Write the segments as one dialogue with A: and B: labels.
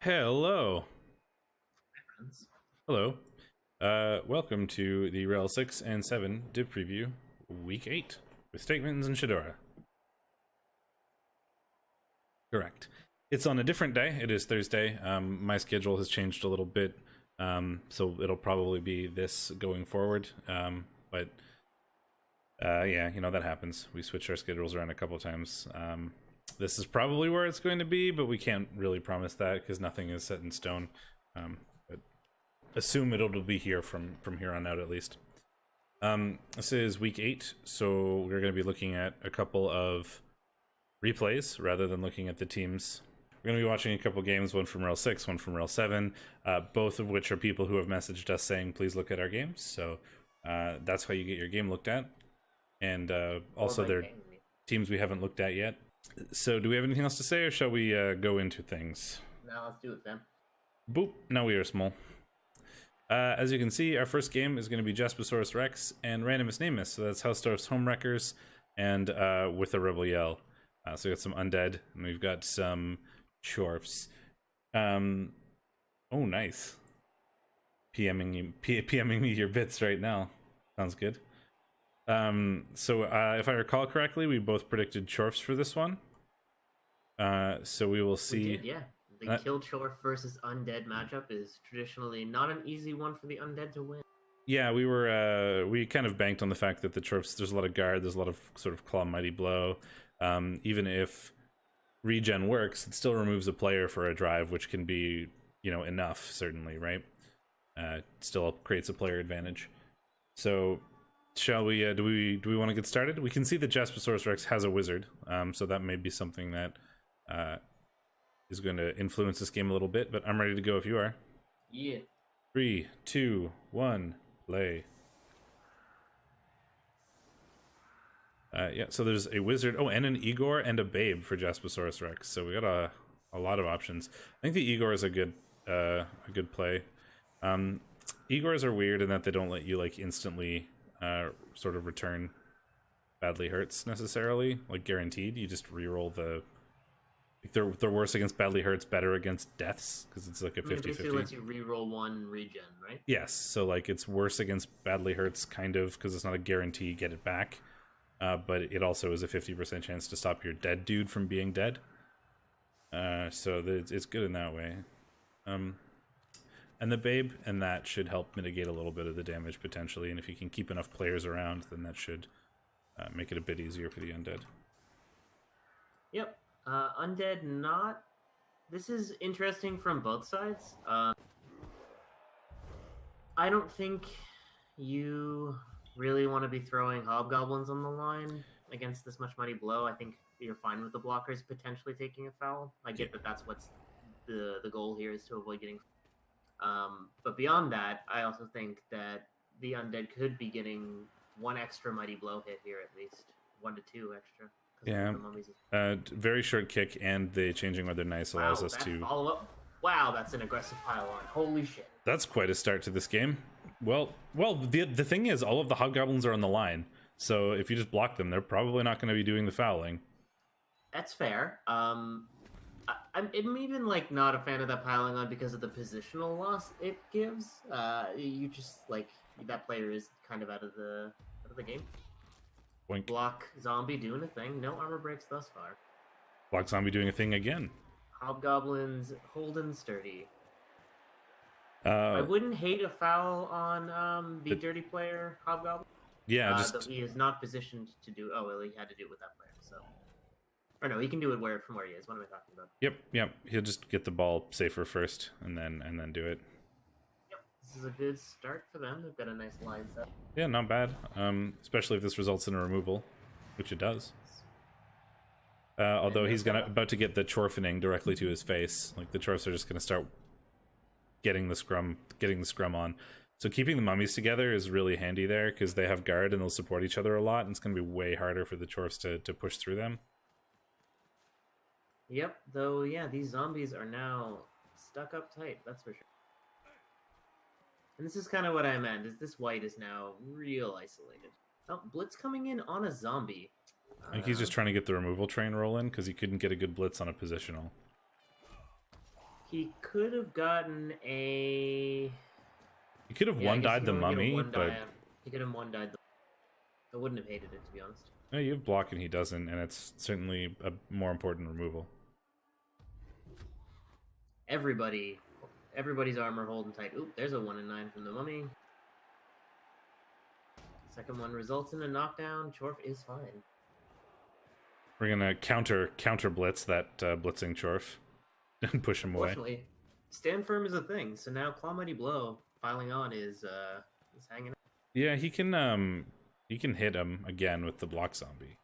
A: Hello. Hello. Welcome to the REL 6 and 7 Div Preview, Week 8, with Steakmittens and Shadorra. Correct. It's on a different day. It is Thursday. My schedule has changed a little bit, so it'll probably be this going forward. Yeah, you know, that happens. We switch our schedules around a couple times. This is probably where it's going to be, but we can't really promise that because nothing is set in stone. But assume it'll be here from here on out at least. This is week 8, so we're going to be looking at a couple of replays rather than looking at the teams. We're going to be watching a couple games, one from REL 6, one from REL 7, both of which are people who have messaged us saying please look at our games. So that's how you get your game looked at. And also they're teams we haven't looked at yet. So do we have anything else to say, or shall we go into things?
B: No, let's do it then.
A: Boop. Now we are small. As you can see, our first game is going to be Jaspersaurus Rex and Randomus Namus. So that's Hausdorff's Homewreckers and with a Rebel Yell. So we got some Undead, and we've got some Dwarves. Oh, nice. PMing me your bits right now. Sounds good. So if I recall correctly, we both predicted Dwarves for this one. So we will see.
B: We did, yeah. The Kill Dwarf versus Undead matchup is traditionally not an easy one for the Undead to win.
A: Yeah, we kind of banked on the fact that the Dwarves, there's a lot of guard, there's a lot of sort of claw mighty blow. Even if regen works, it still removes a player for a drive, which can be, you know, enough, certainly, right? Still creates a player advantage. So shall we, do we want to get started? We can see that Jaspersaurus Rex has a wizard, so that may be something that is going to influence this game a little bit, but I'm ready to go if you are.
B: Yeah.
A: 3, 2, 1, play. Yeah, so there's a wizard, oh, and an Igor and a babe for Jaspersaurus Rex, so we got a lot of options. I think the Igor is a good play. Igors are weird in that they don't let you like instantly sort of return badly hurts necessarily, like guaranteed. You just reroll the. Like they're worse against badly hurts, better against deaths because it's like a 50-50.
B: It basically lets you reroll one regen, right?
A: Yes, so like it's worse against badly hurts, kind of, because it's not a guarantee you get it back, but it also is a 50% chance to stop your dead dude from being dead. So it's good in that way. And the babe and that should help mitigate a little bit of the damage potentially, and if you can keep enough players around, then that should make it a bit easier for the undead.
B: Yep. Undead not... This is interesting from both sides. I don't think you really want to be throwing hobgoblins on the line against this much mighty blow. I think you're fine with the blockers potentially taking a foul. I get that that's what's the goal here, is to avoid getting... but beyond that, I also think that the undead could be getting one extra mighty blow hit here at least. 1 to 2 extra.
A: Yeah, very short kick, and the changing weather nice allows us to
B: follow up. Wow, that's an aggressive pile on. Holy shit!
A: That's quite a start to this game. Well, the thing is, all of the hobgoblins are on the line, so if you just block them, they're probably not going to be doing the fouling.
B: That's fair. I'm even like not a fan of that piling on because of the positional loss it gives. You just like that player is kind of out of the game.
A: Boink.
B: Block zombie doing a thing. No armor breaks thus far.
A: Block zombie doing a thing again.
B: Hobgoblins holding sturdy. I wouldn't hate a foul on the dirty player hobgoblin.
A: Yeah, just
B: he is not positioned to do. Oh well, he had to do it with that player. So, or no, he can do it from where he is. What am I talking about?
A: Yep. He'll just get the ball safer first, and then do it.
B: This is a good start for them. They've got a nice line set.
A: Yeah, not bad. Especially if this results in a removal, which it does. Although he's about to get the chorfening directly to his face. Like the chorfs are just gonna start getting the scrum on. So keeping the mummies together is really handy there because they have guard and they'll support each other a lot, and it's gonna be way harder for the chorfs to push through them.
B: Yep. Though yeah, these zombies are now stuck up tight. That's for sure. And this is kind of what I meant, is this white is now real isolated. Oh, blitz coming in on a zombie.
A: I think he's just trying to get the removal train rolling because he couldn't get a good blitz on a positional.
B: He could have gotten a...
A: He could have one-died the mummy, but...
B: He could have one-died the... I wouldn't have hated it, to be honest.
A: No, you have block and he doesn't, and it's certainly a more important removal.
B: Everybody's armor holding tight. Oop, there's a 1 in 9 from the mummy. Second one results in a knockdown. Chorf is fine.
A: We're gonna counter blitz that blitzing Chorf and push him away.
B: Fortunately, stand firm is a thing. So now Claw Mighty Blow piling on is hanging.
A: Yeah, he can hit him again with the block zombie.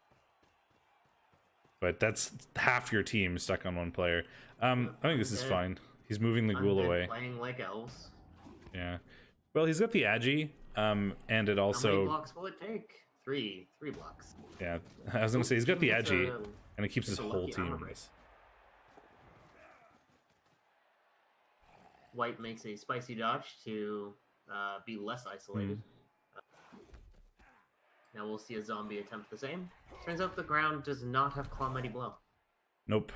A: But that's half your team stuck on one player. I think this is fine. He's moving the ghoul away.
B: Playing like elves.
A: Yeah. Well, he's got the agi, and it also...
B: How many blocks will it take? Three blocks.
A: Yeah, I was gonna say he's got the agi, and it keeps his whole team.
B: White makes a spicy dodge to be less isolated. Now we'll see a zombie attempt the same. Turns out the ground does not have Claw Mighty Blow.
A: Nope.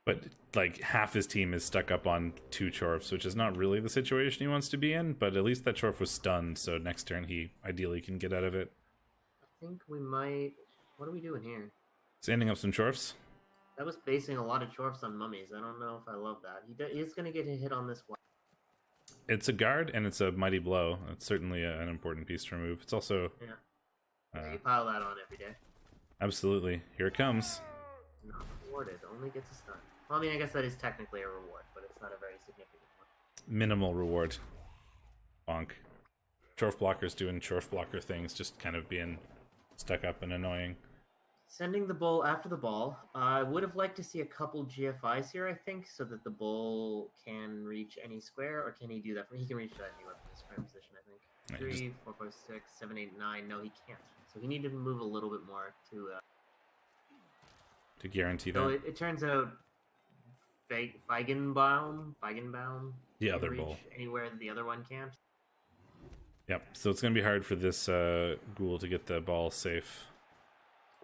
A: But, like, half his team is stuck up on 2 Chorfs, which is not really the situation he wants to be in, but at least that Chorf was stunned, so next turn he ideally can get out of it.
B: I think we might... What are we doing here?
A: Standing up some Chorfs.
B: That was basing a lot of Chorfs on mummies. I don't know if I love that. He's going to get a hit on this one.
A: It's a guard, and it's a Mighty Blow. It's certainly an important piece to remove. It's also...
B: Yeah, you pile that on every day.
A: Absolutely. Here it comes.
B: Not rewarded. Only gets a stun. Well, I mean, I guess that is technically a reward, but it's not a very significant one.
A: Minimal reward. Bonk. Chorf blockers doing Chorf blocker things, just kind of being stuck up and annoying.
B: Sending the bull after the ball. I would have liked to see a couple GFIs here, I think, so that the bull can reach any square, or can he do that? He can reach that anywhere from the square position, I think. 3, 4, 5, 6, 7, 8, 9. No, he can't. So he needed to move a little bit more
A: to guarantee that.
B: So it turns out Feigenbaum,
A: the other bull,
B: anywhere the other one can't.
A: Yep. So it's gonna be hard for this ghoul to get the ball safe.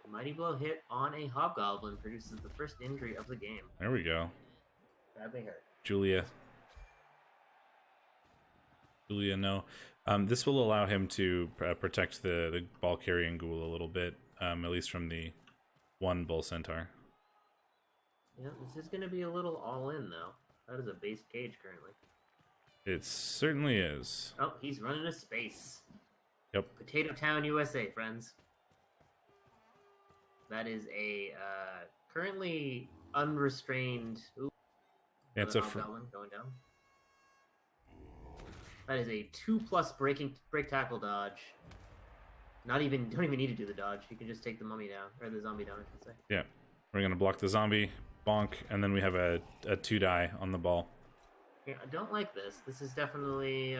B: Mighty Blow hit on a hobgoblin produces the first injury of the game.
A: There we go.
B: Badly hurt.
A: Julia, no. This will allow him to protect the ball carrying ghoul a little bit, at least from the one bull centaur.
B: Yeah, this is going to be a little all-in, though. That is a base cage currently.
A: It certainly is.
B: Oh, he's running a space.
A: Yep.
B: Potato Town, USA, friends. That is a currently unrestrained... Ooh,
A: yeah, it's a
B: going down. That is a 2+ break tackle dodge. Don't even need to do the dodge. You can just take the mummy down, or the zombie down, I should say.
A: Yeah, we're gonna block the zombie, bonk, and then we have a 2-die on the ball.
B: Yeah, I don't like this. This is definitely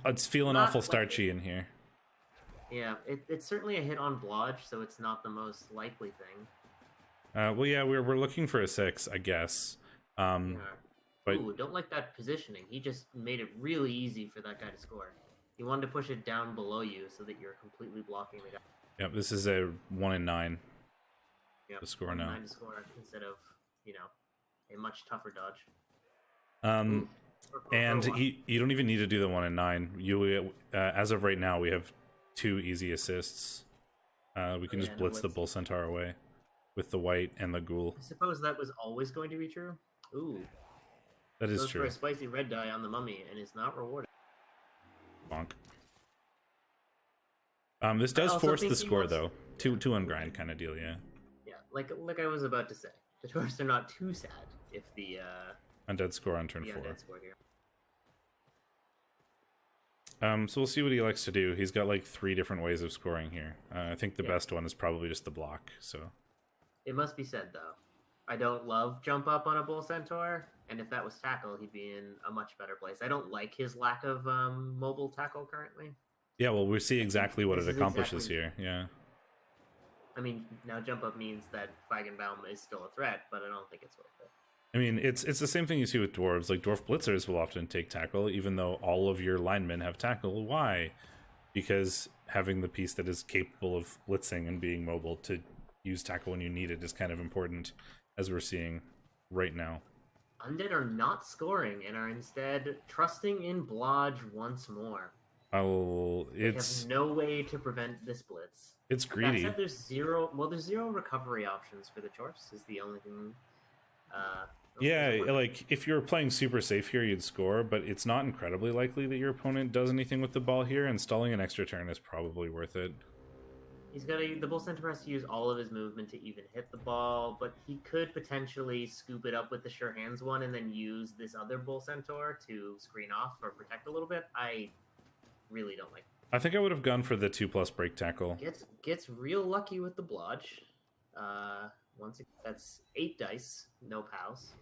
A: it's feeling awful starchy in here.
B: Yeah, it's certainly a hit on blodge, so it's not the most likely thing.
A: Well, yeah, we're looking for a 6, I guess.
B: Yeah.
A: But
B: ooh, don't like that positioning. He just made it really easy for that guy to score. He wanted to push it down below you so that you're completely blocking the guy.
A: Yep, this is a 1 in 9.
B: Yep,
A: to score now.
B: 9 to score instead of, a much tougher dodge.
A: And you don't even need to do the 1 in 9. You as of right now, we have 2 easy assists. We can just blitz the bull centaur away with the white and the ghoul.
B: I suppose that was always going to be true. Ooh.
A: That is
B: Goes
A: true.
B: for a spicy red die on the mummy and is not rewarded.
A: Bonk. This does force the score though. 2 on grind kind of deal, yeah.
B: Yeah, like I was about to say. The Dwarves are not too sad if the
A: Undead score on turn 4.
B: Undead score here.
A: So we'll see what he likes to do. He's got like 3 different ways of scoring here. I think the best one is probably just the block, so.
B: It must be said though, I don't love jump up on a bull centaur, and if that was tackle, he'd be in a much better place. I don't like his lack of mobile tackle currently.
A: Yeah, well, we see exactly what it accomplishes here, yeah.
B: I mean, now jump up means that Feigenbaum is still a threat, but I don't think it's worth it.
A: I mean, it's the same thing you see with dwarves. Like, dwarf blitzers will often take tackle, even though all of your linemen have tackle. Why? Because having the piece that is capable of blitzing and being mobile to use tackle when you need it is kind of important, as we're seeing right now.
B: Undead are not scoring and are instead trusting in Blodge once more. They have no way to prevent this blitz.
A: It's greedy.
B: That said, there's zero recovery options for the Chorfs is the only thing.
A: Yeah, like if you're playing super safe here, you'd score, but it's not incredibly likely that your opponent does anything with the ball here, and stalling an extra turn is probably worth it.
B: The Bull Centaur has to use all of his movement to even hit the ball, but he could potentially scoop it up with the Sure Hands one and then use this other Bull Centaur to screen off or protect a little bit. I really don't like it.
A: I think I would have gone for the 2+ break tackle.
B: Gets real lucky with the Blodge. That's 8 dice, no POWs.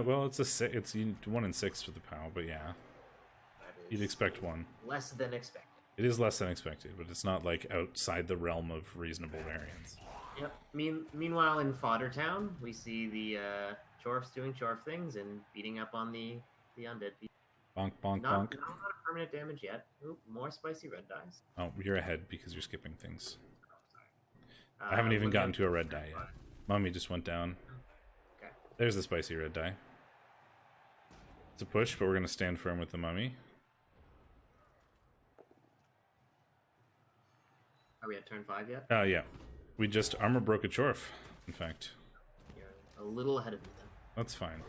A: Well, it's 1 in 6 for the POW, but yeah, you'd expect 1.
B: Less than expected.
A: It is less than expected, but it's not like outside the realm of reasonable variance.
B: Yep. Meanwhile, in Fodder Town, we see the Chorfs doing Chorf things and beating up on the Undead.
A: Bonk, bonk, bonk.
B: Not a lot of permanent damage yet. Ooh, more spicy red dice.
A: Oh, you're ahead because you're skipping things. I haven't even gotten to a red die yet. Mummy just went down.
B: Okay.
A: There's the spicy red die. It's a push, but we're going to stand firm with the Mummy.
B: Are we at turn 5 yet?
A: Yeah. We just armor broke a Chorf, in fact.
B: You're a little ahead of me then.
A: That's fine.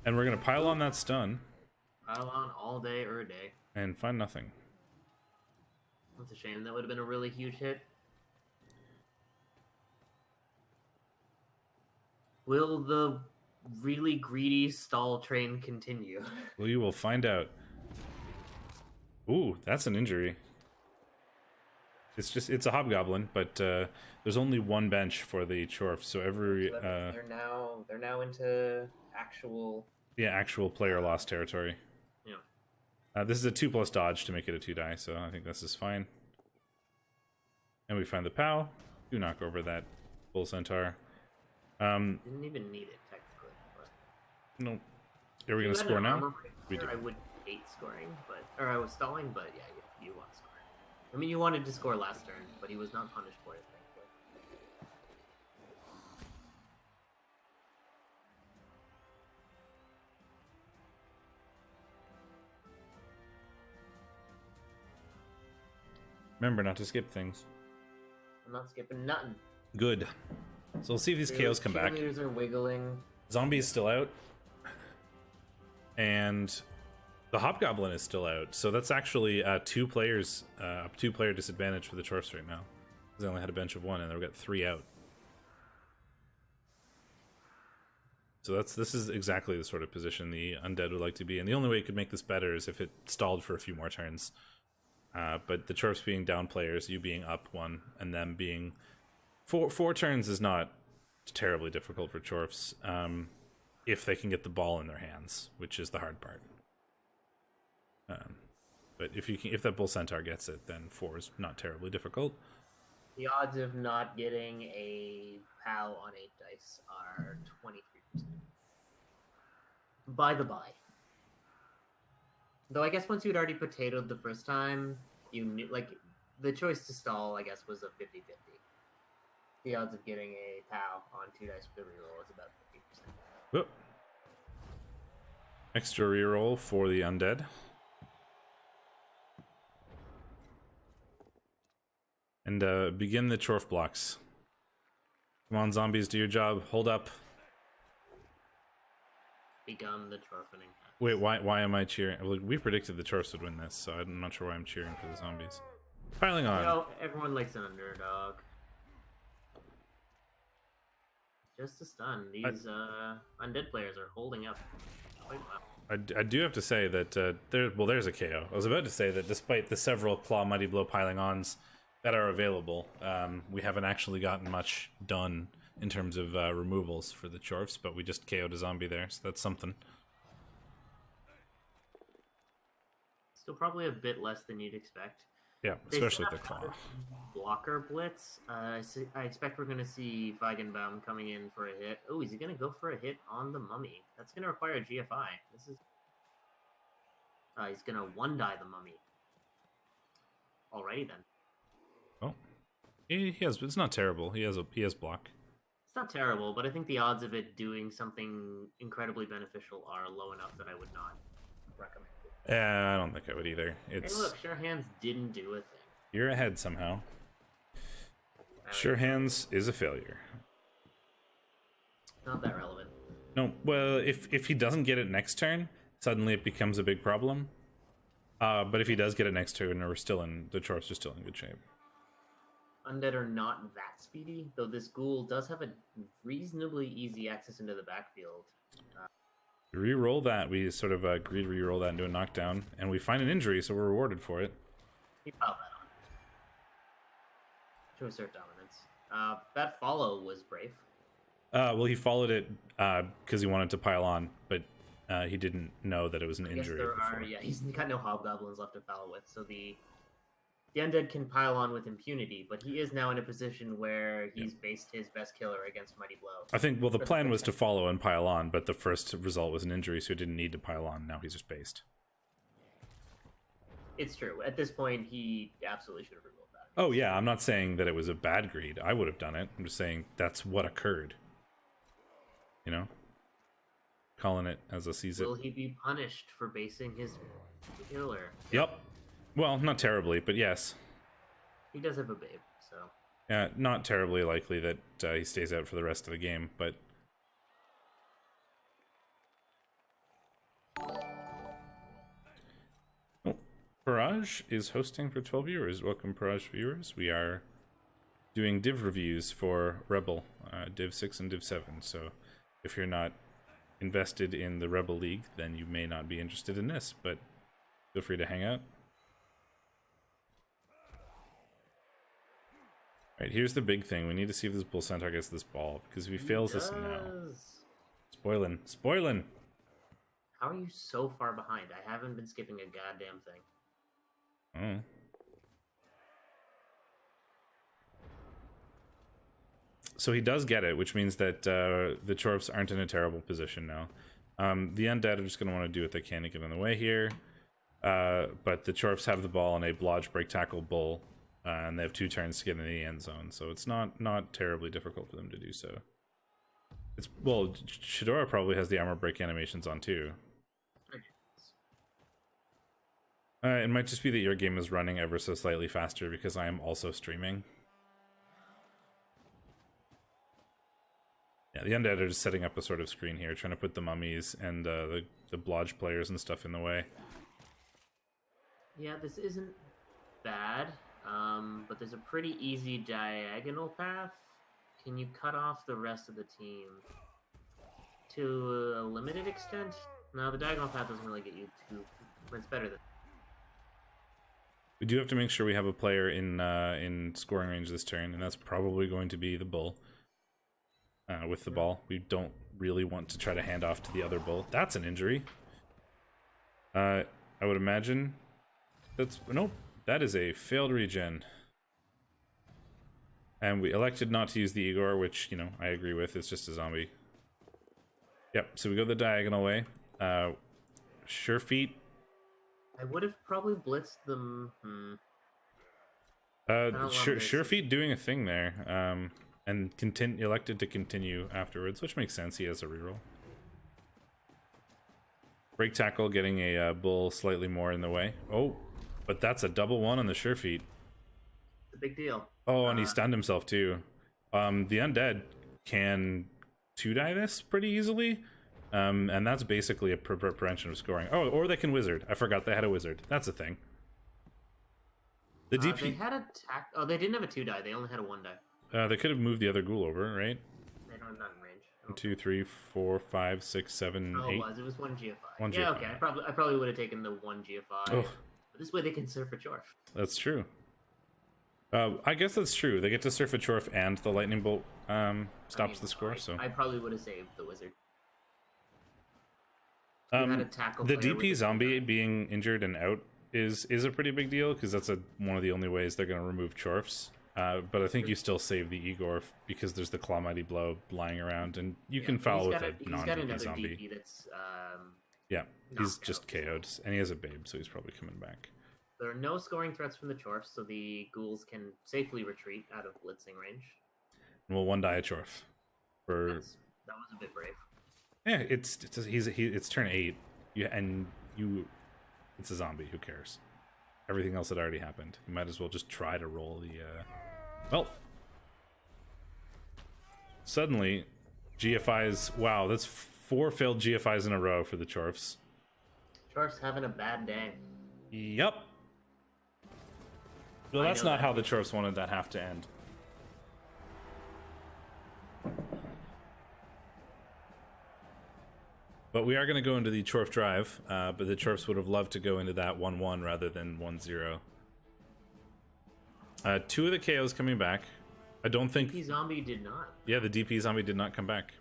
A: And we're going to pile on that stun.
B: Pile on all day or a day.
A: And find nothing.
B: That's a shame. That would have been a really huge hit. Will the really greedy stall train continue?
A: We will find out. Ooh, that's an injury. It's a hobgoblin, but there's only one bench for the Chorf, so every
B: they're now into actual
A: player lost territory.
B: Yeah.
A: This is a 2+ dodge to make it a 2 die, so I think this is fine. And we find the POW. Do knock over that Bull Centaur.
B: Didn't even need it technically. But...
A: No. Are we gonna score now?
B: We do. I would hate scoring, or I was stalling, but yeah, you want to score. I mean, you wanted to score last turn, but he was not punished for it, thankfully.
A: Remember not to skip things.
B: I'm not skipping nothing.
A: Good. So we'll see if these KOs come back.
B: Cheerleaders are wiggling.
A: Zombie's still out. And the Hobgoblin is still out. So that's actually 2-player disadvantage for the Chorfs right now. They only had a bench of 1 and they've got 3 out. So this is exactly the sort of position the Undead would like to be in. The only way it could make this better is if it stalled for a few more turns. But the Chorfs being down players, you being up 1, and them being... 4 turns is not terribly difficult for Chorfs if they can get the ball in their hands, which is the hard part. But if that Bull Centaur gets it, then 4 is not terribly difficult.
B: The odds of not getting a POW on 8 dice are 23%. By the by. Though I guess once you'd already potatoed the first time, you knew, like, the choice to stall, I guess, was a 50-50. The odds of getting a POW on 2 dice with the reroll is about 50%.
A: Whoop. Extra reroll for the Undead. And begin the Chorf blocks. Come on, zombies, do your job. Hold up.
B: Begun the Chorfening.
A: Wait, why am I cheering? Well, we predicted the Chorfs would win this, so I'm not sure why I'm cheering for the zombies. Piling on.
B: You know, everyone likes an underdog. Just a stun. These Undead players are holding up quite well.
A: I do have to say that there's a KO. I was about to say that despite the several Claw Mighty Blow piling ons that are available, we haven't actually gotten much done in terms of removals for the Chorfs, but we just KO'd a zombie there, so that's something.
B: Still probably a bit less than you'd expect.
A: Yeah, especially with the Claw.
B: Blocker blitz. I expect we're going to see Feigenbaum coming in for a hit. Oh, is he going to go for a hit on the Mummy? That's going to require a GFI. This is... he's going to 1-die the Mummy. Alrighty then.
A: Oh. He has... It's not terrible. He has block.
B: It's not terrible, but I think the odds of it doing something incredibly beneficial are low enough that I would not recommend it.
A: I don't think I would either. It's
B: Hey, look, Sure Hands didn't do a thing.
A: You're ahead somehow. Sure Hands is a failure.
B: Not that relevant.
A: No, well, if he doesn't get it next turn, suddenly it becomes a big problem. But if he does get it next turn, the Dwarves are still in good shape.
B: Undead are not that speedy, though this ghoul does have a reasonably easy access into the backfield.
A: Reroll that. We sort of agreed to reroll that into a knockdown, and we find an injury, so we're rewarded for it.
B: He piled that on. To assert dominance. That follow was brave.
A: Well, he followed it because he wanted to pile on, but he didn't know that it was an injury.
B: He's got no hobgoblins left to foul with, so the undead can pile on with impunity, but he is now in a position where he's based his best killer against Mighty Blow.
A: I think, well, the plan was to follow and pile on, but the first result was an injury, so he didn't need to pile on. Now he's just based.
B: It's true. At this point, he absolutely should have removed that.
A: Oh, yeah, I'm not saying that it was a bad greed. I would have done it. I'm just saying that's what occurred. You know? Calling it as I sees it.
B: Will he be punished for basing his killer?
A: Yep. Well, not terribly, but yes.
B: He does have a babe, so...
A: Yeah, not terribly likely that he stays out for the rest of the game, but... Oh, Paraj is hosting for 12 viewers. Welcome, Paraj viewers. We are doing div reviews for REBBL, Div 6 and Div 7, so if you're not invested in the REBBL League, then you may not be interested in this, but feel free to hang out. Alright, here's the big thing. We need to see if this Bull Centaur gets this ball, because if he fails this now... Spoiling. Spoiling!
B: How are you so far behind? I haven't been skipping a goddamn thing.
A: Oh. So he does get it, which means that the Dwarves aren't in a terrible position now. The Undead are just going to want to do what they can to get in the way here. But the Dwarves have the ball on a blodge, break, tackle, bull. And they have 2 turns to get into the end zone, so it's not terribly difficult for them to do so. It's, well, Shadorra probably has the armor break animations on too. It might just be that your game is running ever so slightly faster because I am also streaming. Yeah, the Undead are just setting up a sort of screen here, trying to put the mummies and the blodge players and stuff in the way.
B: Yeah, this isn't bad. But there's a pretty easy diagonal path. Can you cut off the rest of the team? To a limited extent? No, the diagonal path doesn't really get you to... It's better than...
A: We do have to make sure we have a player in scoring range this turn, and that's probably going to be the bull. With the ball. We don't really want to try to hand off to the other bull. That's an injury. I would imagine... That's... Nope. That is a failed regen. And we elected not to use the Igor, which, you know, I agree with. It's just a zombie. Yep, so we go the diagonal way. Sure feet.
B: I would have probably blitzed them.
A: Sure feet doing a thing there. And elected to continue afterwards, which makes sense. He has a reroll. Break tackle, getting a bull slightly more in the way. Oh. But that's a double 1 on the sure feet.
B: It's a big deal.
A: Oh, and he stunned himself too. The Undead can 2-die this pretty easily. And that's basically a prevention of scoring. Oh, or they can wizard. I forgot they had a wizard. That's a thing. The DP...
B: They had a Oh, they didn't have a 2-die. They only had a 1-die.
A: They could have moved the other ghoul over, right?
B: They don't have that in range.
A: 1, 2, 3, 4, 5, 6, 7, 8.
B: It was 1 GFI.
A: 1
B: yeah,
A: GFI.
B: okay. I probably would have taken the 1 GFI.
A: Oh.
B: This way they can surf a Chorf.
A: That's true. I guess that's true. They get to surf a Chorf and the lightning bolt stops the score. So
B: I probably would have saved the wizard.
A: The DP zombie being injured and out is a pretty big deal because that's one of the only ways they're going to remove Chorfs. But I think you still save the Igor because there's the Claw Mighty Blow lying around, and you can foul with a non-DP zombie.
B: DP that's,
A: yeah, he's just KO'd, and he has a babe, so he's probably coming back.
B: There are no scoring threats from the Chorfs, so the ghouls can safely retreat out of blitzing range.
A: And we'll 1-die a Chorf. For
B: that was a bit brave.
A: yeah, it's turn 8. It's a zombie. Who cares? Everything else had already happened. You might as well just try to roll the. Well, suddenly, GFIs. Wow, that's 4 failed GFIs in a row for the Chorfs.
B: Chorfs having a bad day.
A: Yep. Well, that's not how the Chorfs wanted that half to end. But we are going to go into the Chorf drive, but the Chorfs would have loved to go into that 1-1 rather than 1-0. 2 of the KOs coming back. I don't think...
B: DP zombie did not.
A: Yeah, the DP zombie did not come back.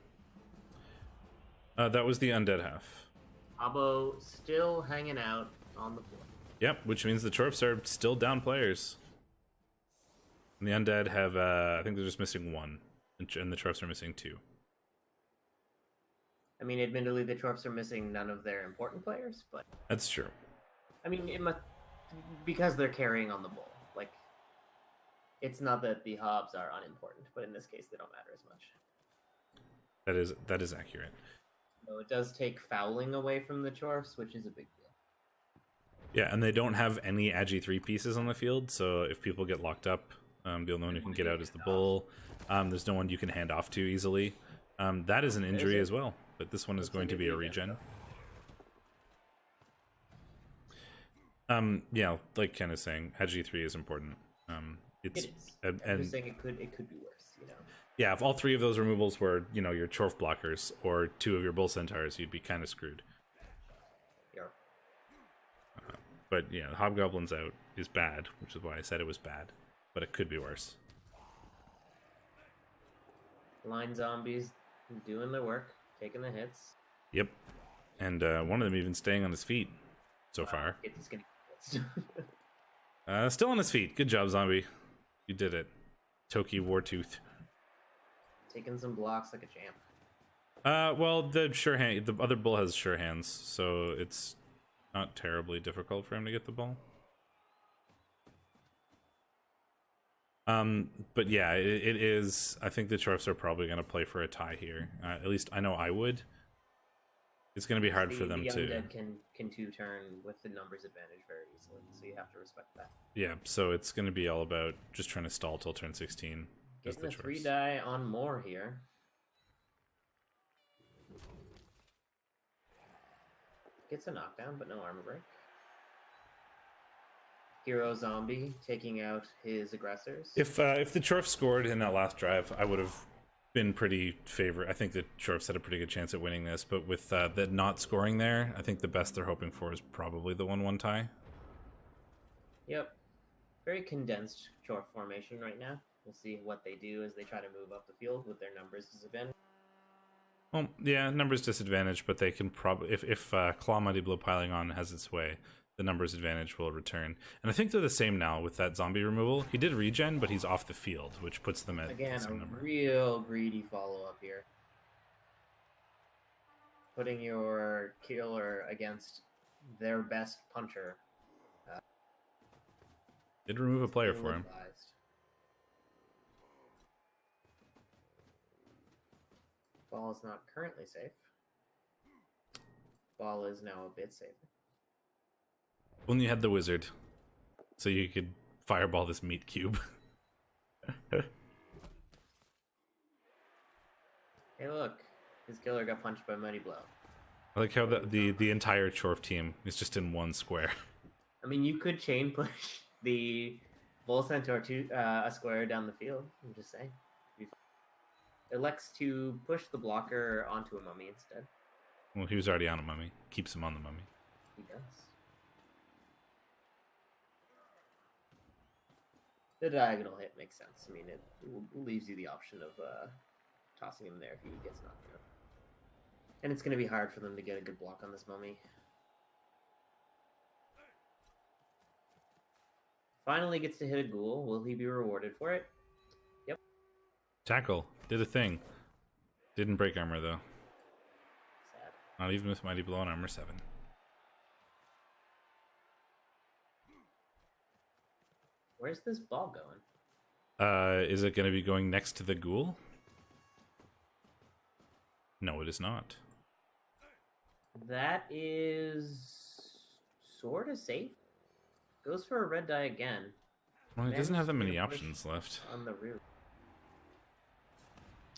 A: That was the undead half.
B: Abo still hanging out on the floor.
A: Yep, which means the Chorfs are still down players. And the undead have, I think they're just missing 1. And the Chorfs are missing 2.
B: I mean, admittedly, the Chorfs are missing none of their important players, but...
A: That's true.
B: I mean, because they're carrying on the bull. Like, it's not that the Hobbs are unimportant, but in this case, they don't matter as much.
A: That is accurate.
B: So it does take fouling away from the Chorfs, which is a big deal.
A: Yeah, and they don't have any Agi 3 pieces on the field, so if people get locked up, the only one who can get out is the bull. There's no one you can hand off to easily. That is an injury as well, but this one is going to be a regen. Yeah, like Ken is saying, Agi 3 is important.
B: It is. I'm just saying it could be worse, you know.
A: Yeah, if all 3 of those removals were, you know, your Chorf blockers or 2 of your bull centaurs, you'd be kind of screwed.
B: Yeah.
A: But yeah, Hobgoblins out is bad, which is why I said it was bad. But it could be worse.
B: Line zombies doing their work, taking the hits.
A: Yep. And one of them even staying on his feet so far.
B: He's gonna get blitzed.
A: Still on his feet. Good job, zombie. You did it. Toki Wartooth.
B: Taking some blocks like a champ.
A: Well, the other bull has sure hands, so it's not terribly difficult for him to get the ball. But yeah, it is. I think the Chorfs are probably going to play for a tie here. At least I know I would. It's going to be hard for them to.
B: The Undead can 2-turn with the numbers advantage very easily, so you have to respect that.
A: Yeah, so it's going to be all about just trying to stall till turn 16.
B: Getting a 3 die on more here. Gets a knockdown, but no armor break. Hero zombie taking out his aggressors.
A: If the Chorfs scored in that last drive, I would have been pretty I think the Chorfs had a pretty good chance at winning this, but with the not scoring there, I think the best they're hoping for is probably the 1-1 tie.
B: Yep. Very condensed Chorf formation right now. We'll see what they do as they try to move up the field with their numbers disadvantage.
A: Well, yeah, numbers disadvantage, but they can probably if Claw Mighty Blow piling on has its way, the numbers advantage will return. And I think they're the same now with that zombie removal. He did regen, but he's off the field, which puts them at
B: again
A: the same
B: a
A: number.
B: Real greedy follow-up here. Putting your killer against their best puncher.
A: Did remove a player for him.
B: Ball is not currently safe. Ball is now a bit safer.
A: Only you had the wizard, so you could fireball this meat cube.
B: Hey, look, his killer got punched by Mighty Blow.
A: I like how the entire Chorf team is just in one square.
B: I mean, you could chain push the Bull Centaur to a square down the field. I'm just saying. Elects to push the blocker onto a mummy instead.
A: Well, he was already on a mummy. Keeps him on the mummy.
B: He does. The diagonal hit makes sense. I mean, it leaves you the option of tossing him there if he gets knocked out. And it's going to be hard for them to get a good block on this mummy. Finally gets to hit a ghoul. Will he be rewarded for it? Yep.
A: Tackle. Did a thing. Didn't break armor, though.
B: Sad.
A: Not even with Mighty Blow on armor 7.
B: Where's this ball going?
A: Is it going to be going next to the ghoul? No, it is not.
B: That is sort of safe. Goes for a red die again.
A: Well, he doesn't have that many
B: Managed to
A: options left.
B: on the root.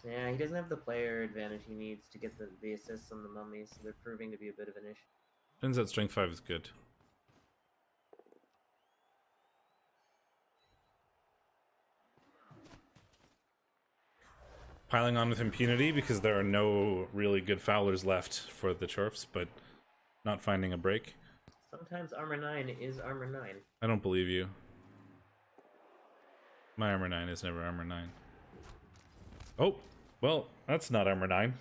B: Yeah, he doesn't have the player advantage he needs to get the assists on the mummies, so they're proving to be a bit of an issue.
A: Turns out strength 5 is good. Piling on with impunity because there are no really good fowlers left for the Chorfs, but not finding a break.
B: Sometimes armor 9 is armor 9.
A: I don't believe you. My armor 9 is never armor 9. Oh, well, that's not armor 9.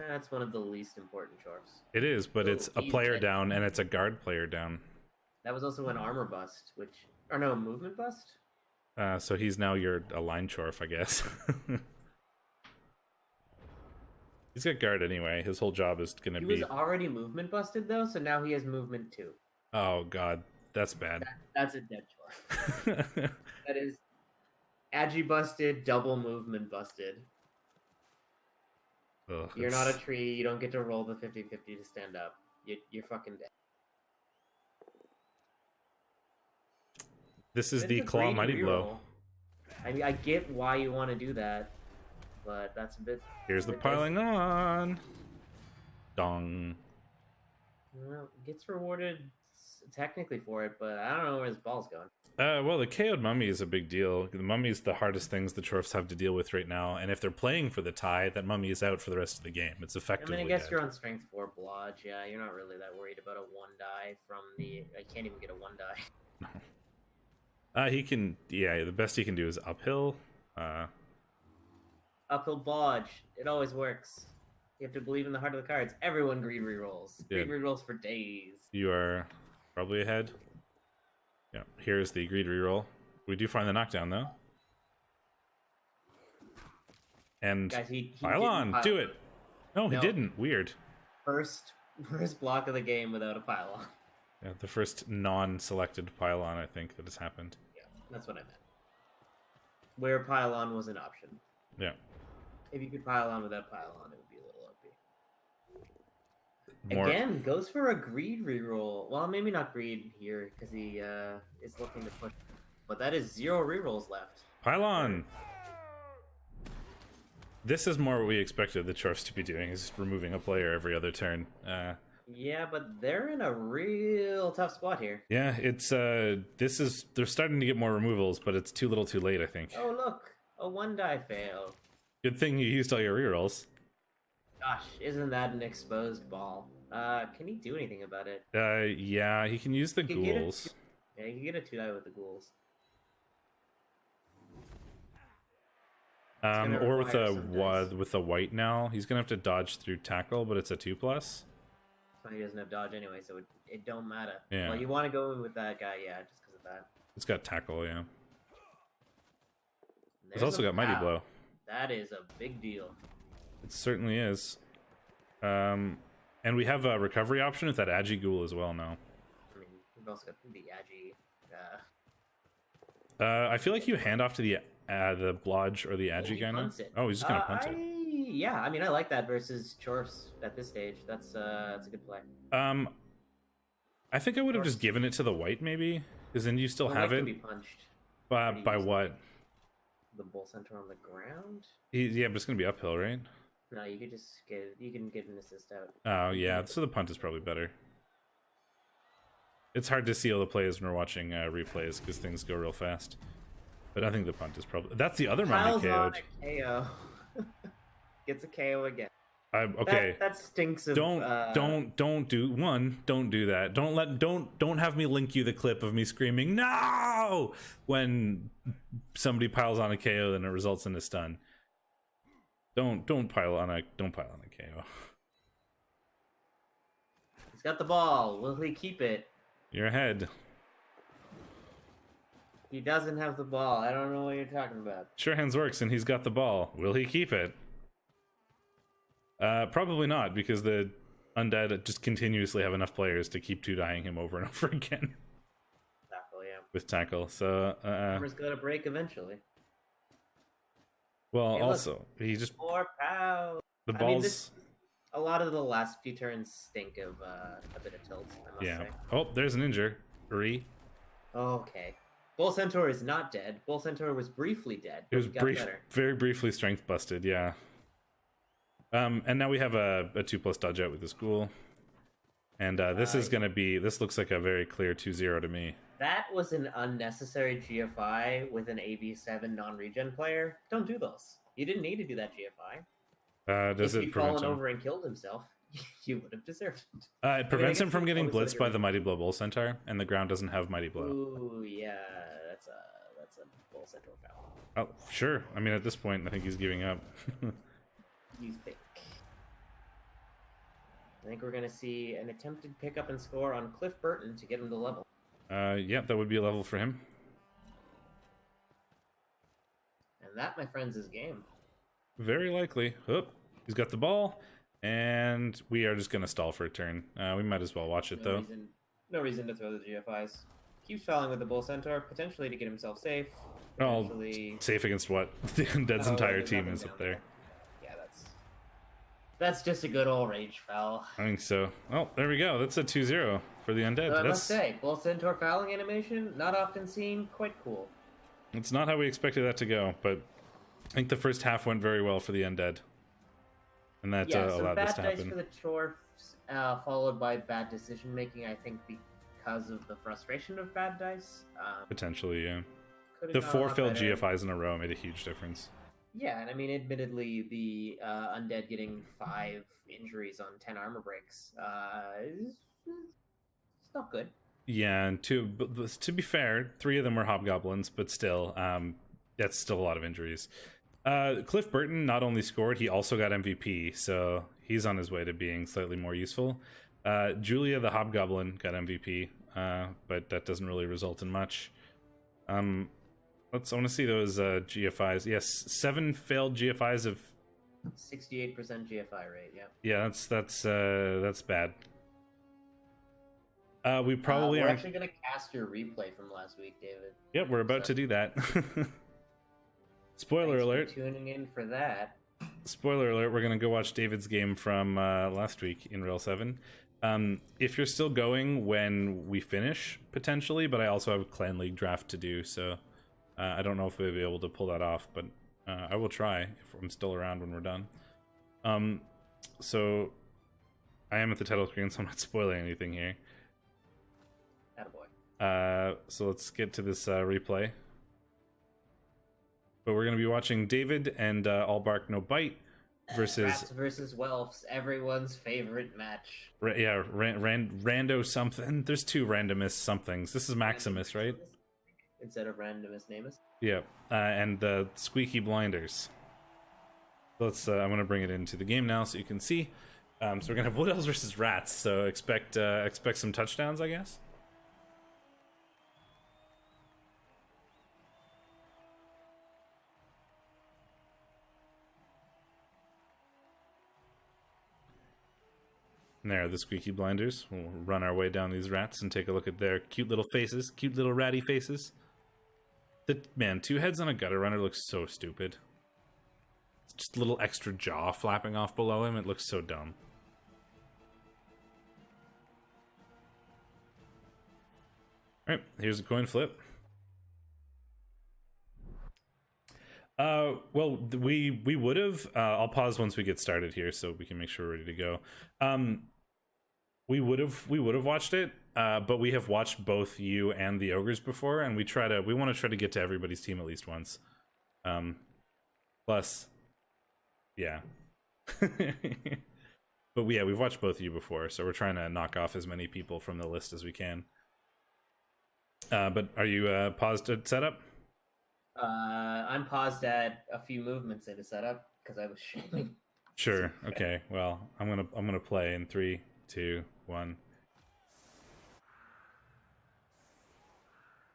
B: That's one of the least important Chorfs.
A: It is, but
B: Oh,
A: it's a
B: he's
A: player
B: dead.
A: down and it's a guard player down.
B: That was also an armor bust, which... Or no, movement bust?
A: So he's now a line Chorf, I guess. He's got guard anyway. His whole job is going to be...
B: He was already movement busted, though, so now he has movement too.
A: Oh, God. That's bad.
B: That's a dead Chorf. That is... Agi busted, double movement busted.
A: Ugh,
B: You're not a tree, you don't get to roll the 50-50 to stand up. You're fucking dead.
A: This is
B: It's
A: the
B: a
A: Claw
B: great
A: Mighty Blow.
B: reroll. I mean, I get why you want to do that, but that's a bit...
A: Here's the
B: bit
A: piling on. Dong.
B: Well, gets rewarded technically for it, but I don't know where his ball's going.
A: Well, the KO'd mummy is a big deal. The mummy's the hardest things the Chorfs have to deal with right now, and if they're playing for the tie, that mummy is out for the rest of the game. It's
B: I
A: effectively
B: mean, I guess
A: dead.
B: you're on strength 4 blodge, yeah, you're not really that worried about a 1 die from the... I can't even get a 1 die.
A: He can... Yeah, the best he can do is uphill.
B: Uphill blodge, it always works. You have to believe in the heart of the cards. Everyone greed rerolls.
A: Yeah.
B: Greed rerolls for days.
A: You are probably ahead. Yeah, here's the greed reroll. We do find the knockdown, though. And
B: Guys, he
A: pile
B: didn't
A: on,
B: pile
A: do
B: on.
A: it. No, he
B: No.
A: didn't. Weird.
B: First block of the game without a pylon.
A: Yeah, the first non-selected pylon, I think, that has happened.
B: Yeah, that's what I meant. Where pylon was an option.
A: Yeah.
B: If you could pylon without pylon, it would be a little OP.
A: More...
B: Again, goes for a greed reroll. Well, maybe not greed here, because he is looking to push. But that is 0 rerolls left.
A: Pylon! This is more what we expected the Chorfs to be doing, is just removing a player every other turn.
B: Yeah, but they're in a real tough spot here.
A: Yeah, it's, they're starting to get more removals, but it's too little too late, I think.
B: Oh, look! A 1 die fail.
A: Good thing you used all your rerolls.
B: Gosh, isn't that an exposed ball? Can he do anything about it?
A: Yeah, he can use the
B: He can get
A: ghouls.
B: Yeah, you can get a 2 die with the ghouls. gonna
A: Or
B: require some dice.
A: with the white now, he's gonna have to dodge through tackle, but it's a 2+.
B: But he doesn't have dodge anyway, so it don't matter.
A: Yeah.
B: Well, you want to go with that guy, yeah, just because of that.
A: It's got tackle, yeah. It's
B: There's
A: also
B: a
A: got mighty
B: pow.
A: blow.
B: That is a big deal.
A: It certainly is. And we have a recovery option with that Agi Ghoul as well now.
B: I mean, we've also got the Agi.
A: I feel like you hand off to the Blodge or the Agi
B: he
A: guy now.
B: punts it.
A: Oh, he's just gonna punt it.
B: Yeah, I mean, I like that versus Chorfs at this stage. That's a good play.
A: I think I would have just given it to the white maybe, because then you still
B: The
A: have
B: white
A: it.
B: can be punched.
A: By
B: pretty easily.
A: what?
B: The bull center on the ground?
A: Yeah, but it's gonna be uphill, right?
B: No, you could just you can get an assist out.
A: Oh yeah, so the punt is probably better. It's hard to see all the plays when we're watching replays because things go real fast. But I think the punt is probably... That's the other mummy
B: Piles on
A: KO'd.
B: a KO. Gets a KO again.
A: Okay.
B: That stinks of...
A: Don't do that. Don't have me link you the clip of me screaming no when somebody piles on a KO and it results in a stun. Don't pile on a KO.
B: He's got the ball. Will he keep it?
A: You're ahead.
B: He doesn't have the ball. I don't know what you're talking about.
A: Sure hands works and he's got the ball. Will he keep it? Probably not, because the Undead just continuously have enough players to keep 2-dying him over and over again.
B: Tackle, yeah.
A: With tackle, so...
B: Armor's got to break eventually.
A: well,
B: Hey, look.
A: also, he just...
B: More pow.
A: The
B: I mean,
A: balls.
B: a lot of the last few turns stink of a bit of tilt, I must
A: Yeah.
B: say.
A: Oh, there's an injury.
B: Okay. Bull Centaur is not dead. Bull Centaur was briefly dead.
A: It was
B: got better.
A: very briefly strength busted. Yeah. And now we have a 2+ dodge out with this ghoul. And this is going to be... This looks like a very clear 2-0 to me.
B: That was an unnecessary GFI with an AB7 non-regen player. Don't do those. You didn't need to do that GFI.
A: Does
B: if
A: it
B: he'd
A: prevent
B: fallen
A: him?
B: over and killed himself, you would have deserved it.
A: It prevents him from getting
B: always
A: blitzed by the Mighty Blow Bull Centaur, and the ground doesn't have Mighty Blow.
B: Ooh, yeah, that's a Bull Centaur foul.
A: Oh, sure. I mean, at this point, I think he's giving up.
B: You think? I think we're going to see an attempted pickup and score on Cliff Burton to get him to level.
A: Yeah, that would be a level for him.
B: And that, my friends, is game.
A: Very likely. Oop, he's got the ball, and we are just going to stall for a turn. We might as well watch it, though.
B: No reason to throw the GFIs. Keeps fouling with the Bull Centaur, potentially to get himself safe.
A: Oh, safe against what? The Undead's entire team is up there.
B: Yeah, that's just a good old rage foul.
A: I think so. Oh, there we go. That's a 2-0 for the Undead.
B: So I must say, Bull Centaur fouling animation, not often seen, quite cool.
A: It's not how we expected that to go, but I think the first half went very well for the Undead. And that allowed this to happen.
B: Bad dice for the Dwarfs, followed by bad decision making, I think because of the frustration of bad dice.
A: Potentially, yeah. The 4 failed GFIs in a row made a huge difference.
B: Yeah, and I mean, admittedly, the Undead getting 5 injuries on 10 armor breaks is it's not good.
A: Yeah, and to be fair, 3 of them were hobgoblins, but still, that's still a lot of injuries. Cliff Burton not only scored, he also got MVP, so he's on his way to being slightly more useful. Julia the hobgoblin got MVP, but that doesn't really result in much. I want to see those GFIs. Yes, 7 failed GFIs of
B: 68% GFI rate. Yeah.
A: Yeah, that's bad. We probably
B: we're
A: aren't
B: actually going to cast your replay from last week, David.
A: Yep, we're about to do that. Spoiler alert.
B: For tuning in for that.
A: Spoiler alert, we're going to go watch David's game from last week in REL 7. If you're still going when we finish, potentially, but I also have a Clan League draft to do, so I don't know if we'll be able to pull that off, but I will try if I'm still around when we're done. So I am at the title screen, so I'm not spoiling anything here.
B: Attaboy.
A: So let's get to this replay. But we're going to be watching David and All Bark No Bite versus
B: Rats versus Welfs, everyone's favorite match.
A: Rando something. There's 2 randomist somethings. This is Maximus, right?
B: Instead of randomist Namus.
A: Yeah, and the Squeeky Blinders. Let's. I'm going to bring it into the game now so you can see. So we're going to have Wood Elves versus Rats. So expect some touchdowns, I guess. And there are the Squeaky Blinders. We'll run our way down these rats and take a look at their cute little faces. Cute little ratty faces. Man, 2 heads on a gutter runner looks so stupid. It's just a little extra jaw flapping off below him. It looks so dumb. Alright, here's a coin flip. Well, we would have. I'll pause once we get started here so we can make sure we're ready to go. We would have watched it, but we have watched both you and the Ogres before, and we want to try to get to everybody's team at least once. Plus, yeah. But yeah, we've watched both of you before, so we're trying to knock off as many people from the list as we can. But are you paused at setup?
B: I'm paused at a few movements into setup because I was shaming.
A: Sure. Okay. Well, I'm gonna play in 3, 2, 1.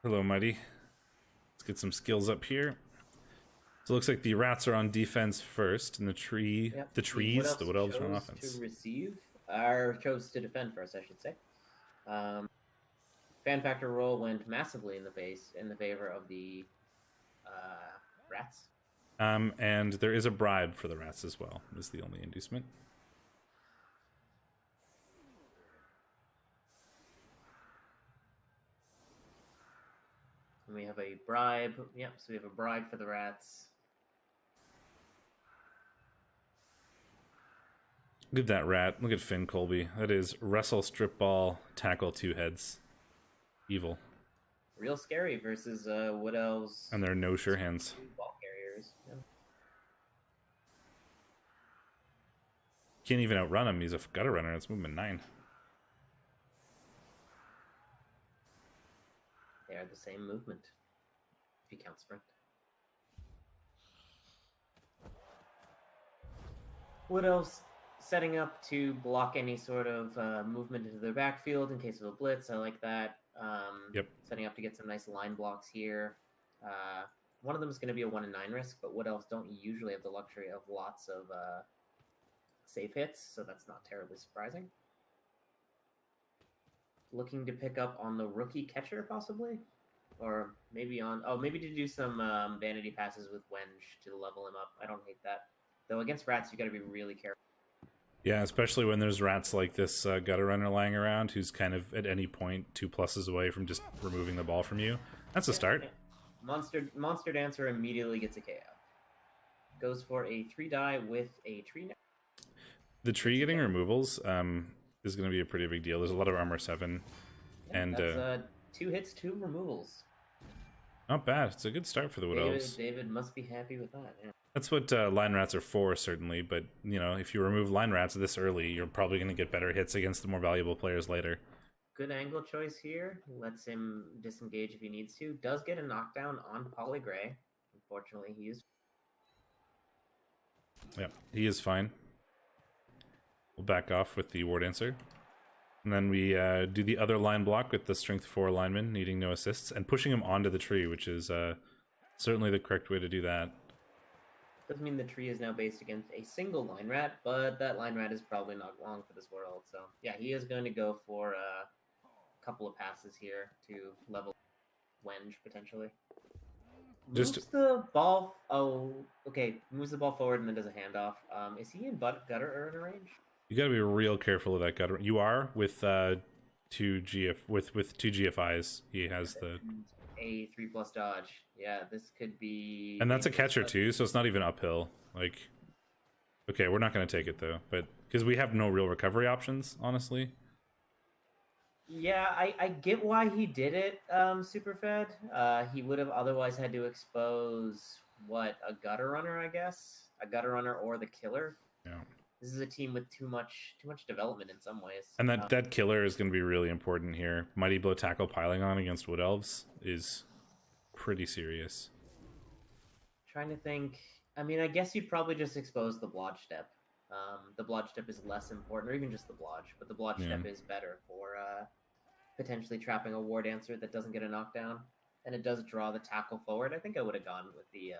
A: Hello, Mighty. Let's get some skills up here. So it looks like the rats are on defense first, and the trees, the Wood Elves are on offense.
B: To receive, or chose to defend first, I should say. Fan factor roll went massively in the favor of the rats.
A: And there is a bribe for the rats as well, is the only inducement.
B: And we have a bribe. Yep, so we have a bribe for the rats.
A: Look at that rat. Look at Finn Colby. That is wrestle, strip ball, tackle, 2 heads. Evil.
B: Real scary versus Wood Elves.
A: And there are no sure hands.
B: Ball carriers. Yeah.
A: Can't even outrun him. He's a gutter runner. It's movement 9.
B: They are the same movement, if you count sprint. Wood Elves setting up to block any sort of movement into their backfield in case of a blitz. I like that.
A: Yep.
B: Setting up to get some nice line blocks here. One of them is going to be a 1 in 9 risk, but Wood Elves don't usually have the luxury of lots of safe hits, so that's not terribly surprising. Looking to pick up on the rookie catcher, possibly? Or maybe on... Oh, maybe to do some vanity passes with Wenge to level him up. I don't hate that. Though against rats, you got to be really careful.
A: Yeah, especially when there's rats like this gutter runner lying around who's kind of at any point 2 pluses away from just removing the ball from you. That's a start.
B: Yeah. Monster Dancer immediately gets a KO. Goes for a 3-die with a tree.
A: The tree getting removals is going to be a pretty big deal. There's a lot of armor 7.
B: Yeah,
A: and
B: that's 2 hits, 2 removals.
A: Not bad. It's a good start for the Wood Elves.
B: David must be happy with that. Yeah.
A: That's what line rats are for, certainly. But, you know, if you remove line rats this early, you're probably going to get better hits against the more valuable players later.
B: Good angle choice here. Lets him disengage if he needs to. Does get a knockdown on Polygray. Unfortunately, he is...
A: Yeah, he is fine. We'll back off with the War Dancer. And then we do the other line block with the Strength 4 lineman, needing no assists, and pushing him onto the tree, which is certainly the correct way to do that.
B: Doesn't mean the tree is now based against a single line rat, but that line rat is probably not long for this world. So, yeah, he is going to go for a couple of passes here to level Wenge, potentially. Moves the ball... Oh, okay. Moves the ball forward and then does a handoff. Is he in gutter earner range?
A: You gotta be real careful of that gutter. You are with 2 GFIs. He has the...
B: A 3+ dodge. Yeah, this could be...
A: And that's a catcher too, so it's not even uphill. Like, okay, we're not going to take it though, but because we have no real recovery options, honestly.
B: Yeah, I get why he did it, Superfed. He would have otherwise had to expose, what, a gutter runner, I guess? A gutter runner or the killer?
A: Yeah.
B: This is a team with too much development in some ways.
A: And that killer is going to be really important here. Mighty Blow Tackle piling on against Wood Elves is pretty serious.
B: Trying to think. I mean, I guess you'd probably just expose the Blodge Step. The Blodge Step is less important, or even just the Blodge, but the Blodge Step is better for potentially trapping a War Dancer that doesn't get a knockdown. And it does draw the tackle forward. I think I would have gone with the...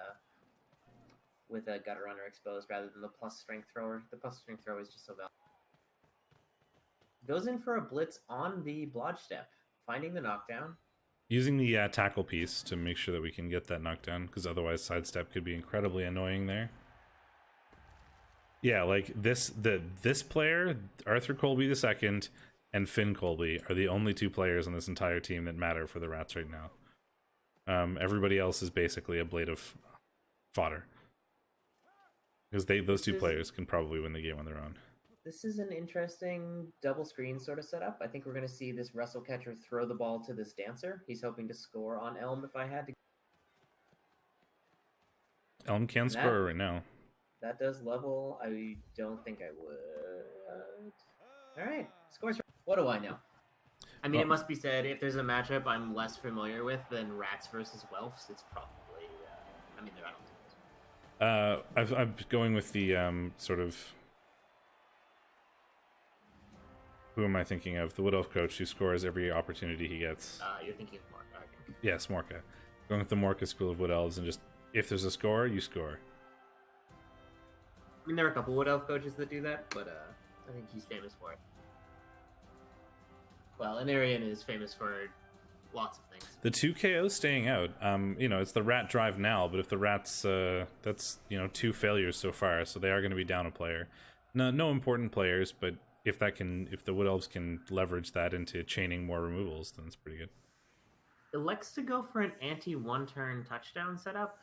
B: with a gutter runner exposed rather than the plus strength thrower. The plus strength thrower is just so valuable. Goes in for a blitz on the Blodge Step, finding the knockdown.
A: Using the tackle piece to make sure that we can get that knockdown, because otherwise sidestep could be incredibly annoying there. Yeah, like this player, Arthur Colby II, and Finn Colby are the only 2 players on this entire team that matter for the rats right now. Everybody else is basically a blade of fodder. Because those 2 players can probably win the game on their own.
B: This is an interesting double screen sort of setup. I think we're going to see this wrestle catcher throw the ball to this dancer. He's hoping to score on Elm if I had to.
A: Elm can score right now.
B: That does level. I don't think I would. All right. Scores. What do I know? I mean, it must be said, if there's a matchup I'm less familiar with than Rats versus Welfs, it's probably... I mean, I don't think
A: I'm going with the sort of... Who am I thinking of? The Wood Elf coach who scores every opportunity he gets.
B: You're thinking of Morka, I think.
A: Yes, Morka. Going with the Morka School of Wood Elves, and just, if there's a score, you score.
B: I mean, there are a couple Wood Elf coaches that do that, but I think he's famous for it. Well, Anarian is famous for lots of things.
A: The 2 KOs staying out. You know, it's the rat drive now, but if the rats, that's, you know, 2 failures so far, so they are going to be down a player. No important players, but if the Wood Elves can leverage that into chaining more removals, then it's pretty good.
B: It likes to go for an anti-1-turn touchdown setup,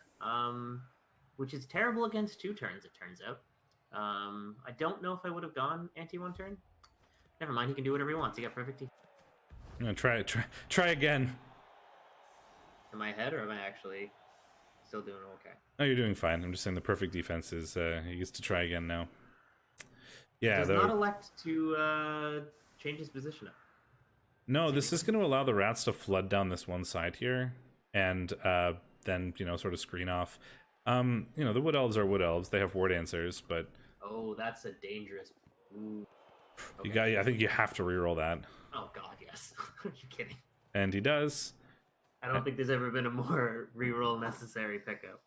B: which is terrible against 2 turns, it turns out. I don't know if I would have gone anti-1-turn. Never mind, he can do whatever he wants. He got perfect defense.
A: I'm gonna try again.
B: Am I ahead, or am I actually still doing okay?
A: No, you're doing fine. I'm just saying the perfect defense is he gets to try again now. Yeah,
B: does not elect to change his position up.
A: No, this is going to allow the rats to flood down this one side here, and then, you know, sort of screen off. You know, the Wood Elves are Wood Elves. They have ward answers, but...
B: Oh, that's a dangerous... Ooh.
A: Okay. I think you have to reroll that.
B: Oh, God, yes. Are you kidding?
A: And he does.
B: I don't think there's ever been a more reroll necessary pickup.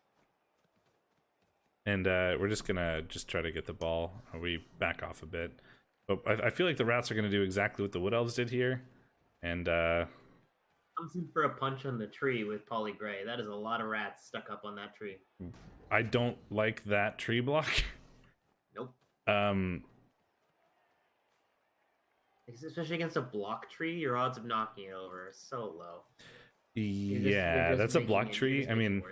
A: And we're just going to try to get the ball. We back off a bit. But I feel like the rats are going to do exactly what the Wood Elves did here. And
B: comes in for a punch on the tree with Polly Gray. That is a lot of rats stuck up on that tree.
A: I don't like that tree block.
B: Nope. Especially against a block tree, your odds of knocking it over are so low.
A: Yeah, that's a block tree. I mean,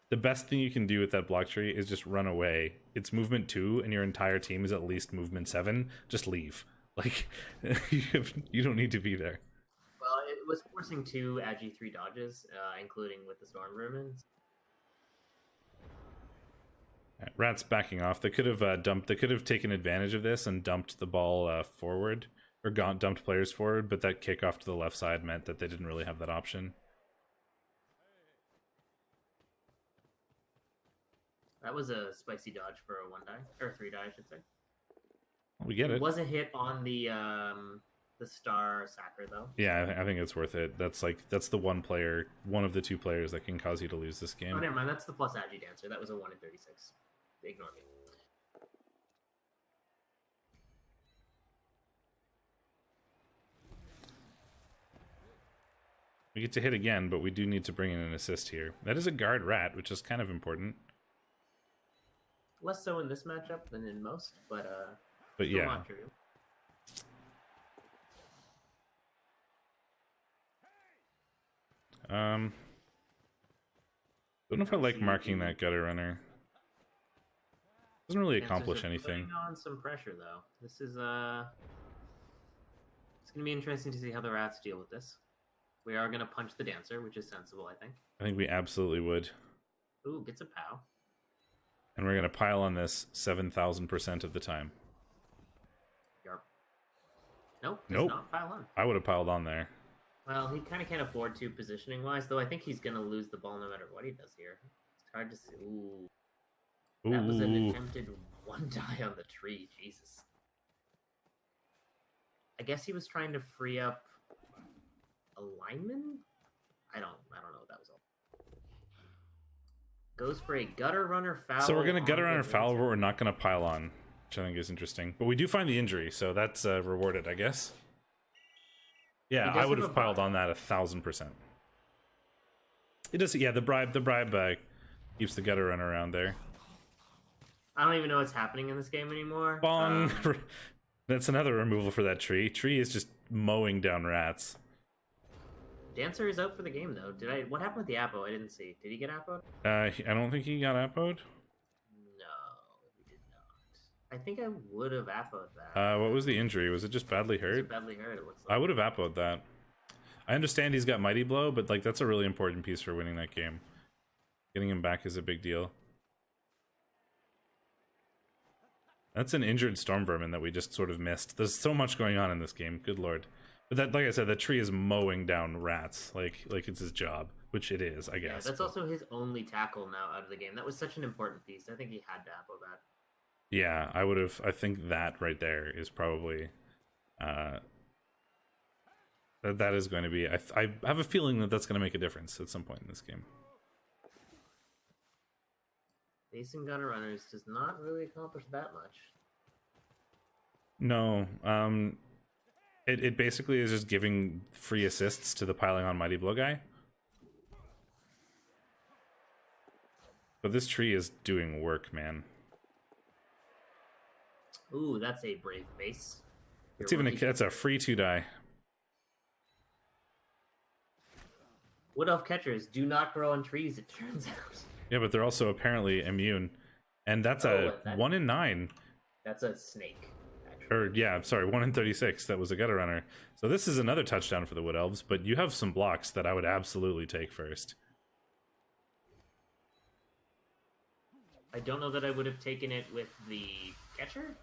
A: the best thing you can do with that block tree is just run away. It's movement 2, and your entire team is at least movement 7. Just leave. Like, you don't need to be there.
B: Well, it was forcing 2 Agi 3 dodges, including with the Storm Vermin.
A: Rats backing off. They could have dumped. They could have taken advantage of this and dumped the ball forward, or dumped players forward. But that kickoff to the left side meant that they didn't really have that option.
B: That was a spicy dodge for a 1 die or 3 die, I should say.
A: We get it.
B: It was a hit on the star sacker though.
A: Yeah, I think it's worth it. That's the one of the 2 players that can cause you to lose this game.
B: Oh, never mind. That's the plus Agi dancer. That was a 1 in 36. Ignore me.
A: We get to hit again, but we do need to bring in an assist here. That is a guard rat, which is kind of important.
B: Less so in this matchup than in most, but
A: yeah.
B: Not true.
A: Don't know if I like marking that gutter runner. Doesn't really accomplish anything.
B: On some pressure though. This is it's gonna be interesting to see how the rats deal with this. We are gonna punch the dancer, which is sensible, I think.
A: I think we absolutely would.
B: Ooh, gets a pow.
A: And we're gonna pile on this 7,000% of the time.
B: Yarp. Nope.
A: Nope.
B: Not pile on.
A: I would have piled on there.
B: Well, he kind of can't afford to positioning wise, though. I think he's gonna lose the ball no matter what he does here. It's hard to see. Ooh. That was an attempted 1 die on the tree. Jesus. I guess he was trying to free up a lineman? I don't know what that was all. Goes for a gutter runner foul.
A: So we're going to gutter runner foul, but we're not going to pile on, which I think is interesting. But we do find the injury, so that's rewarded, I guess. Yeah, I would have piled on that 1,000%. It does, yeah. The bribe keeps the gutter runner around there.
B: I don't even know what's happening in this game anymore.
A: Bong. That's another removal for that tree. Tree is just mowing down rats.
B: Dancer is out for the game though. What happened with the Apo? I didn't see. Did he get Apo'd?
A: I don't think he got Apo'd.
B: No, he did not. I think I would have Apo'd that.
A: What was the injury? Was it just badly hurt?
B: Badly hurt, it looks like.
A: I would have Apo'd that. I understand he's got Mighty Blow, but like that's a really important piece for winning that game. Getting him back is a big deal. That's an injured Storm Vermin that we just sort of missed. There's so much going on in this game. Good lord. But that, like I said, that tree is mowing down rats. Like it's his job, which it is, I guess.
B: Yeah, that's also his only tackle now out of the game. That was such an important piece. I think he had to apple that.
A: Yeah, I think that right there is probably... that is going to be... I have a feeling that that's going to make a difference at some point in this game.
B: Facing gutter runners does not really accomplish that much.
A: No, It basically is just giving free assists to the piling on Mighty Blow guy. But this tree is doing work, man.
B: Ooh, that's a brave base.
A: That's a free 2-die.
B: Wood Elf catchers do not grow on trees, it turns out.
A: Yeah, but they're also apparently immune. And that's a 1 in 9.
B: That's a snake.
A: Or, yeah, sorry, 1 in 36. That was a gutter runner. So this is another touchdown for the Wood Elves, but you have some blocks that I would absolutely take first.
B: I don't know that I would have taken it with the catcher.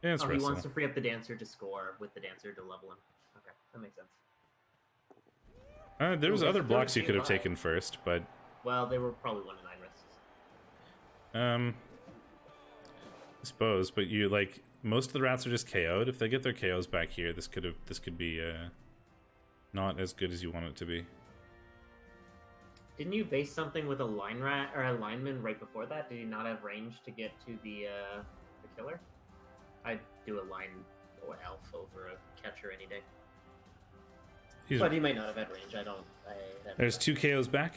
A: Yeah, it's
B: he wants to free up the dancer to score with the dancer to level him. Okay, that makes sense.
A: There was other blocks you could have taken first, but...
B: Well, they were probably 1 in 9 risks.
A: I suppose, but you, like... Most of the rats are just KO'd. If they get their KOs back here, this could be not as good as you want it to be.
B: Didn't you base something with a line rat or a lineman right before that? Did he not have range to get to the killer? I'd do a line or elf over a catcher any day. But he might not have had range.
A: There's 2 KOs back.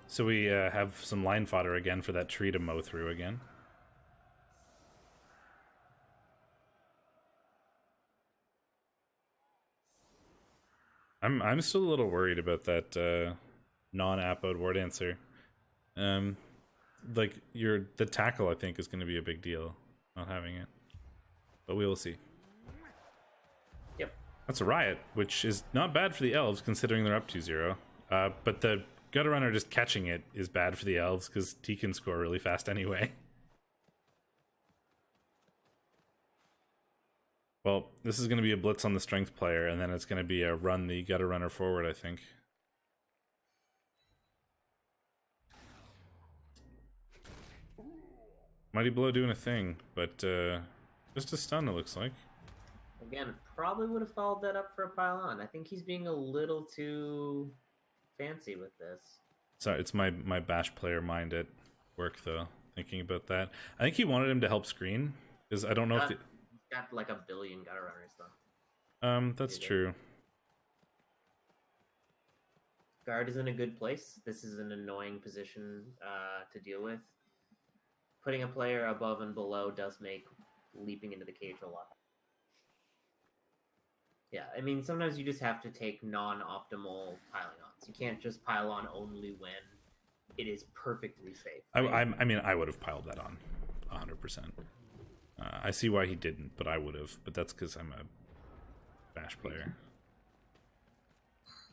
A: So we have some line fodder again for that tree to mow through again. I'm still a little worried about that non-apoed War Dancer. Like the tackle I think is going to be a big deal, not having it. But we will see.
B: Yep.
A: That's a riot, which is not bad for the elves considering they're up 2-0. But the gutter runner just catching it is bad for the elves because he can score really fast anyway. Well, this is going to be a blitz on the strength player, and then it's going to be a run the gutter runner forward, I think. Mighty Blow doing a thing, but just a stun, it looks like.
B: Again, probably would have followed that up for a pile-on. I think he's being a little too fancy with this.
A: Sorry, it's my bash player mind at work, though, thinking about that. I think he wanted him to help screen, because I don't know if...
B: Got like a billion gutter runners though.
A: That's true.
B: Guard is in a good place. This is an annoying position to deal with. Putting a player above and below does make leaping into the cage a lot. Yeah, I mean sometimes you just have to take non-optimal piling ons. You can't just pile on only when it is perfectly safe. Right?
A: I mean I would have piled that on 100%. I see why he didn't, but I would have. But that's because I'm a bash player.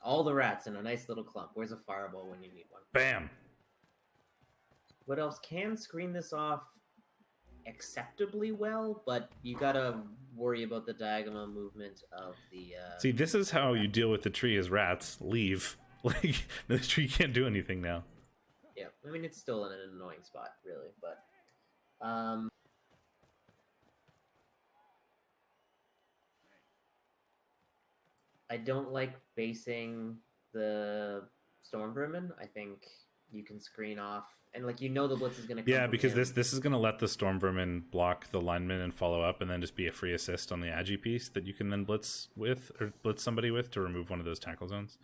B: All the rats in a nice little clump. Where's a fireball when you need one?
A: Bam!
B: What else can screen this off acceptably well, but you gotta worry about the diagonal movement of the...
A: See, this is how you deal with the tree as rats. Leave. Like, the tree can't do anything now.
B: Yeah, I mean, it's still in an annoying spot, really, but... I don't like basing the Storm Vermin. I think you can screen off, and like the blitz is going to come.
A: Yeah, because this is going to let the Storm Vermin block the lineman and follow up, and then just be a free assist on the agi piece that you can then blitz with or blitz somebody with to remove one of those tackle zones.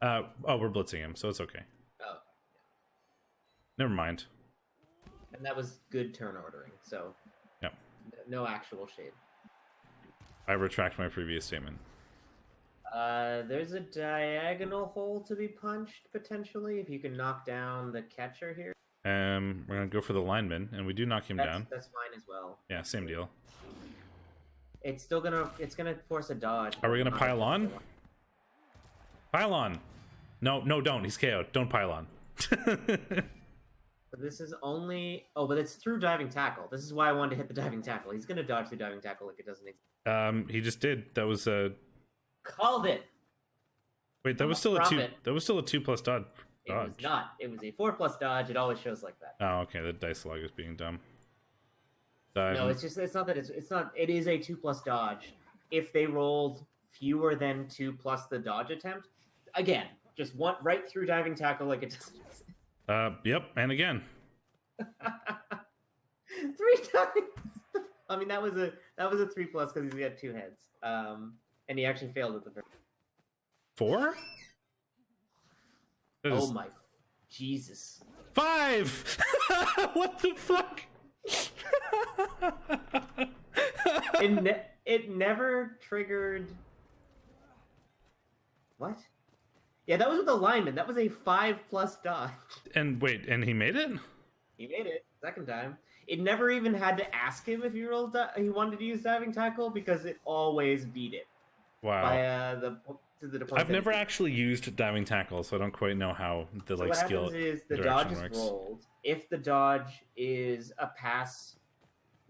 A: Oh, we're blitzing him, so it's okay.
B: Oh, yeah.
A: Never mind.
B: And that was good turn ordering. So
A: yeah,
B: no actual shade.
A: I retract my previous statement.
B: There's a diagonal hole to be punched, potentially, if you can knock down the catcher here.
A: We're going to go for the lineman, and we do knock him down.
B: That's fine as well.
A: Yeah, same deal.
B: It's gonna force a dodge.
A: Are we going to pile on? Pile on! No, don't. He's KO'd. Don't pile on.
B: But this is only... Oh, but it's through diving tackle. This is why I wanted to hit the diving tackle. He's gonna dodge through diving tackle like it doesn't exist.
A: He just did. That was a...
B: Called it.
A: Wait, that was still a 2. That was still a 2+ dodge.
B: It was not. It was a 4+ dodge. It always shows like that.
A: Oh, okay. The dice log is being dumb.
B: No, it's not that it's not. It is a 2+ dodge. If they rolled fewer than 2+ the dodge attempt, again, just one right through diving tackle like it doesn't.
A: Yep, and again.
B: 3 times. I mean, that was a 3+ because he's got 2 heads. And he actually failed at the first.
A: 4?
B: Oh my Jesus.
A: 5. What the fuck?
B: It never triggered. What? Yeah, that was with the lineman. That was a 5+ dodge.
A: And wait, and he made it?
B: He made it second time. It never even had to ask him if he rolled. He wanted to use diving tackle because it always beat it.
A: Wow.
B: By the
A: I've never actually used diving tackle, so I don't quite know how the
B: so
A: like
B: what
A: skill
B: happens is the
A: direction
B: dodge is
A: works.
B: rolled. If the dodge is a pass,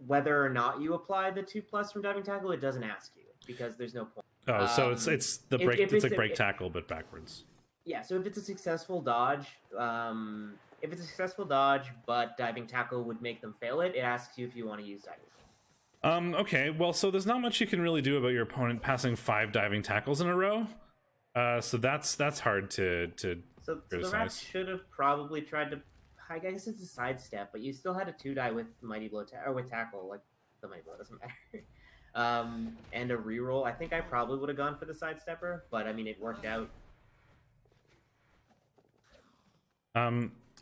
B: whether or not you apply the 2+ from diving tackle, it doesn't ask you because there's no point.
A: Oh, so it's the break.
B: if
A: It's
B: it's
A: like break tackle, but backwards.
B: Yeah, so if it's a successful dodge, but diving tackle would make them fail it, it asks you if you want to use diving.
A: Okay, well, so there's not much you can really do about your opponent passing 5 diving tackles in a row. So that's hard to
B: So the
A: criticize.
B: Rats should have probably tried to. I guess it's a sidestep, but you still had a 2-die with Mighty Blow or with tackle, like the Mighty Blow doesn't matter. And a reroll. I think I probably would have gone for the sidestepper, but I mean it worked out.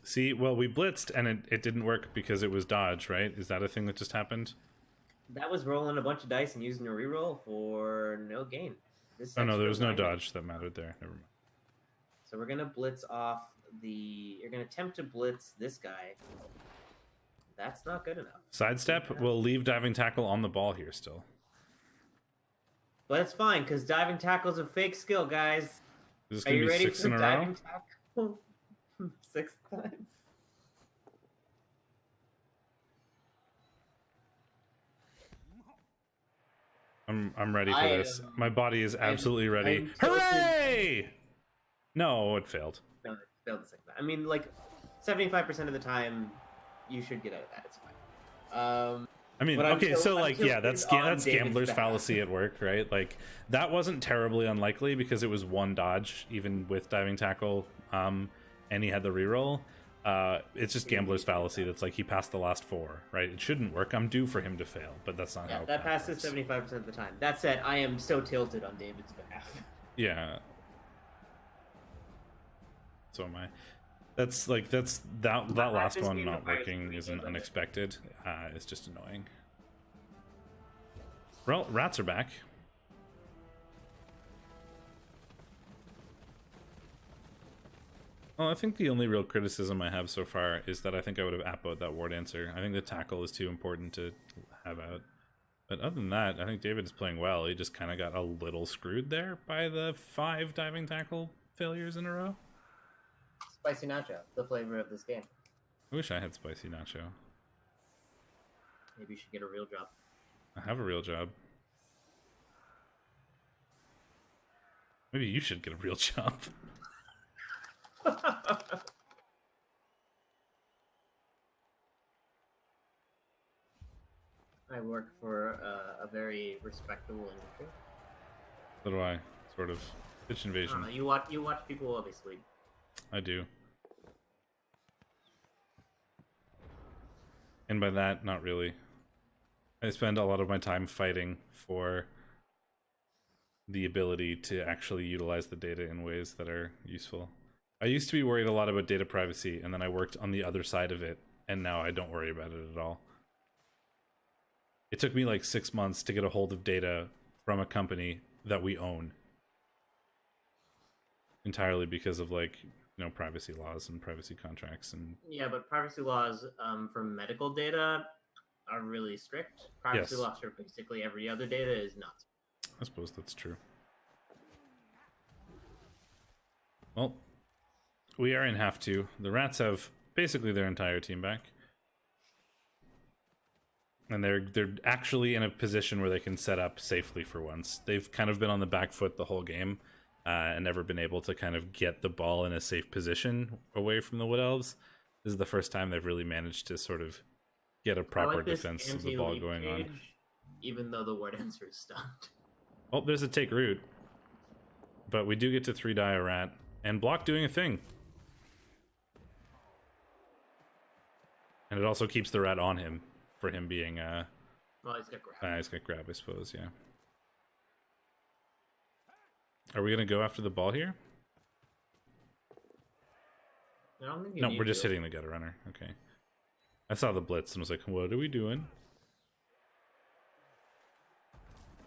A: See, well, we blitzed and it didn't work because it was dodge, right? Is that a thing that just happened?
B: That was rolling a bunch of dice and using a reroll for no gain.
A: Oh no, there was no dodge that mattered there. Never mind.
B: So we're gonna blitz off the. You're gonna attempt to blitz this guy. That's not good enough.
A: Sidestep. We'll leave diving tackle on the ball here still.
B: But it's fine because diving tackle's a fake skill, guys.
A: Is this
B: Are
A: gonna
B: you
A: be
B: ready
A: 6
B: for
A: in a row?
B: diving tackle? 6th time.
A: I'm ready for this. My body is absolutely ready. Hooray! No, it failed.
B: No, it failed the second time. I mean, like 75% of the time, you should get out of that. It's fine.
A: I mean,
B: but I'm
A: okay,
B: still-
A: so
B: I'm
A: like,
B: still
A: yeah, that's
B: on
A: that's
B: David's
A: gambler's
B: behalf.
A: fallacy at work, right? Like that wasn't terribly unlikely because it was 1 dodge, even with diving tackle, and he had the reroll. It's just gambler's fallacy. That's like he passed the last 4, right? It shouldn't work. I'm due for him to fail, but that's not how.
B: That passes
A: works.
B: 75% of the time. That said, I am so tilted on David's behalf.
A: Yeah. So am I. That's like that last
B: this
A: one
B: game
A: not
B: requires
A: working
B: three
A: isn't
B: games of it.
A: unexpected. It's just annoying. Well, rats are back. Well, I think the only real criticism I have so far is that I think I would have appoed that ward answer. I think the tackle is too important to have out. But other than that, I think David is playing well. He just kind of got a little screwed there by the 5 diving tackle failures in a row.
B: Spicy nacho, the flavor of this game.
A: I wish I had spicy nacho.
B: Maybe you should get a real job.
A: I have a real job. Maybe you should get a real job.
B: I work for a very respectable industry.
A: So do I. Sort of. Pitch invasion.
B: You watch people while they sleep.
A: I do. And by that, not really. I spend a lot of my time fighting for the ability to actually utilize the data in ways that are useful. I used to be worried a lot about data privacy, and then I worked on the other side of it, and now I don't worry about it at all. It took me like 6 months to get a hold of data from a company that we own. Entirely because of like, you know, privacy laws and privacy contracts and...
B: Yeah, but privacy laws for medical data are really strict. Privacy
A: Yes.
B: laws for basically every other data is not.
A: I suppose that's true. Well, we are in half 2. The rats have basically their entire team back. And they're actually in a position where they can set up safely for once. They've kind of been on the back foot the whole game and never been able to kind of get the ball in a safe position away from the Wood Elves. This is the first time they've really managed to sort of get a proper defense of the ball
B: anti-leap
A: going on.
B: cage, even though the word answer is stunned.
A: Oh, there's a take root. But we do get to 3-die a rat. And block doing a thing. And it also keeps the rat on him for him being
B: Well, Well, he's got grab.
A: He's got grab, I suppose, yeah. Are we going to go after the ball here?
B: I don't think
A: No, we're just hitting the gutter runner. Okay. I saw the blitz and was like, what are we doing?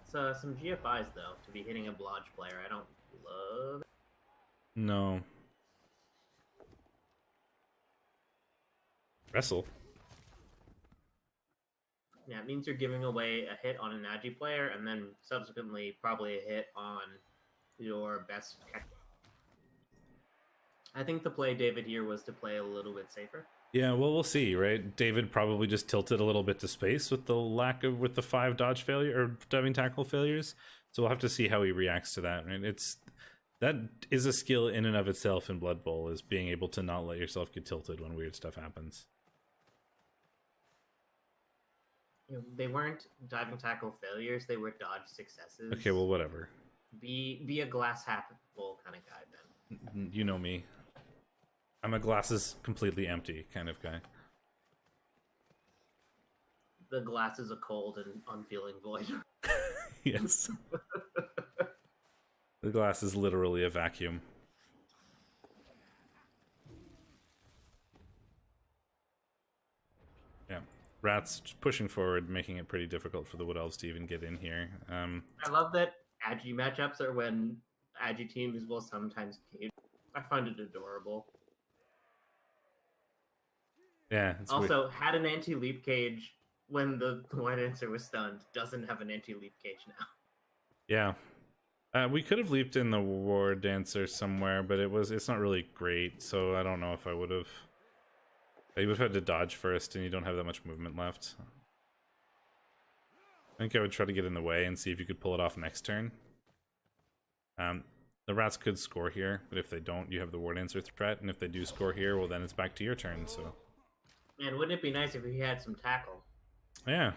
B: It's some GFIs, though, to be hitting a blodge player. I don't love it.
A: No. Wrestle.
B: Yeah, it means you're giving away a hit on an Agi player, and then subsequently probably a hit on your best. I think the play David here was to play a little bit safer.
A: Yeah, well, we'll see, right? David probably just tilted a little bit to space with the 5 dodge failure or diving tackle failures. So we'll have to see how he reacts to that. Right? That is a skill in and of itself in Blood Bowl, is being able to not let yourself get tilted when weird stuff happens.
B: You know, they weren't diving tackle failures; they were dodge successes.
A: Okay, well, whatever.
B: Be a glass half full kind of guy, Ben.
A: You know me. I'm a glasses completely empty kind of guy.
B: The glass is a cold and unfeeling void.
A: Yes. The glass is literally a vacuum. Yeah. Rats just pushing forward, making it pretty difficult for the Wood Elves to even get in here.
B: I love that Agi matchups are when Agi teams will sometimes cave. I find it adorable.
A: Yeah. It's
B: also, had an anti-leap cage when the White Dancer was stunned. Doesn't have an anti-leap cage now.
A: Yeah. We could have leaped in the War Dancer somewhere, but it's not really great, so I don't know if I would have. You would have had to dodge first, and you don't have that much movement left. I think I would try to get in the way and see if you could pull it off next turn. The Rats could score here, but if they don't, you have the War Dancer threat, and if they do score here, well, then it's back to your turn, so.
B: Man, wouldn't it be nice if he had some tackle?
A: Yeah.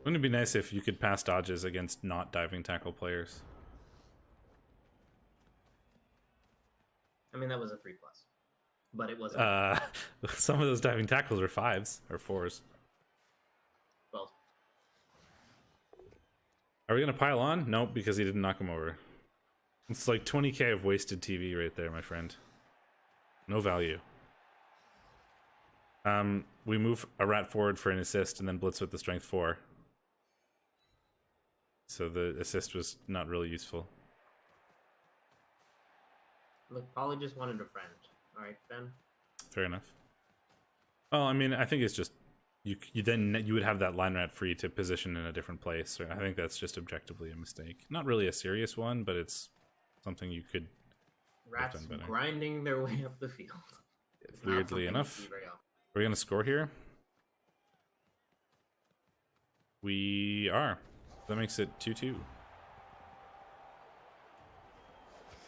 A: Wouldn't it be nice if you could pass dodges against not diving tackle players?
B: I mean, that was a 3+. But it wasn't.
A: Some of those diving tackles were 5s or 4s.
B: Well.
A: Are we going to pile on? Nope, because he didn't knock him over. It's like 20k of wasted TV right there, my friend. No value. We move a rat forward for an assist and then blitz with the strength 4. So the assist was not really useful.
B: Look, probably just wanted a friend. Alright, Ben.
A: Fair enough. Well, I mean, I think it's just you would have that line rat free to position in a different place. I think that's just objectively a mistake. Not really a serious one, but it's something you could.
B: Rats grinding their way up the field.
A: Weirdly enough. Are we going to score here? We are. That makes it 2-2.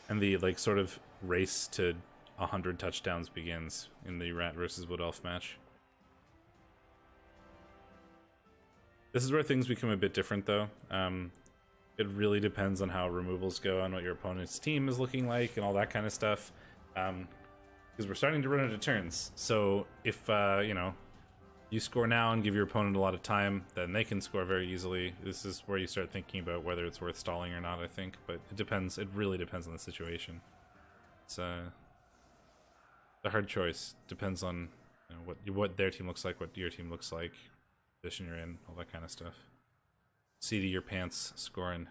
A: And the like sort of race to 100 touchdowns begins in the Rat versus Wood Elf match. This is where things become a bit different, though. It really depends on how removals go and what your opponent's team is looking like and all that kind of stuff. Because we're starting to run out of turns. So if you score now and give your opponent a lot of time, then they can score very easily. This is where you start thinking about whether it's worth stalling or not, I think. But it depends. It really depends on the situation. It's a hard choice. Depends on what their team looks like, what your team looks like, position you're in, all that kind of stuff. Seat of your pants scoring.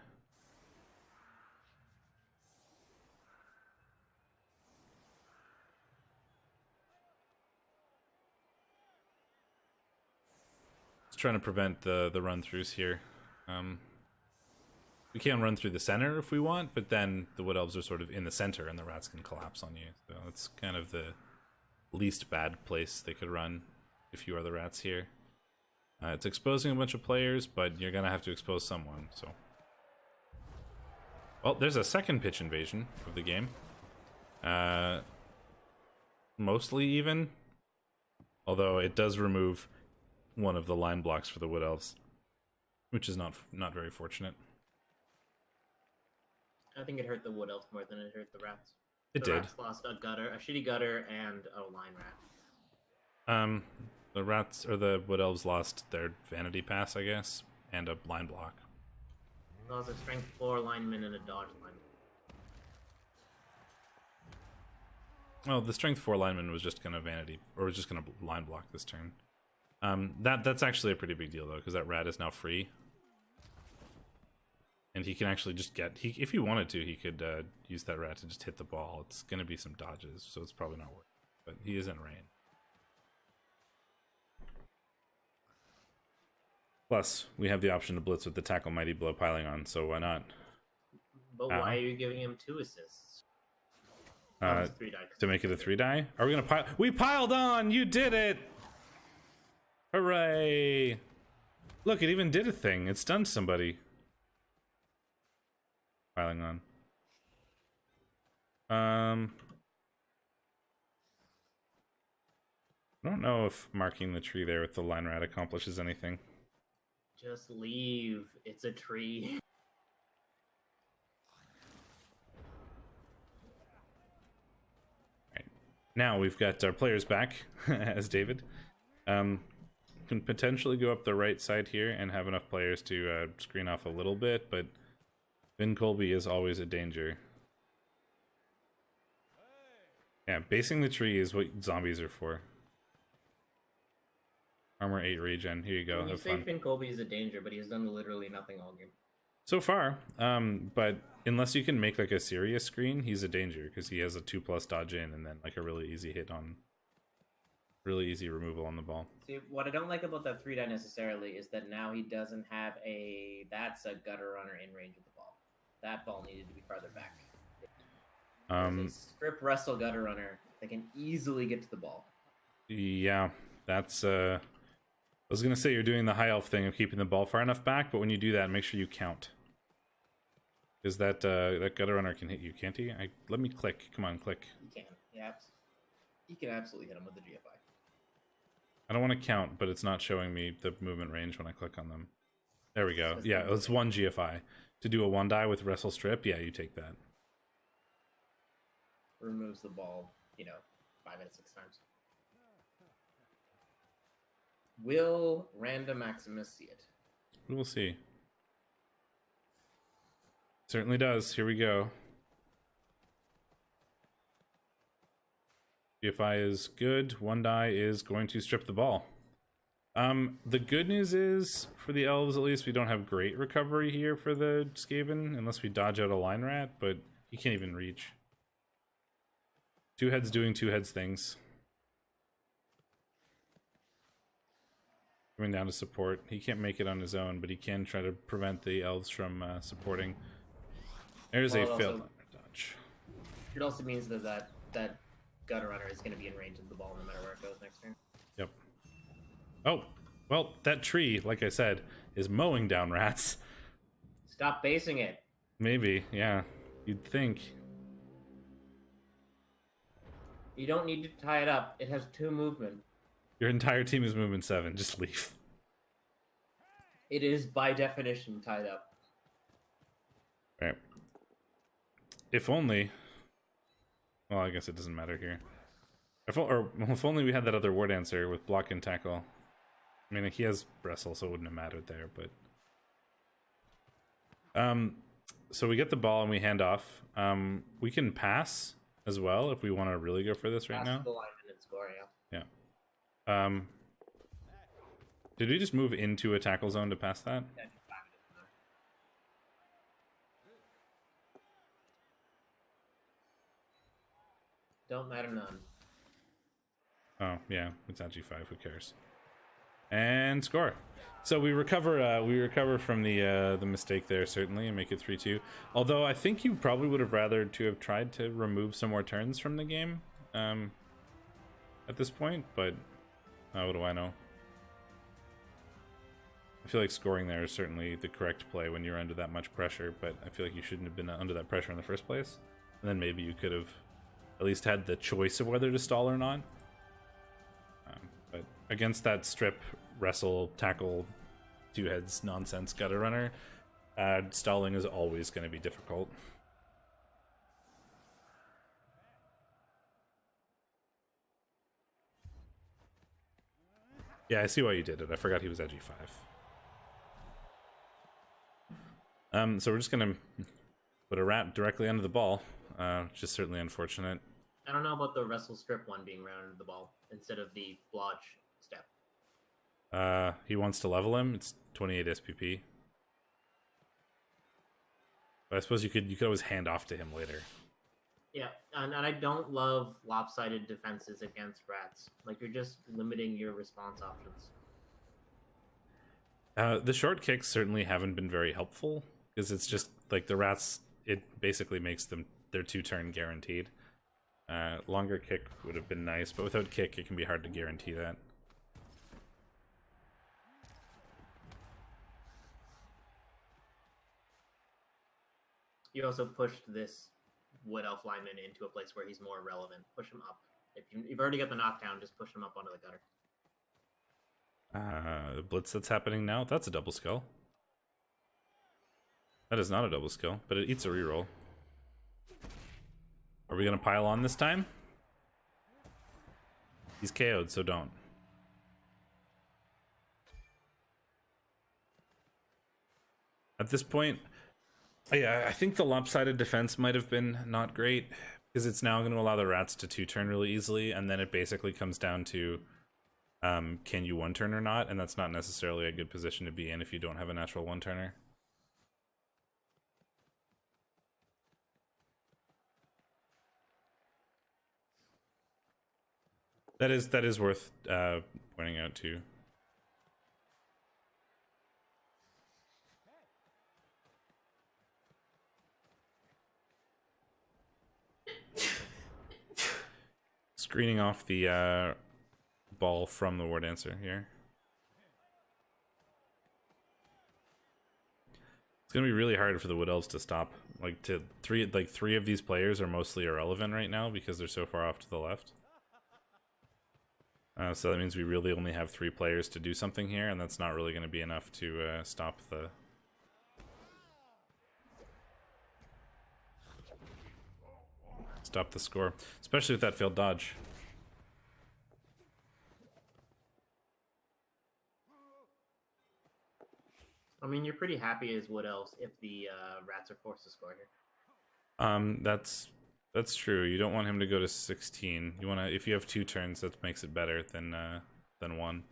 A: Trying to prevent the run-throughs here. We can run through the center if we want, but then the Wood Elves are sort of in the center and the Rats can collapse on you. So it's kind of the least bad place they could run if you are the Rats here. It's exposing a bunch of players, but you're going to have to expose someone. So, well, there's a second pitch invasion of the game. Mostly even, although it does remove one of the line blocks for the Wood Elves, which is not very fortunate.
B: I think it hurt the Wood Elves more than it hurt the Rats.
A: It
B: the
A: did.
B: Rats lost a shitty gutter, and a line rat.
A: The rats, or the Wood Elves lost their Vanity Pass, I guess, and a line block.
B: Lost a Strength 4 lineman and a Dodge lineman.
A: Oh, the Strength 4 lineman was just gonna Vanity, or was just gonna line block this turn. That's actually a pretty big deal, though, because that rat is now free. And he can actually just get, if he wanted to, he could use that rat to just hit the ball. It's gonna be some dodges, so it's probably not worth it. But he is in rain. Plus, we have the option to blitz with the Tackle Mighty Blow piling on, so why not?
B: But why are you giving him 2 assists? 3 die.
A: To make it a 3 die? Are we gonna pile? We piled on! You did it! Hooray! Look, it even did a thing. It stunned somebody. Piling on. I don't know if marking the tree there with the line rat accomplishes anything.
B: Just leave. It's a tree.
A: Right. Now we've got our players back as David. Can potentially go up the right side here and have enough players to screen off a little bit, but Vin Colby is always a danger. Yeah, basing the tree is what zombies are for. Armor 8 regen. Here you go.
B: You say Finn Colby is a danger, but he has done literally nothing all game.
A: So far, but unless you can make like a serious screen, he's a danger because he has a 2+ dodge in and then like a really easy hit on, really easy removal on the ball.
B: See, what I don't like about that 3 die necessarily is that now he doesn't have that's a gutter runner in range of the ball. That ball needed to be farther back. A strip wrestle gutter runner that can easily get to the ball.
A: Yeah, that's I was gonna say you're doing the high elf thing of keeping the ball far enough back, but when you do that, make sure you count. Because that gutter runner can hit you, can't he? Let me click. Come on, click.
B: He can. Yeah, you can absolutely hit him with the GFI.
A: I don't want to count, but it's not showing me the movement range when I click on them. There we go. Yeah, it's 1 GFI. To do a 1 die with wrestle strip, yeah, you take that.
B: Removes the ball, 5 out of 6 times. Will Random Maximus see it?
A: We will see. Certainly does. Here we go. GFI is good. 1 die is going to strip the ball. The good news is, for the elves at least, we don't have great recovery here for the Skaven, unless we dodge out a line rat, but he can't even reach. 2 heads doing 2 heads things. Coming down to support. He can't make it on his own, but he can try to prevent the elves from supporting. There's a failed dodge.
B: It also means that gutter runner is going to be in range of the ball no matter where it goes next turn.
A: Yep. Oh, well, that tree, like I said, is mowing down rats.
B: Stop basing it.
A: Maybe, yeah. You'd think.
B: You don't need to tie it up. It has 2 movement.
A: Your entire team is movement 7. Just leave.
B: It is, by definition, tied up.
A: Right. If only... Well, I guess it doesn't matter here. If only we had that other word answer with block and tackle. I mean, he has wrestle, so it wouldn't have mattered there, but... So we get the ball and we hand off. We can pass as well if we want to really go for this right now.
B: Pass the lineman and score, yeah.
A: Yeah. Did we just move into a tackle zone to pass that?
B: Yeah, don't matter none.
A: Oh, yeah, it's at G5, who cares? And score. So we recover from the mistake there, certainly, and make it 3-2. Although I think you probably would have rather to have tried to remove some more turns from the game at this point, but what do I know? I feel like scoring there is certainly the correct play when you're under that much pressure, but I feel like you shouldn't have been under that pressure in the first place. And then maybe you could have at least had the choice of whether to stall or not. But against that strip, wrestle, tackle, 2 heads nonsense gutter runner, stalling is always going to be difficult. Yeah, I see why you did it. I forgot he was at G5. So we're just gonna put a rat directly under the ball, which is certainly unfortunate.
B: I don't know about the wrestle strip one being round under the ball instead of the blotch step.
A: He wants to level him. It's 28 SPP. But I suppose you could always hand off to him later.
B: Yeah, and I don't love lopsided defenses against rats. Like, you're just limiting your response options.
A: The short kicks certainly haven't been very helpful, because it's just, like, the rats, it basically makes them their 2-turn guaranteed. Longer kick would have been nice, but without kick, it can be hard to guarantee that.
B: You also pushed this Wood Elf lineman into a place where he's more relevant. Push him up. If you've already got the knockdown, just push him up onto the gutter.
A: The blitz that's happening now, that's a double skull. That is not a double skull, but it eats a reroll. Are we gonna pile on this time? He's KO'd, so don't. At this point, yeah, I think the lopsided defense might have been not great, because it's now going to allow the rats to 2-turn really easily, and then it basically comes down to can you 1-turn or not, and that's not necessarily a good position to be in if you don't have a natural 1-turner. That is worth pointing out too. Screening off the ball from the War Dancer here. It's gonna be really hard for the Wood Elves to stop. Like three of these players are mostly irrelevant right now because they're so far off to the left. So that means we really only have 3 players to do something here, and that's not really going to be enough to stop the... score, especially with that failed dodge.
B: I mean, you're pretty happy as Wood Elves if the rats are forced to score here.
A: That's true. You don't want him to go to 16. You want to, if you have 2 turns, that makes it better than 1.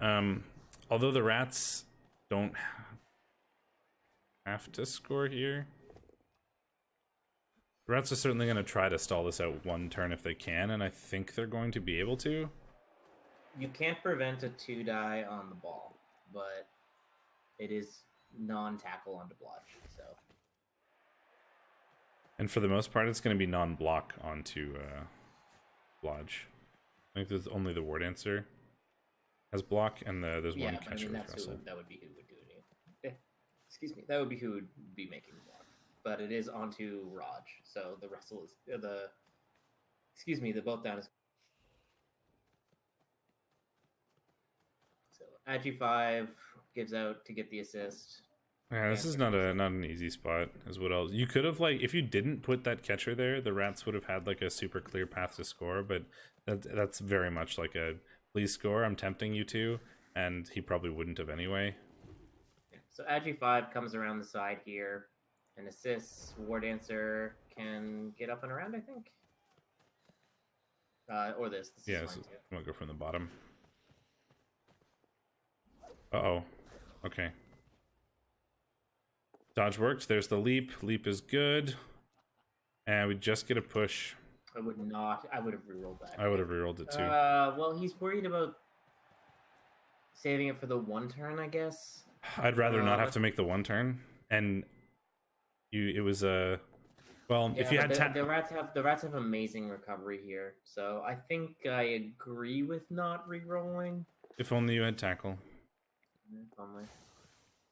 B: Yeah.
A: Although the rats don't have to score here, the rats are certainly going to try to stall this out 1 turn if they can, and I think they're going to be able to.
B: You can't prevent a 2-die on the ball, but it is non-tackle onto blotch, so.
A: And for the most part, it's going to be non-block onto blodge. I think there's only the War Dancer has block, and there's one catcher with wrestle.
B: That would be who would do it. Yeah. Excuse me, that would be who would be making the block. But it is onto Raj, so the wrestle is the both down is. So Agi5 gives out to get the assist.
A: Yeah, this is not an easy spot as what else. You could have, like, if you didn't put that catcher there, the rats would have had like a super clear path to score, but that's very much like a please score, I'm tempting you to, and he probably wouldn't have anyway.
B: Yeah. So Agi5 comes around the side here and assists. War Dancer can get up and around, I think. Or this
A: yeah,
B: is
A: I'm gonna go from the bottom. Uh-oh. Okay. Dodge worked. There's the leap. Leap is good. And we just get a push.
B: I would not. I would have rerolled that.
A: I would have rerolled it too.
B: Well, he's worried about saving it for the 1 turn, I guess.
A: I'd rather not have to make the 1 turn. And it was a... well,
B: yeah,
A: if you had...
B: the rats have amazing recovery here. So I think I agree with not rerolling.
A: If only you had tackle.
B: If only.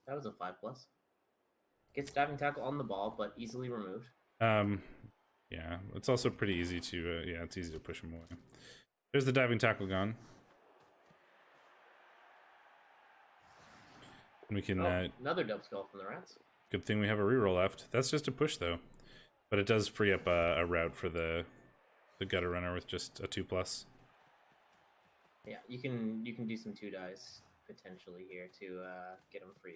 B: That was a 5+. Gets diving tackle on the ball, but easily removed.
A: Yeah, it's also pretty easy to, yeah, it's easy to push him away. There's the diving tackle gone. We can,
B: another dub skull from the rats.
A: Good thing we have a reroll left. That's just a push, though. But it does free up a route for the the gutter runner with just a 2+.
B: Yeah, you can do some 2 dice potentially here to get them free.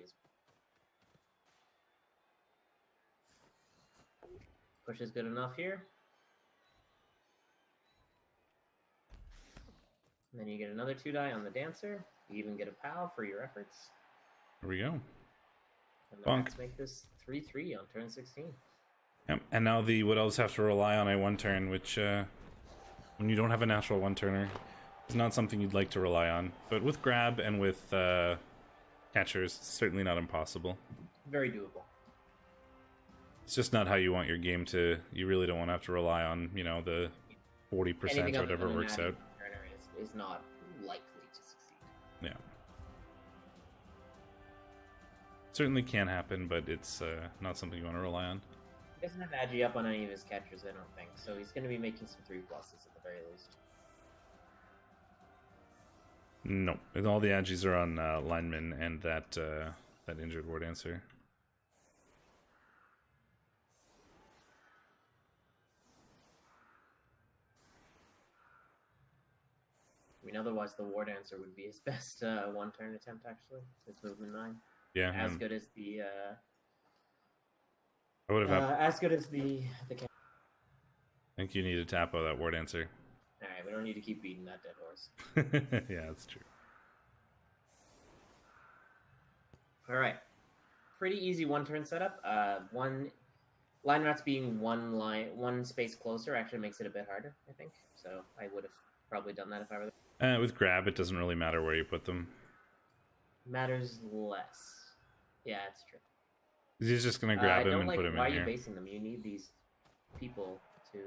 B: Push is good enough here. And then you get another 2 die on the dancer. You even get a POW for your efforts.
A: There we go.
B: And the rats make this 3-3 on turn 16.
A: Yep. And now the Wood Elves have to rely on a 1-turn, which when you don't have a natural 1-turner, is not something you'd like to rely on. But with grab and with catchers, it's certainly not impossible.
B: Very doable.
A: It's just not how you want your game to. You really don't want to have to rely on, you know, the 40% or whatever works out.
B: Is not likely to succeed.
A: Yeah. Certainly can happen, but it's not something you want to rely on.
B: He doesn't have Agi up on any of his catchers, I don't think, so he's going to be making some 3+ at the very least.
A: No, all the Agis are on linemen and that injured war dancer.
B: I mean, otherwise the war dancer would be his best 1-turn attempt, actually. It's movement 9.
A: Yeah,
B: as good as the.
A: I would have.
B: As good as the.
A: I think you need to tap out that war dancer.
B: All right, we don't need to keep beating that dead horse.
A: Yeah, that's true.
B: All right, pretty easy 1-turn setup. One line rats being one space closer actually makes it a bit harder, I think. So I would have probably done that if I were there.
A: With grab, it doesn't really matter where you put them.
B: Matters less. Yeah, it's true.
A: He's just gonna grab him and put him in here.
B: Why are you basing them? You need these people to.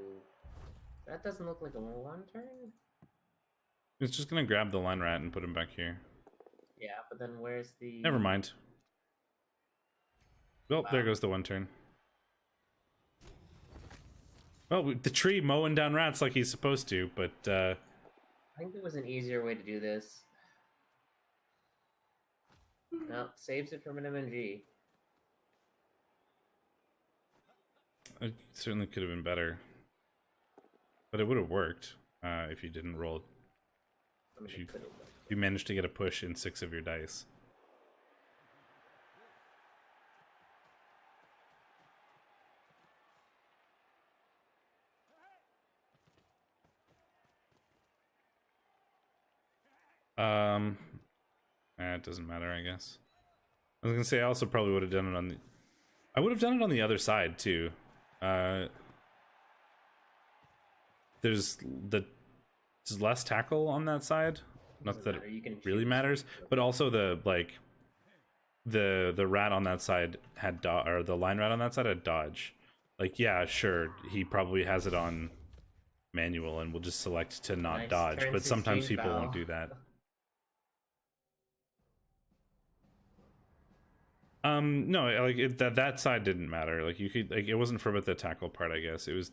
B: That doesn't look like a 1-turn.
A: He's just gonna grab the line rat and put him back here.
B: Yeah, but then where's the?
A: Never mind. Well, there goes the 1-turn. Well, the tree mowing down rats like he's supposed to, but
B: I think there was an easier way to do this. No, saves it from an MNG.
A: It certainly could have been better. But it would have worked if you didn't roll.
B: I mean,
A: If you managed to get a push in 6 of your dice. It doesn't matter, I guess. I was gonna say I also probably would have done it on the. I would have done it on the other side too. There's less tackle on that side. Not that it really matters, but also the rat on that side had or the line rat on that side had dodge. Like, yeah, sure, he probably has it on manual and will just select to not dodge, but sometimes people won't do that. No, like that side didn't matter. Like you could, like, it wasn't for the tackle part, I guess. It was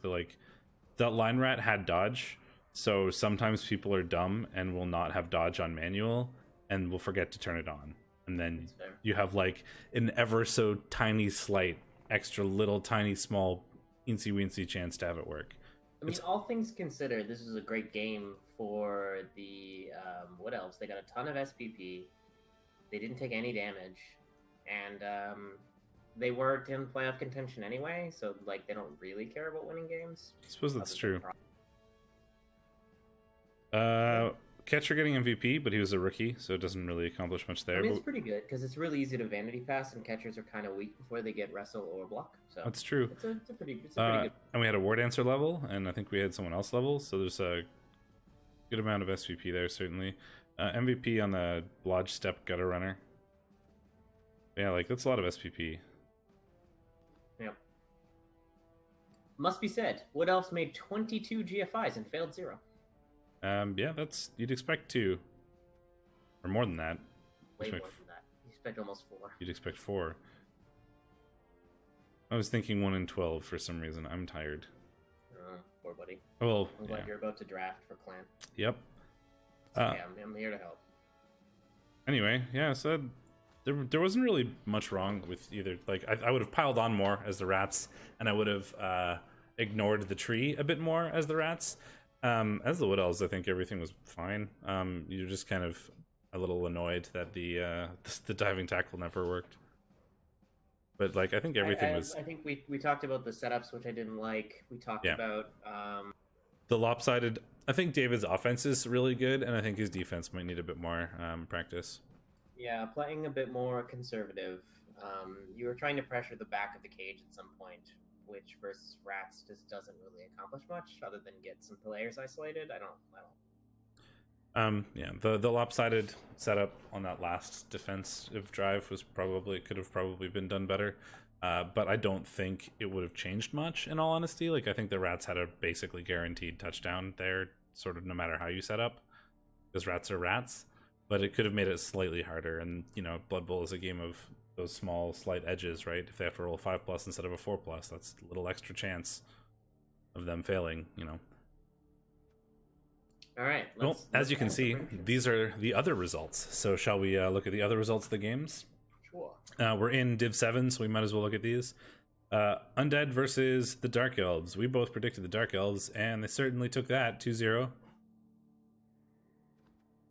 A: that line rat had dodge, so sometimes people are dumb and will not have dodge on manual and will forget to turn it on, and then you have like an ever so tiny slight extra little tiny small eensy weensy chance to have it work.
B: I mean, all things considered, this is a great game for the what else? They got a ton of SPP. They didn't take any damage. And they weren't in playoff contention anyway, so like they don't really care about winning games.
A: I suppose that's true. Catcher getting MVP, but he was a rookie, so it doesn't really accomplish much there.
B: I mean, it's pretty good because it's really easy to vanity pass, and catchers are kind of weak before they get wrestle or block. So
A: that's true.
B: It's a pretty good.
A: And we had a war dancer level, and I think we had someone else level, so there's a good amount of SVP there certainly. MVP on the lodge step gutter runner. Yeah, like that's a lot of SPP.
B: Yep. Must be said, Wood Elves made 22 GFIs and failed 0.
A: Yeah, that's you'd expect 2, or more than that.
B: Way more than that. You expect almost 4.
A: You'd expect 4. I was thinking 1 in 12 for some reason. I'm tired.
B: Poor buddy.
A: Well,
B: I'm glad you're about to draft for clan.
A: Yep.
B: Yeah, I'm here to help.
A: Anyway, yeah, so there wasn't really much wrong with either. Like, I would have piled on more as the rats, and I would have ignored the tree a bit more as the rats. As the wood elves, I think everything was fine. You're just kind of a little annoyed that the diving tackle never worked. But like, I think everything was.
B: I think we talked about the setups, which I didn't like. We talked about
A: the lopsided. I think David's offense is really good, and I think his defense might need a bit more practice.
B: Yeah, playing a bit more conservative. You were trying to pressure the back of the cage at some point, which versus rats just doesn't really accomplish much other than get some players isolated. I don't.
A: Yeah, the lopsided setup on that last defensive drive was could have probably been done better. But I don't think it would have changed much, in all honesty. Like, I think the rats had a basically guaranteed touchdown there, sort of no matter how you set up, because rats are rats. But it could have made it slightly harder, and, you know, Blood Bowl is a game of those small, slight edges, right? If they have to roll a 5+ instead of a 4+, that's a little extra chance of them failing, you know.
B: All right.
A: Well, as you can see, these are the other results. So shall we look at the other results of the games?
B: Sure.
A: We're in Div 7, so we might as well look at these. Undead versus the Dark Elves. We both predicted the Dark Elves, and they certainly took that 2-0.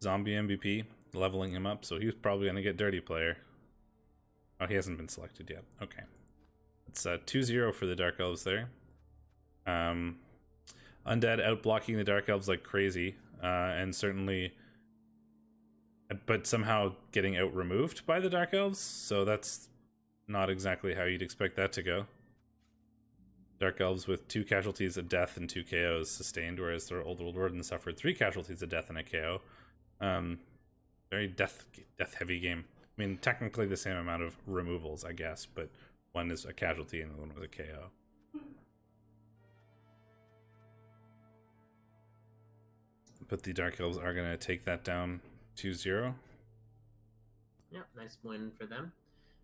A: Zombie MVP, leveling him up, so he's probably going to get Dirty Player. Oh, he hasn't been selected yet. Okay. It's 2-0 for the Dark Elves there. Undead outblocking the Dark Elves like crazy, and certainly... but somehow getting out removed by the Dark Elves, so that's not exactly how you'd expect that to go. Dark Elves with 2 casualties, a death, and 2 KOs sustained, whereas their Old Warden suffered 3 casualties, a death, and a KO. Very death-heavy game. I mean, technically the same amount of removals, I guess, but one is a casualty and the one was a KO. But the Dark Elves are going to take that down 2-0.
B: Yeah, nice win for them.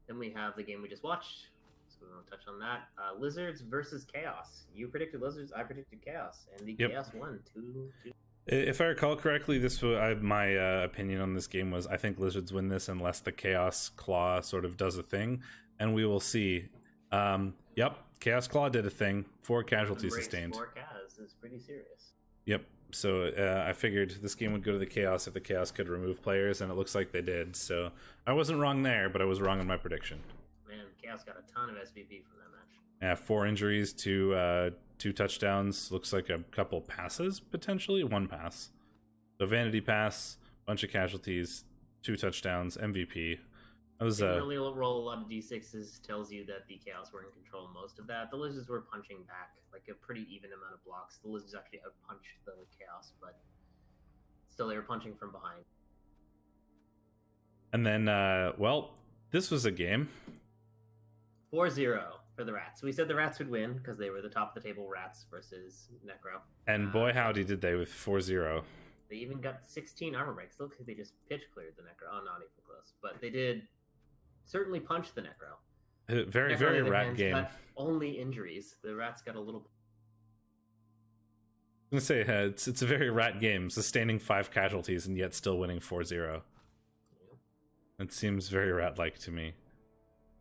B: Then we have the game we just watched, so we won't touch on that. Lizards versus Chaos. You predicted Lizards, I predicted Chaos, and the Chaos won 2-2.
A: If I recall correctly, this was my opinion on this game was I think Lizards win this unless the Chaos Claw sort of does a thing, and we will see. Yep, Chaos Claw did a thing. 4 casualties sustained.
B: 4 Chaos is pretty serious.
A: Yep. So I figured this game would go to the Chaos if the Chaos could remove players, and it looks like they did. So I wasn't wrong there, but I was wrong in my prediction.
B: Man, Chaos got a ton of SVP from that match.
A: Yeah, 4 injuries, 2 touchdowns. Looks like a couple passes, potentially. 1 pass. So Vanity Pass, bunch of casualties, 2 touchdowns, MVP. That was
B: really roll a lot of D6s, tells you that the Chaos were in control of most of that. The Lizards were punching back, like a pretty even amount of blocks. The Lizards actually outpunched the Chaos, but still they were punching from behind.
A: And then, well, this was a game.
B: 4-0 for the Rats. We said the Rats would win because they were the top of the table Rats versus Necro.
A: And boy, howdy did they with 4-0.
B: They even got 16 armor breaks. Look, they just pitch cleared the Necro. Oh, not even close. But they did certainly punch the Necro.
A: Very,
B: Necro,
A: very rat game.
B: Got only injuries. The Rats got a little...
A: I'm going to say, it's a very rat game, sustaining 5 casualties and yet still winning 4-0. Yeah. It seems very rat-like to me.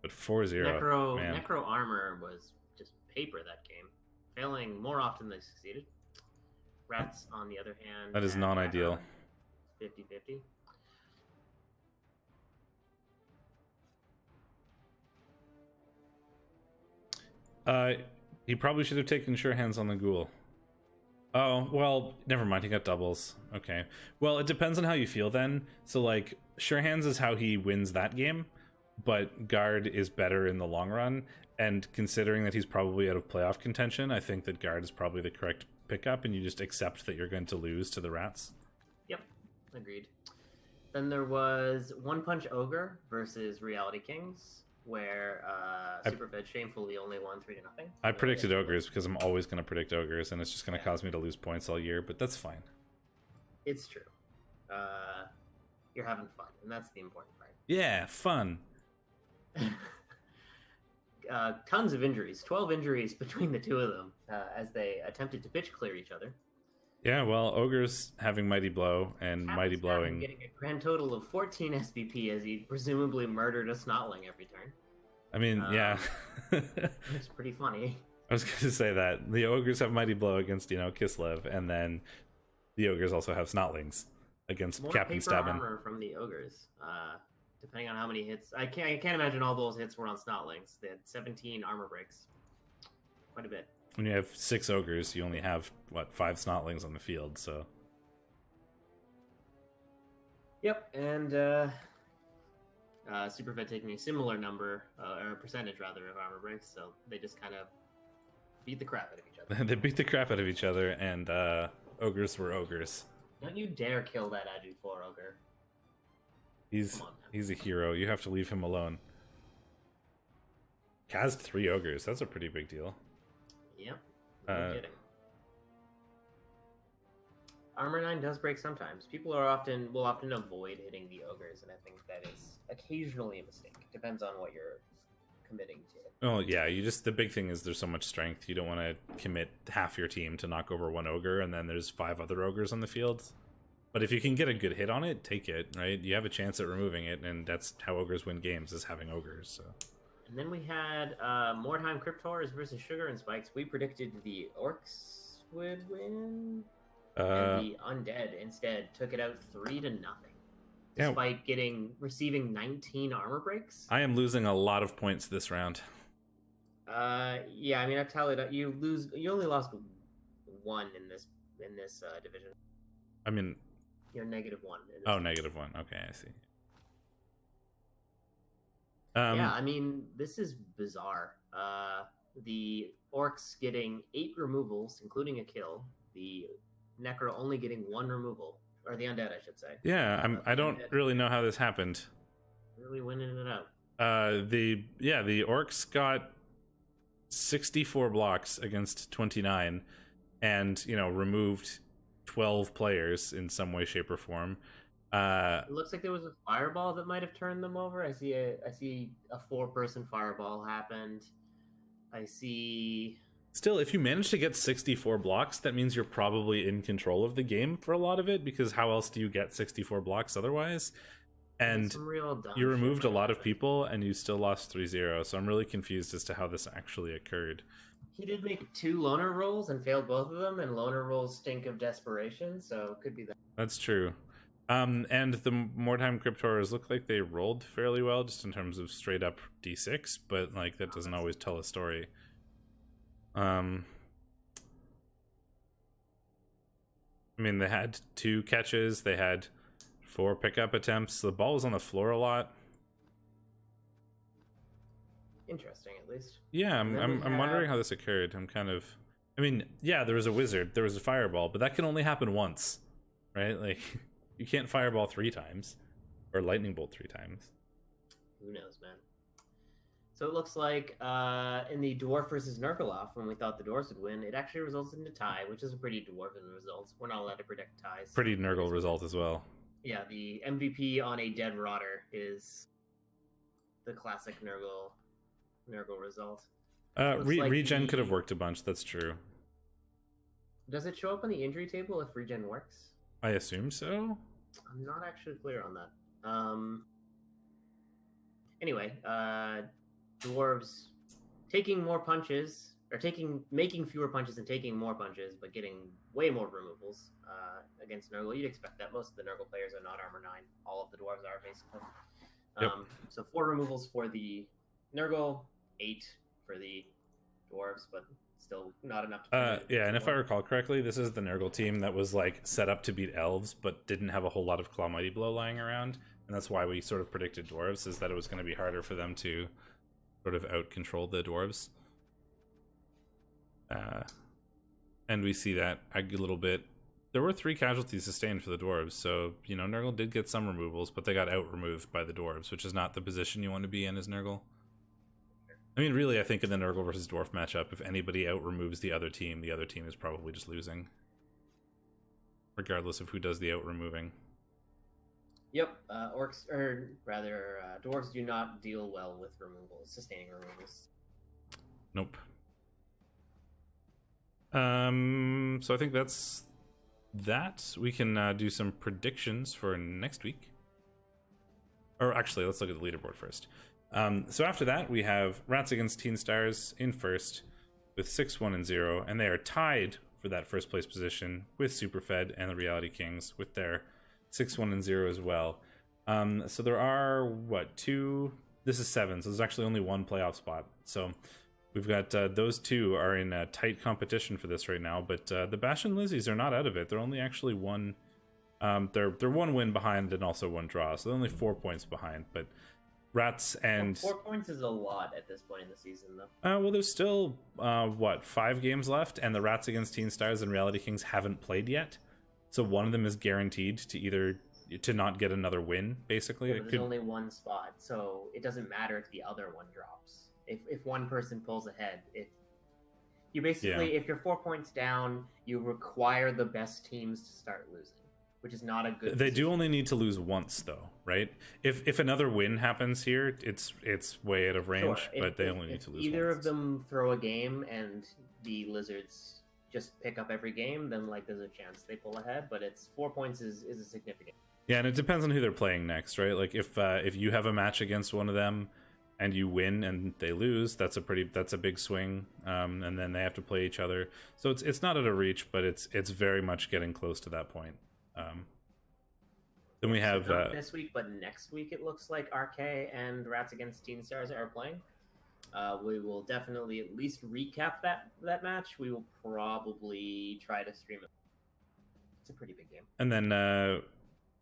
A: But 4-0, man.
B: Necro armor was just paper that game. Failing more often than they succeeded. Rats, on the other hand...
A: That is non-ideal.
B: 50-50.
A: He probably should have taken sure hands on the ghoul. Oh, well, never mind, he got doubles. Okay. Well, it depends on how you feel then. So, like, sure hands is how he wins that game, but guard is better in the long run, and considering that he's probably out of playoff contention, I think that guard is probably the correct pickup, and you just accept that you're going to lose to the Rats.
B: Yep, agreed. Then there was One Punch Ogre versus Reality Kings, where Superfed shamefully only won 3-0.
A: I predicted Ogres because I'm always going to predict Ogres, and it's just going to cause me to lose points all year, but that's fine.
B: It's true. You're having fun, and that's the important part.
A: Yeah, fun.
B: Tons of injuries. 12 injuries between the two of them as they attempted to pitch clear each other.
A: Yeah, well, Ogres having Mighty Blow and Mighty Blowing.
B: Getting a grand total of 14 SBP as he presumably murdered a Snotling every turn.
A: I mean, yeah.
B: It's pretty funny.
A: I was going to say that the ogres have mighty blow against Kislev, and then the ogres also have snotlings against
B: More
A: Captain
B: paper
A: Stabbin.
B: armor from the ogres. Depending on how many hits, I can't imagine all those hits were on snotlings. They had 17 armor breaks, quite a bit.
A: When you have 6 ogres, you only have what 5 snotlings on the field. So.
B: Yep, and Superfed taking a similar number or a percentage rather of armor breaks, so they just kind of beat the crap out of each other.
A: They beat the crap out of each other, and ogres were ogres.
B: Don't you dare kill that Adu 4 ogre.
A: He's a hero. You have to leave him alone. Cast 3 ogres. That's a pretty big deal.
B: Yep. No kidding. Armor 9 does break sometimes. People will often avoid hitting the ogres, and I think that is occasionally a mistake. Depends on what you're committing to.
A: Oh yeah, the big thing is there's so much strength. You don't want to commit half your team to knock over 1 ogre, and then there's 5 other ogres on the field. But if you can get a good hit on it, take it, right? You have a chance at removing it, and that's how ogres win games, is having ogres. So.
B: And then we had Mordheim Cryptors versus Sugar and Spikes. We predicted the Orcs would win, and the Undead instead took it out 3-0, despite receiving 19 armor breaks.
A: I am losing a lot of points this round.
B: Yeah, I mean, I tallied up. You only lost 1 in this division.
A: I mean,
B: you're -1.
A: -1. Okay, I see.
B: Yeah, I mean, this is bizarre. The Orcs getting 8 removals, including a kill. The Necro only getting 1 removal, or the Undead, I should say.
A: Yeah, I don't really know how this happened.
B: Really winning it out.
A: The Orcs got 64 blocks against 29, and removed 12 players in some way, shape, or form.
B: It looks like there was a fireball that might have turned them over. I see a 4-person fireball happened. I see.
A: Still, if you manage to get 64 blocks, that means you're probably in control of the game for a lot of it, because how else do you get 64 blocks otherwise? And you removed a lot of people, and you still lost 3-0, so I'm really confused as to how this actually occurred.
B: He did make 2 loner rolls and failed both of them, and loner rolls stink of desperation, so it could be that.
A: That's true. And the Mordheim Cryptors look like they rolled fairly well, just in terms of straight up D6, but that doesn't always tell a story. I mean, they had 2 catches, they had 4 pickup attempts. The ball was on the floor a lot.
B: Interesting, at least.
A: Yeah, I'm wondering how this occurred. I mean, yeah, there was a wizard, there was a fireball, but that can only happen once, right? You can't fireball 3 times, or lightning bolt 3 times.
B: Who knows, man? So it looks like in the Dwarf versus Nurgle off, when we thought the Dwarves would win, it actually results in a tie, which is a pretty Dwarven result. We're not allowed to predict ties.
A: Pretty Nurgle result as well.
B: Yeah, the MVP on a dead rotter is the classic Nurgle result.
A: Regen could have worked a bunch, that's true.
B: Does it show up on the injury table if regen works?
A: I assume so.
B: I'm not actually clear on that. Anyway, Dwarves taking more punches, or making fewer punches and taking more punches, but getting way more removals against Nurgle. You'd expect that. Most of the Nurgle players are not armor 9. All of the Dwarves are, basically.
A: Yep.
B: So 4 removals for the Nurgle, 8 for the Dwarves, but still not enough to
A: yeah, and if I recall correctly, this is the Nurgle team that was set up to beat elves, but didn't have a whole lot of Claw Mighty Blow lying around, and that's why we sort of predicted Dwarves, is that it was going to be harder for them to sort of out-control the Dwarves. And we see that a little bit. There were 3 casualties sustained for the Dwarves, so, Nurgle did get some removals, but they got out-removed by the Dwarves, which is not the position you want to be in as Nurgle. I mean, really, I think in the Nurgle versus Dwarf matchup, if anybody out-removes the other team is probably just losing. Regardless of who does the out-removing.
B: Yep, Dwarves do not deal well with removals, sustaining removals.
A: Nope. So I think that's that. We can do some predictions for next week. Or actually, let's look at the leaderboard first. So after that, we have Rats Against Teen Stars in first, with 6-1-0, and they are tied for that first place position with Superfed and the Reality Kings with their 6-1-0 as well. So there are two. This is 7, so there's actually only one playoff spot. So we've got those two are in a tight competition for this right now. But the Bash and Lizzies are not out of it. They're only actually one. They're one win behind and also one draw, so they're only 4 points behind. But Rats and
B: 4 points is a lot at this point in the season, though.
A: Well, there's still 5 games left, and the Rats against Teen Stars and Reality Kings haven't played yet. So one of them is guaranteed to not get another win. Basically,
B: yeah, there's only one spot, so it doesn't matter if the other one drops. If one person pulls ahead, you basically if you're 4 points down, you require the best teams to start losing, which is not a good
A: They
B: decision.
A: do only need to lose once, though, right? If another win happens here, it's way out of range,
B: Sure.
A: but they only need to lose
B: either
A: once.
B: of them throw a game and the Lizards just pick up every game, then there's a chance they pull ahead, but it's 4 points is a significant.
A: Yeah, and it depends on who they're playing next, right? Like if you have a match against one of them and you win and they lose, that's a big swing, and then they have to play each other. So it's not out of reach, but it's very much getting close to that point. Then we have
B: So not this week, but next week it looks like RK and Rats Against Teen Stars are playing. We will definitely at least recap that match. We will probably try to stream it. It's a pretty big game.
A: And then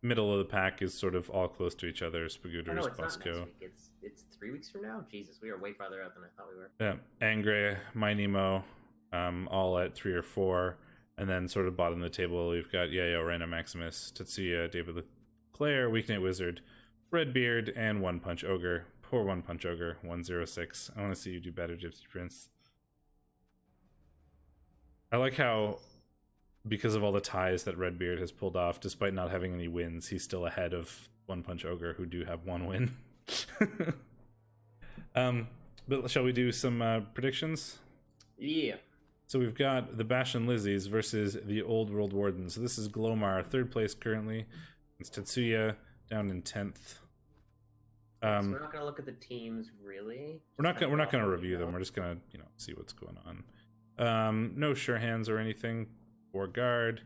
A: middle of the pack is sort of all close to each other. Spagooters,
B: No, it's not
A: Bosco.
B: next week. It's 3 weeks from now. Jesus, we are way farther out than I thought we were.
A: Yeah, Angre, My Nemo, all at 3 or 4. And then sort of bottom of the table, we've got Yayo, Random Maximus, Tetsuya, David Leclaire, Weeknight Wizard, Redbeard, and One Punch Ogre. Poor One Punch Ogre, 106. I want to see you do better, Gypsy Prince. I like how, because of all the ties that Redbeard has pulled off, despite not having any wins, he's still ahead of One Punch Ogre, who do have one win. But shall we do some predictions?
B: Yeah.
A: So we've got the Bash and Lizzies versus the Old World Wardens. So this is Glomar, 3rd place currently. It's Tetsuya down in 10th.
B: So we're not going to look at the teams really.
A: We're not going to review them. We're just going to see what's going on. No sure hands or anything for guard.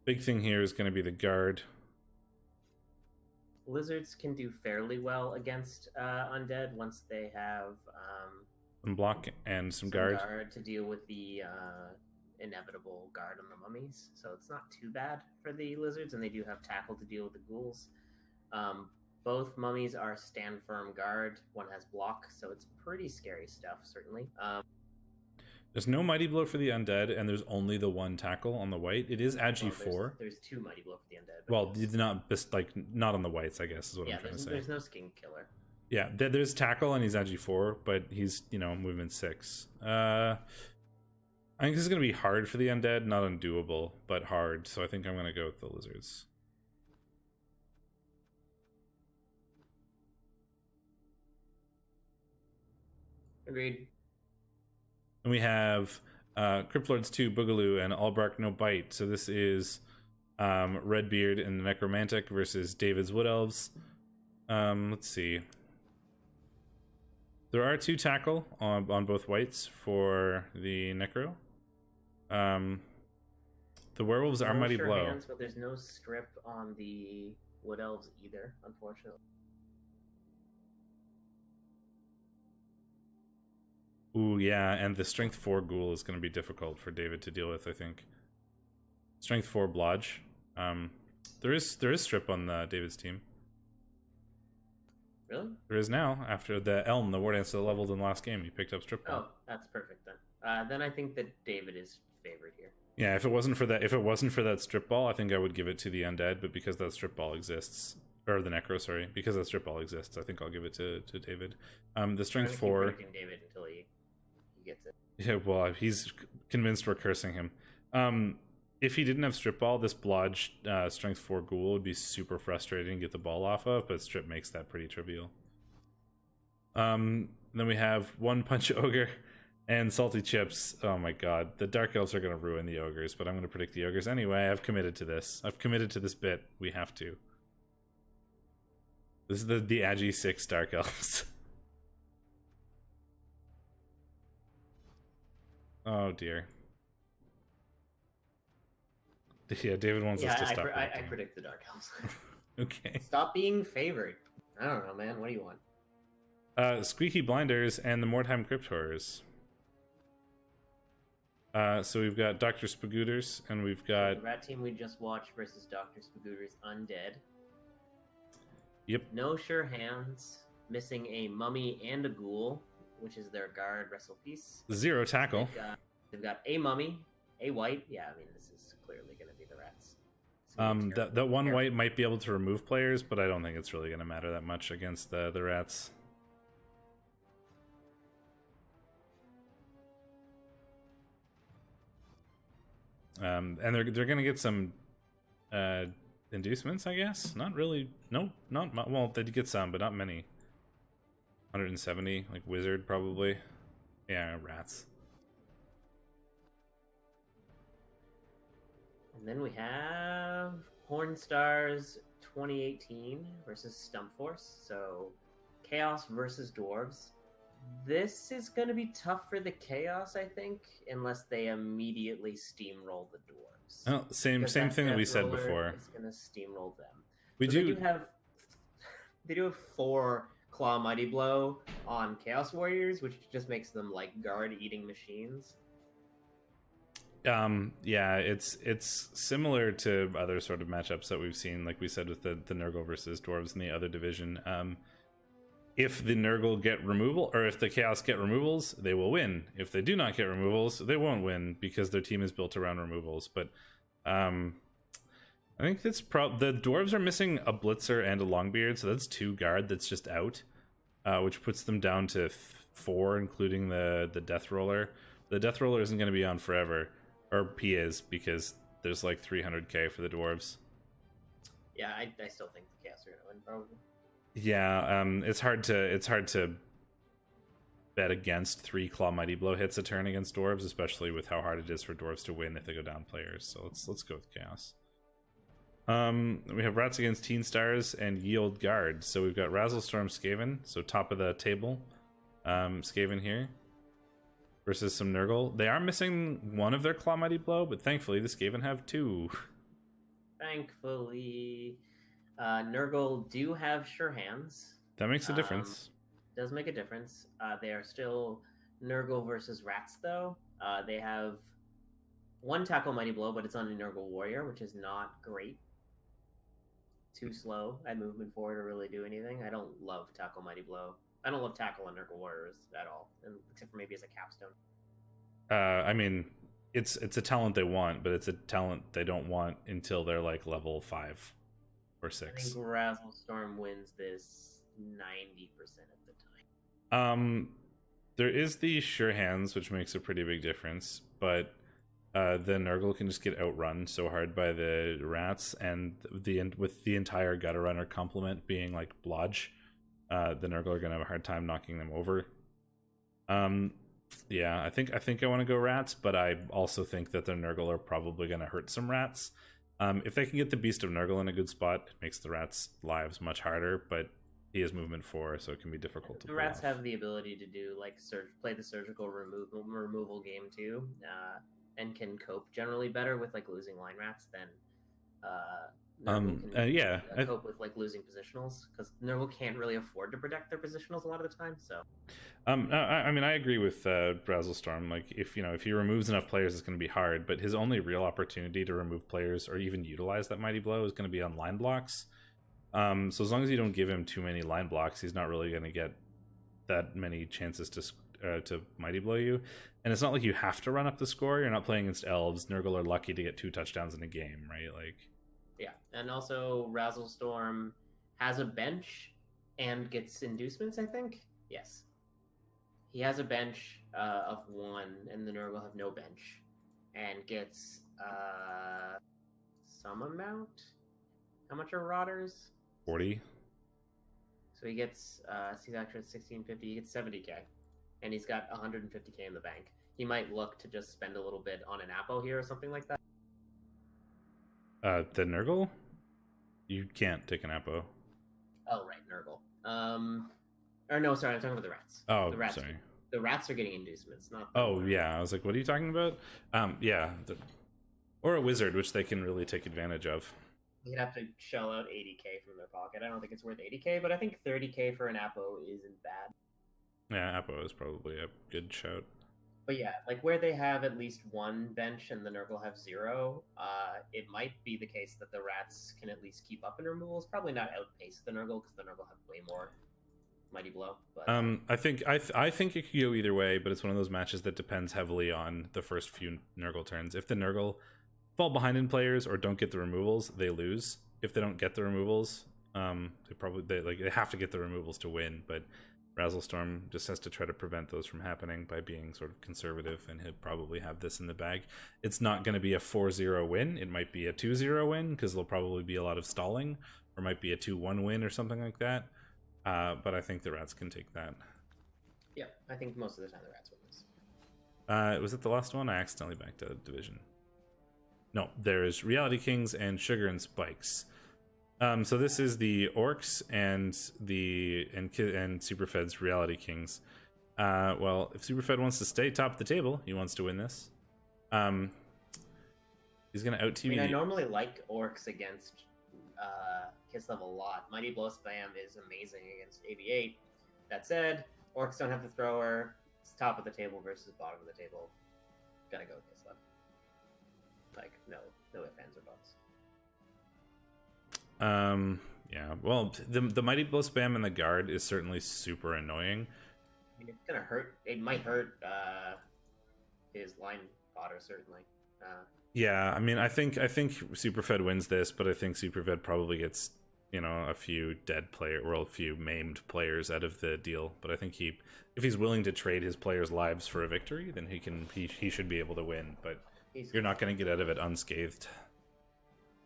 A: Big thing here is going to be the guard.
B: Lizards can do fairly well against Undead once they have
A: Some block and some guard
B: to deal with the inevitable guard on the mummies. So it's not too bad for the Lizards, and they do have tackle to deal with the ghouls. Both mummies are stand firm guard. One has block, so it's pretty scary stuff, certainly.
A: There's no Mighty Blow for the Undead, and there's only the one tackle on the white. It is Agi 4.
B: There's 2 Mighty Blow for the Undead.
A: Well, not on the whites, I guess, is what I'm trying to say.
B: There's no Skin Killer.
A: Yeah, there's tackle, and he's Agi 4, but he's, movement 6. I think this is going to be hard for the Undead, not undoable, but hard, so I think I'm going to go with the Lizards.
B: Agreed.
A: And we have Cryptlords 2, Boogaloo, and All Bark No Bite. So this is Redbeard and the Necromantic versus David's Wood Elves. Let's see. There are 2 tackle on both whites for the Necro. The Werewolves are Mighty Blow.
B: Hands, but there's no strip on the Wood Elves either, unfortunately.
A: Ooh, yeah, and the Strength 4 Ghoul is going to be difficult for David to deal with, I think. Strength 4 Blodge. There is strip on David's team.
B: Really?
A: There is now, after the Elm, the War Dance that leveled in the last game. He picked up strip ball.
B: Oh, that's perfect then. Then I think that David is favored here.
A: Yeah, if it wasn't for that strip ball, I think I would give it to the Undead, but because that strip ball exists, or the Necro, sorry, because that strip ball exists, I think I'll give it to David. The Strength 4.
B: Keep David until he gets it.
A: Yeah, well, he's convinced we're cursing him. If he didn't have strip ball, this Blodge Strength 4 Ghoul would be super frustrating to get the ball off of, but strip makes that pretty trivial. Then we have One Punch Ogre and Salty Chips. Oh my god, the Dark Elves are going to ruin the Ogres, but I'm going to predict the Ogres anyway. I've committed to this. I've committed to this bit. We have to. This is the Agi 6 Dark Elves. Oh dear. Yeah, David wants us to stop.
B: I predict the Dark Elves.
A: Okay.
B: Stop being favored. I don't know, man. What do you want?
A: Squeaky Blinders and the Mordheim Crypt Horrors. So we've got Dr. Spagooters, and we've got...
B: The rat team we just watched versus Dr. Spagooters Undead.
A: Yep.
B: No sure hands. Missing a mummy and a ghoul, which is their guard wrestle piece.
A: 0 tackle.
B: They've got a mummy, a white. Yeah, I mean, this is clearly going to be the rats.
A: That one white might be able to remove players, but I don't think it's really going to matter that much against the rats. And they're going to get some inducements, I guess. Not really. No, not well. They did get some, but not many. 170, like wizard probably. Yeah, rats.
B: And then we have Porn Stars 2018 versus Stump Force. So Chaos versus Dwarves. This is going to be tough for the Chaos, I think, unless they immediately steamroll the Dwarves.
A: Oh, same thing that we said before.
B: It's going to steamroll them.
A: They do
B: have 4 Claw Mighty Blow on Chaos Warriors, which just makes them like guard-eating machines.
A: Yeah, it's similar to other sort of matchups that we've seen, like we said with the Nurgle versus Dwarves in the other division. If the Nurgle get removal, or if the Chaos get removals, they will win. If they do not get removals, they won't win because their team is built around removals. But I think that's the Dwarves are missing a Blitzer and a Longbeard, so that's 2 guard that's just out, which puts them down to 4, including the Death Roller. The Death Roller isn't going to be on forever, or he is, because there's like 300k for the Dwarves.
B: Yeah, I still think the Chaos are going to win, probably.
A: Yeah, it's hard to bet against 3 Claw Mighty Blow hits a turn against Dwarves, especially with how hard it is for Dwarves to win if they go down players. So let's go with Chaos. We have Rats against Teen Stars and Yield Guard. So we've got Razzlestorm Skaven, so top of the table. Skaven here versus some Nurgle. They are missing one of their Claw Mighty Blow, but thankfully the Skaven have 2.
B: Thankfully, Nurgle do have sure hands.
A: That makes a difference.
B: Does make a difference. They are still Nurgle versus Rats, though. They have 1 Tackle Mighty Blow, but it's on a Nurgle Warrior, which is not great. Too slow at movement forward to really do anything. I don't love Tackle Mighty Blow. I don't love Tackle on Nurgle Warriors at all, except for maybe as a capstone.
A: I mean, it's a talent they want, but it's a talent they don't want until they're like level 5 or 6.
B: I think Razzlestorm wins this 90% of the time.
A: There is the Sure Hands, which makes a pretty big difference, but the Nurgle can just get outrun so hard by the rats, and with the entire Gutter Runner complement being like Blodge, the Nurgle are gonna have a hard time knocking them over. Yeah, I think I want to go rats, but I also think that the Nurgle are probably gonna hurt some rats. If they can get the Beast of Nurgle in a good spot, it makes the rats' lives much harder, but he is movement 4, so it can be difficult to
B: The
A: pull
B: rats
A: off.
B: have the ability to do like play the surgical removal game too, and can cope generally better with like losing line rats than Nurgle can cope with like losing positionals, because Nurgle can't really afford to protect their positionals a lot of the time. So,
A: I mean, I agree with Brazzlestorm. Like, if he removes enough players, it's going to be hard. But his only real opportunity to remove players or even utilize that Mighty Blow is going to be on line blocks. So as long as you don't give him too many line blocks, he's not really going to get that many chances to Mighty Blow you. And it's not like you have to run up the score. You're not playing against elves. Nurgle are lucky to get 2 touchdowns in a game, right? Like,
B: yeah, and also Razzlestorm has a bench and gets inducements, I think. Yes. He has a bench of 1, and the Nurgle have no bench, and gets some amount. How much are Rotters?
A: 40.
B: So he gets, he's actually at 1650, he gets 70k, and he's got 150k in the bank. He might look to just spend a little bit on an Apo here or something like that.
A: The Nurgle? You can't take an Apo.
B: Oh, right, Nurgle. Or no, sorry, I'm talking about the rats.
A: Oh,
B: the rats
A: sorry.
B: Team. The rats are getting inducements, not.
A: Oh yeah, I was like, what are you talking about? Yeah, or a wizard, which they can really take advantage of.
B: You'd have to shell out 80k from their pocket. I don't think it's worth 80k, but I think 30k for an Apo isn't bad.
A: Yeah, Apo is probably a good shout.
B: But yeah, like where they have at least one bench and the Nurgle have 0, it might be the case that the rats can at least keep up in removals. Probably not outpace the Nurgle because the Nurgle have way more mighty blow. But
A: I think it could go either way, but it's one of those matches that depends heavily on the first few Nurgle turns. If the Nurgle fall behind in players or don't get the removals, they lose. If they don't get the removals, they have to get the removals to win, but Razzlestorm just has to try to prevent those from happening by being sort of conservative, and he'll probably have this in the bag. It's not going to be a 4-0 win. It might be a 2-0 win because there'll probably be a lot of stalling, or might be a 2-1 win or something like that. But I think the Rats can take that.
B: Yeah, I think most of the time the Rats win this.
A: Was it the last one? I accidentally backed out of division. No, there's Reality Kings and Sugar and Spikes. So this is the Orcs and Superfed's Reality Kings. Well, if Superfed wants to stay top of the table, he wants to win this. He's gonna out TV.
B: I normally like Orcs against Kislev a lot. Mighty Blow Spam is amazing against AV8. That said, Orcs don't have the thrower. It's top of the table versus bottom of the table. Gotta go with Kislev. Like no ifs, ands, or buts.
A: Yeah, well, the Mighty Blow Spam and the guard is certainly super annoying.
B: I mean, it's gonna hurt. It might hurt his line fodder, certainly.
A: Yeah, I mean, I think Superfed wins this, but I think Superfed probably gets, a few a few maimed players out of the deal. But I think if he's willing to trade his players' lives for a victory, then he should be able to win. But you're not going to get out of it unscathed.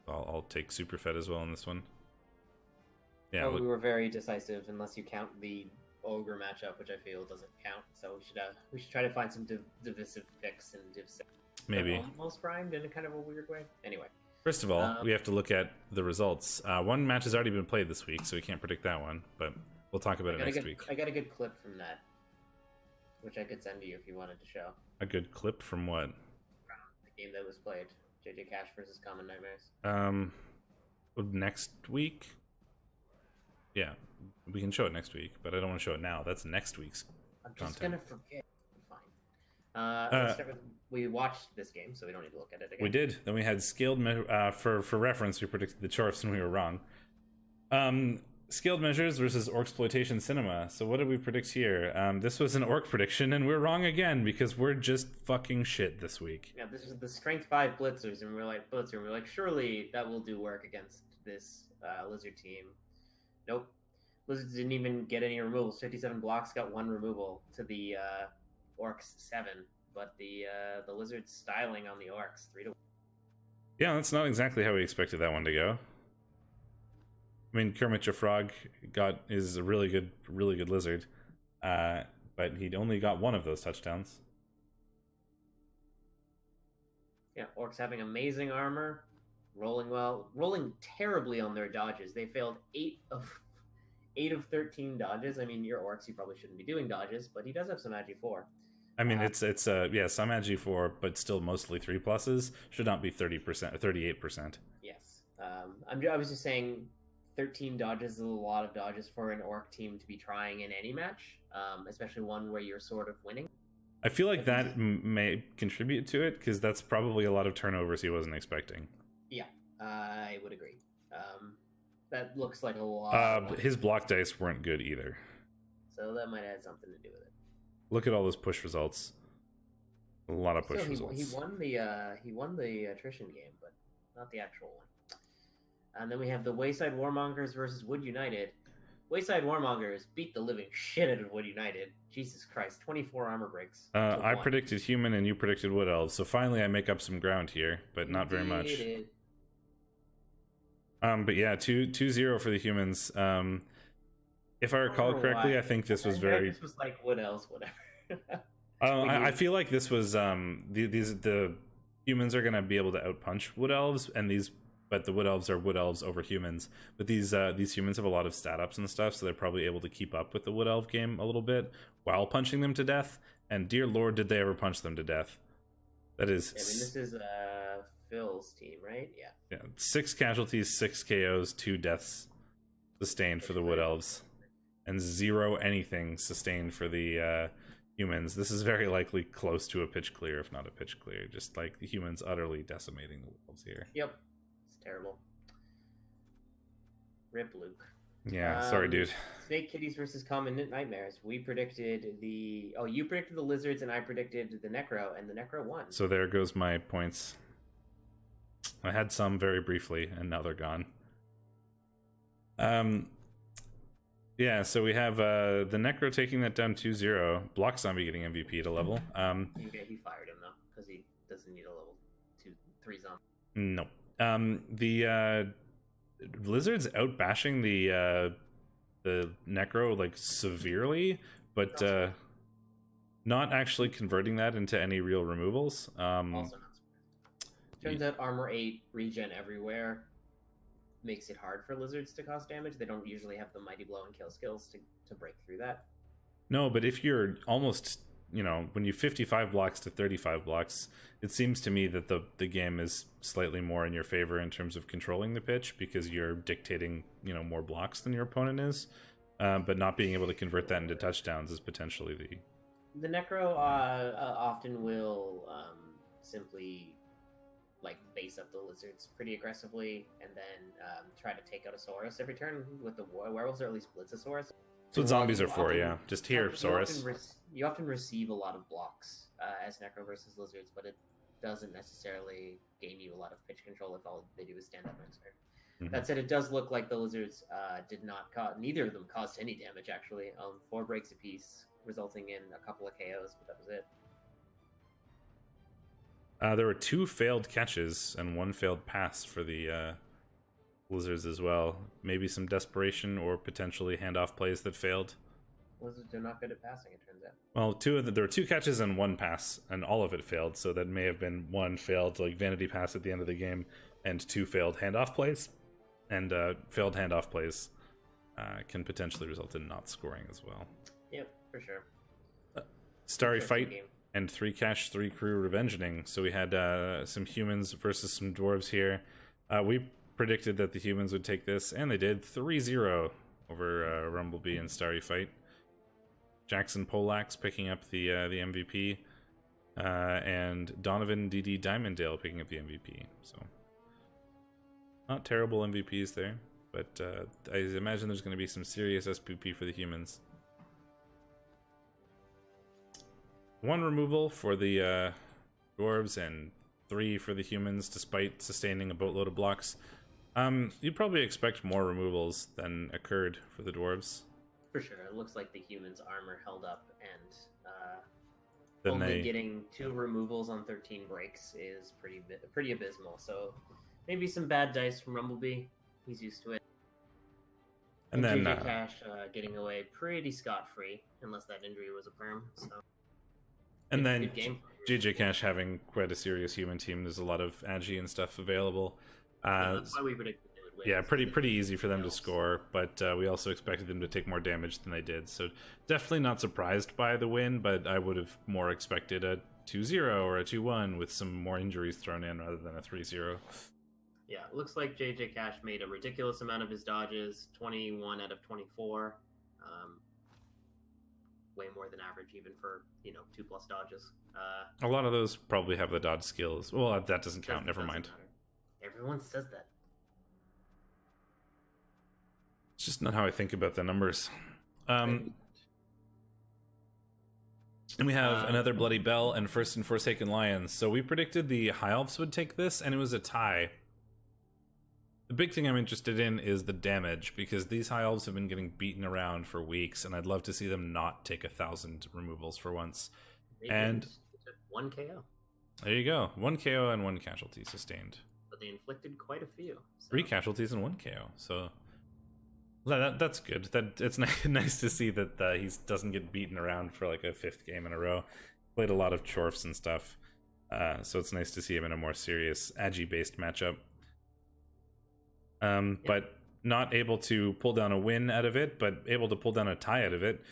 A: I'll take Superfed as well in this one. Yeah,
B: we were very decisive, unless you count the Ogre matchup, which I feel doesn't count. So we should try to find some divisive picks and Div 6.
A: Maybe
B: almost primed in a kind of a weird way. Anyway,
A: first of all, we have to look at the results. One match has already been played this week, so we can't predict that one. But we'll talk about it next week.
B: I got a good clip from that, which I could send to you if you wanted to show.
A: A good clip from what?
B: The game that was played. JJ Cash versus Common Nightmares.
A: Next week? Yeah, we can show it next week, but I don't want to show it now. That's next week's
B: I'm just
A: content.
B: gonna forget. Fine. Let's start with, we watched this game, so we don't need to look at it again.
A: We did. Then we had scaled for reference. We predicted the Chorfs and we were wrong. Scaled measures versus Orcsploitation Cinema. So what did we predict here? This was an Orc prediction, and we're wrong again because we're just fucking shit this week.
B: Yeah, this is the Strength 5 Blitzers, and we're like, surely that will do work against this Lizard team. Nope. Lizards didn't even get any removals. 57 blocks, got 1 removal to the Orcs 7, but the Lizards styling on the Orcs 3-1.
A: Yeah, that's not exactly how we expected that one to go. I mean, Kermit the Frog is a really good lizard, but he'd only got 1 of those touchdowns.
B: Yeah, Orcs having amazing armor, rolling terribly on their dodges. They failed 8 of 13 dodges. I mean, your Orcs, you probably shouldn't be doing dodges, but he does have some Agi 4.
A: I mean, it's some Agi 4, but still mostly 3+. Should not be 30% or 38%.
B: Yes, I was just saying. 13 dodges is a lot of dodges for an Orc team to be trying in any match, especially one where you're sort of winning.
A: I feel like that may contribute to it, because that's probably a lot of turnovers he wasn't expecting.
B: Yeah, I would agree. That looks like a lot.
A: His block dice weren't good either.
B: So that might have something to do with it.
A: Look at all those push results. A lot of push results.
B: He won the attrition game, but not the actual one. And then we have the Wayside Warmongers versus Wood United. Wayside Warmongers beat the living shit out of Wood United. Jesus Christ, 24 armor breaks.
A: I predicted human and you predicted Wood Elves, so finally I make up some ground here, but not very much. But yeah, 2-0 for the humans. If I recall correctly, I think this was very...
B: This was like Wood Elves, whatever.
A: I feel like this was... the humans are going to be able to outpunch Wood Elves, and these but the Wood Elves are Wood Elves over humans. But these humans have a lot of stat ups and stuff, so they're probably able to keep up with the Wood Elf game a little bit while punching them to death. And dear Lord, did they ever punch them to death? That is.
B: I mean, this is Phil's team, right? Yeah.
A: Yeah, 6 casualties, 6 KOs, 2 deaths sustained for the Wood Elves, and 0 anything sustained for the humans. This is very likely close to a pitch clear, if not a pitch clear. Just like the humans utterly decimating the Wolves here.
B: Yep, it's terrible. Rip Luke.
A: Yeah, sorry, dude.
B: Snake Kitties versus Common Nightmares. We predicted the... Oh, you predicted the Lizards, and I predicted the Necro, and the Necro won.
A: So there goes my points. I had some very briefly, and now they're gone. Yeah, so we have the Necro taking that down 2-0. Block Zombie getting MVP to level.
B: He fired him, though, because he doesn't need a level 3 zombie.
A: No. The Lizards outbashing the Necro like severely, but not actually converting that into any real removals.
B: Also not surprised. Turns out Armor 8 regen everywhere makes it hard for Lizards to cause damage. They don't usually have the Mighty Blow and kill skills to break through that.
A: No, but if you're almost, when you 55 blocks to 35 blocks, it seems to me that the game is slightly more in your favor in terms of controlling the pitch, because you're dictating, more blocks than your opponent is. But not being able to convert that into touchdowns is potentially
B: the Necro often will simply base up the Lizards pretty aggressively, and then try to take out a Saurus every turn with the Werewolves, or at least blitz a Saurus.
A: That's what zombies are for, yeah. Just here, Saurus.
B: You often receive a lot of blocks as Necro versus Lizards, but it doesn't necessarily gain you a lot of pitch control if all they do is stand up and serve. Mm-hmm. That said, it does look like the Lizards did not neither of them caused any damage, actually. 4 breaks apiece, resulting in a couple of KOs, but that was it.
A: There were 2 failed catches and 1 failed pass for the Lizards as well. Maybe some desperation or potentially handoff plays that failed.
B: Lizards are not good at passing, it turns out.
A: Well, there were 2 catches and 1 pass, and all of it failed. So that may have been 1 failed vanity pass at the end of the game, and 2 failed handoff plays. And failed handoff plays can potentially result in not scoring as well.
B: Yep, for sure.
A: Starry Fight and 3 cash, 3 crew revengeing. So we had some humans versus some dwarves here. We predicted that the humans would take this, and they did. 3-0 over Rumblebee and Starry Fight. Jackson Polax picking up the MVP, and Donovan DD Diamonddale picking up the MVP. So not terrible MVPs there, but I imagine there's going to be some serious SPP for the humans. 1 removal for the dwarves and 3 for the humans, despite sustaining a boatload of blocks. You'd probably expect more removals than occurred for the dwarves.
B: For sure. It looks like the humans' armor held up, and only getting 2 removals on 13 breaks is pretty abysmal. So maybe some bad dice from Rumblebee. He's used to it. And then JJ Cash getting away pretty scot-free, unless that injury was a perm. So.
A: And then JJ Cash having quite a serious human team. There's a lot of agi and stuff available.
B: That's why we predicted they would win.
A: Yeah, pretty easy for them to score, but we also expected them to take more damage than they did. So definitely not surprised by the win, but I would have more expected a 2-0 or a 2-1 with some more injuries thrown in rather than a 3-0.
B: Yeah, it looks like JJ Cash made a ridiculous amount of his dodges, 21 out of 24. Way more than average, even for 2+ dodges.
A: A lot of those probably have the dodge skills. Well, that doesn't count. Never mind.
B: Everyone says that.
A: It's just not how I think about the numbers. And we have another Bloody Bell and First and Forsaken Lions. So we predicted the High Elves would take this, and it was a tie. The big thing I'm interested in is the damage, because these High Elves have been getting beaten around for weeks, and I'd love to see them not take 1,000 removals for once. And
B: 1 KO.
A: There you go. 1 KO and 1 casualty sustained.
B: But they inflicted quite a few. So.
A: 3 casualties and 1 KO. So that's good. It's nice to see that he doesn't get beaten around for like a 5th game in a row. Played a lot of Chorfs and stuff. So it's nice to see him in a more serious agi-based matchup. but not able to pull down a win out of it, but able to pull down a tie out of it.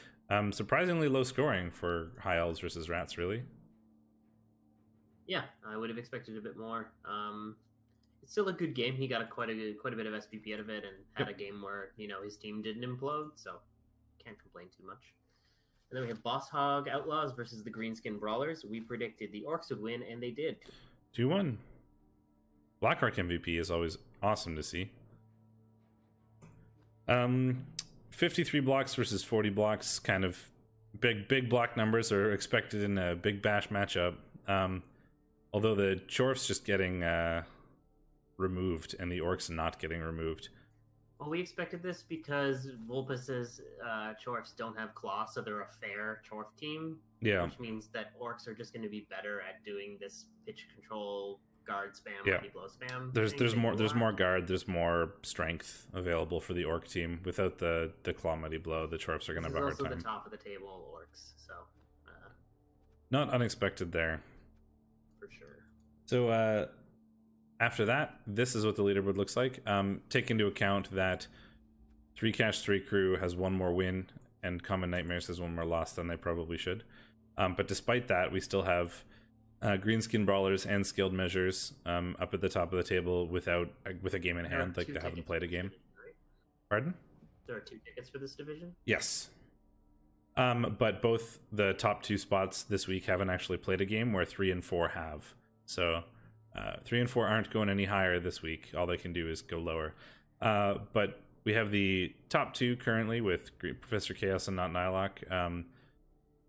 A: Surprisingly low scoring for High Elves versus Rats, really.
B: Yeah, I would have expected a bit more. It's still a good game. He got quite a bit of SPP out of it, and had a game where his team didn't implode, so can't complain too much. And then we have Boss Hog Outlaws versus the Greenskin Brawlers. We predicted the Orcs would win, and they did.
A: 2-1. Black Orc MVP is always awesome to see. 53 blocks versus 40 blocks, kind of big block numbers are expected in a big bash matchup. Although the Dwarves just getting removed and the Orcs not getting removed.
B: Well, we expected this because Vulpes' Dwarves don't have claw, so they're a fair Dwarf team.
A: Yeah.
B: Which means that Orcs are just going to be better at doing this pitch control, guard spam, mighty blow spam.
A: There's more guard, there's more strength available for the Orc team. Without the claw mighty blow, the Dwarves are going to have a hard time.
B: Also the top of the table Orcs, so
A: not unexpected there.
B: For sure.
A: So after that, this is what the leaderboard looks like. Take into account that 3 Cash 3 Crew has one more win and Common Nightmares has one more loss than they probably should. But despite that, we still have Greenskin Brawlers and Skilled Measures up at the top of the table with a game in hand, like they haven't played a game.
B: Right?
A: Pardon?
B: There are 2 tickets for this division?
A: Yes. But both the top 2 spots this week haven't actually played a game, where 3 and 4 have. So 3 and 4 aren't going any higher this week. All they can do is go lower. But we have the top 2 currently with Professor Chaos and Not Nihilok.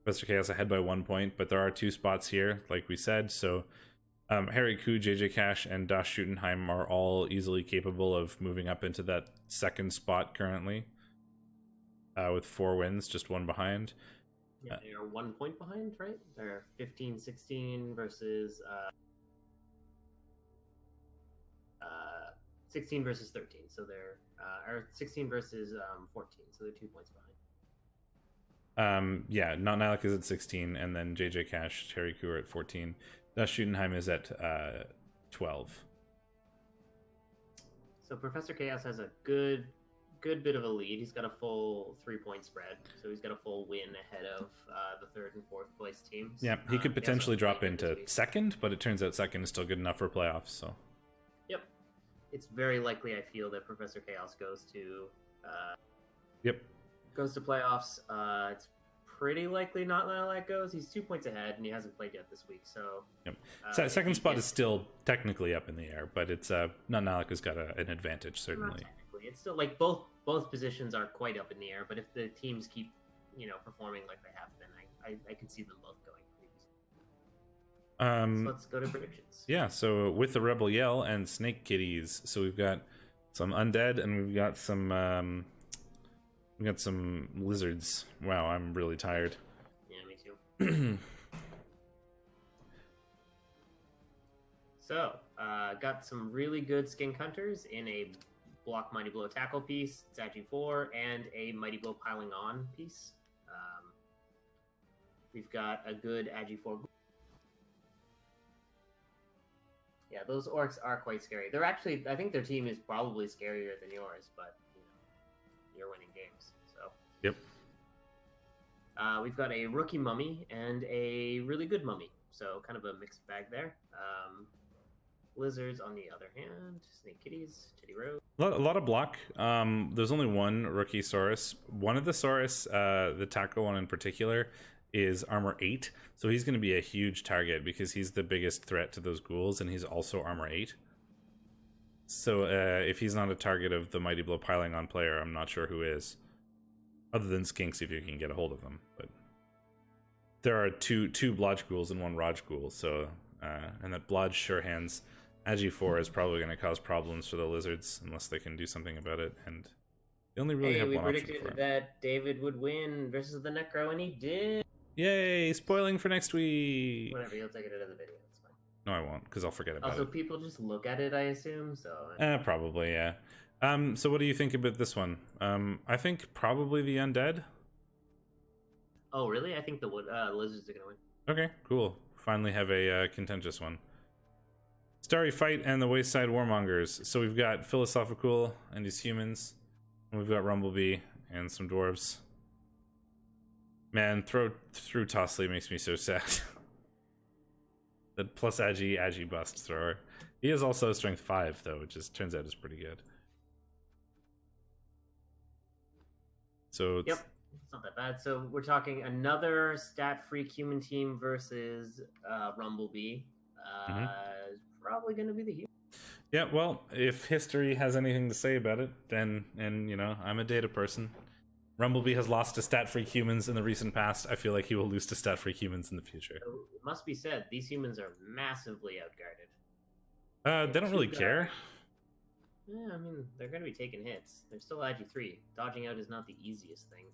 A: Professor Chaos ahead by 1 point, but there are 2 spots here, like we said. So Harry Koo, JJ Cash, and Das Schuttenheim are all easily capable of moving up into that 2nd spot currently, with 4 wins, just 1 behind.
B: Yeah, they are 1 point behind, right? They're 15-16 versus 16 versus 13. So they're or 16 versus 14. So they're 2 points behind.
A: Yeah, Not Nihilok is at 16, and then JJ Cash, Harry Koo are at 14. Das Schuttenheim is at 12.
B: So Professor Chaos has a good bit of a lead. He's got a full 3-point spread, so he's got a full win ahead of the 3rd and 4th place teams.
A: Yeah, he could potentially drop into 2nd, but it turns out 2nd is still good enough for playoffs. So.
B: Yep, it's very likely, I feel, that Professor Chaos goes to. Goes to playoffs. It's pretty likely Not Nihilok goes. He's 2 points ahead, and he hasn't played yet this week. So.
A: Yep. 2nd spot is still technically up in the air, but it's Not Nihilok has got an advantage certainly.
B: It's still like both positions are quite up in the air, but if the teams keep performing like they have been, I can see them both going pretty easily. So let's go to predictions.
A: Yeah, so with the Rebel Yell and Snake Kitties, so we've got some Undead and we've got some lizards. Wow, I'm really tired.
B: Yeah, me too. So got some really good Skink Hunters in a block Mighty Blow tackle piece, it's Agi 4, and a Mighty Blow piling on piece. We've got a good Agi 4. Yeah, those Orcs are quite scary. They're actually, I think their team is probably scarier than yours, but you're winning games. So.
A: Yep.
B: We've got a rookie mummy and a really good mummy, so kind of a mixed bag there. Lizards, on the other hand, Snake Kitties, Titty Road.
A: A lot of block. There's only one rookie Saurus. One of the Saurus, the tackle one in particular, is armor 8. So he's going to be a huge target because he's the biggest threat to those ghouls, and he's also armor 8. So if he's not a target of the Mighty Blow piling on player, I'm not sure who is. Other than Skinks, if you can get a hold of them. But there are two Blodge ghouls and one Raj ghoul, so and that Blodge sure hands Agi 4 is probably going to cause problems for the lizards unless they can do something about it, and they only really have one option for
B: we predicted that David would win versus the Necro, and he did.
A: Yay! Spoiling for next week.
B: Whatever, you'll take it out of the video. It's fine.
A: No, I won't, because I'll forget about it.
B: Also, people just look at it, I assume. So.
A: Probably, yeah. So what do you think about this one? I think probably the Undead.
B: Oh, really? I think the lizards are gonna win.
A: Okay, cool. Finally have a contentious one. Starry Fight and the Wayside Warmongers. So we've got Philosophical and his humans. And we've got Rumblebee and some dwarves. Man, through Tossley makes me so sad. The plus Agi bust thrower. He is also strength 5 though, which turns out is pretty good. So
B: yep, it's not that bad. So we're talking another stat-free human team versus Rumblebee. Probably going to be the human.
A: Yeah, well, if history has anything to say about it, then, and you know, I'm a data person. Rumblebee has lost to stat-free humans in the recent past. I feel like he will lose to stat-free humans in the future.
B: So it must be said, these humans are massively outguarded.
A: They don't really care.
B: Yeah, I mean, they're going to be taking hits. They're still Agi 3. Dodging out is not the easiest thing.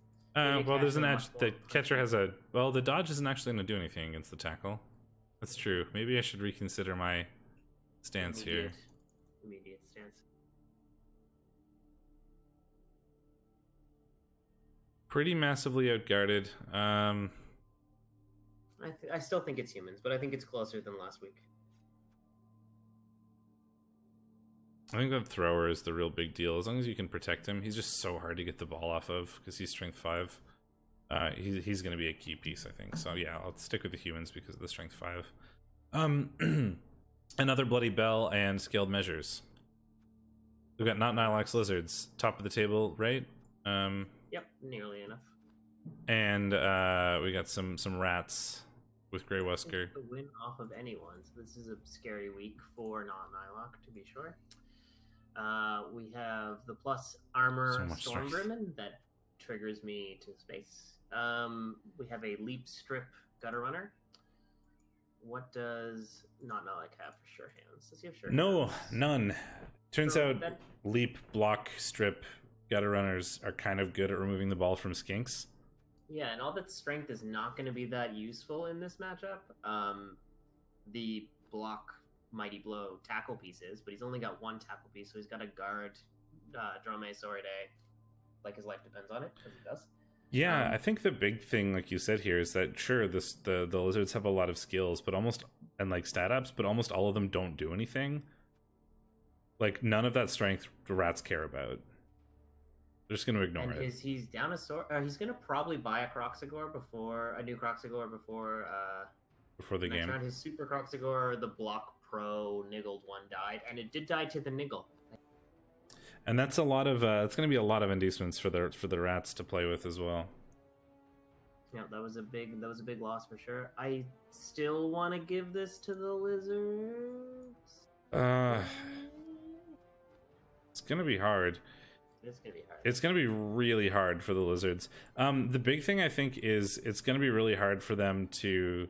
A: Well, there's an edge. The catcher has a... Well, the dodge isn't actually going to do anything against the tackle. That's true. Maybe I should reconsider my stance here.
B: Immediate stance.
A: Pretty massively outguarded.
B: I still think it's humans, but I think it's closer than last week.
A: I think that thrower is the real big deal. As long as you can protect him, he's just so hard to get the ball off of because he's strength 5. He's going to be a key piece, I think. So yeah, I'll stick with the humans because of the strength 5. Another Bloody Bell and Scaled Measures. We've got not Nilox Lizards, top of the table, right?
B: Yep, nearly enough.
A: And we got some rats with Grey Wesker.
B: To win off of anyone, so this is a scary week for non-Nilok, to be sure. We have the plus armor Stormbrimmen that triggers me to space. We have a leap strip gutter runner. What does not Nilok have for sure hands? Does he have sure
A: No,
B: hands?
A: none. Turns
B: So
A: out leap, block, strip, gutter runners are kind of good at removing the ball from skinks.
B: Yeah, and all that strength is not going to be that useful in this matchup. The block Mighty Blow tackle pieces, but he's only got one tackle piece, so he's got to guard Drome Soride like his life depends on it, because he does.
A: Yeah, I think the big thing, like you said here, is that sure, the lizards have a lot of skills, but and like stat ups, but almost all of them don't do anything. Like none of that strength the rats care about. They're just going to ignore it.
B: He's down a sword. He's going to probably buy a Croxagore before
A: the game.
B: Round. His Super Croxagore, the Block Pro Niggled one died, and it did die to the Niggle.
A: And that's a lot of. It's going to be a lot of inducements for the rats to play with as well.
B: Yeah, that was a big loss for sure. I still want to give this to the lizards.
A: It's going to be hard.
B: It's gonna be hard.
A: It's gonna be really hard for the lizards. The big thing I think is it's gonna be really hard for them to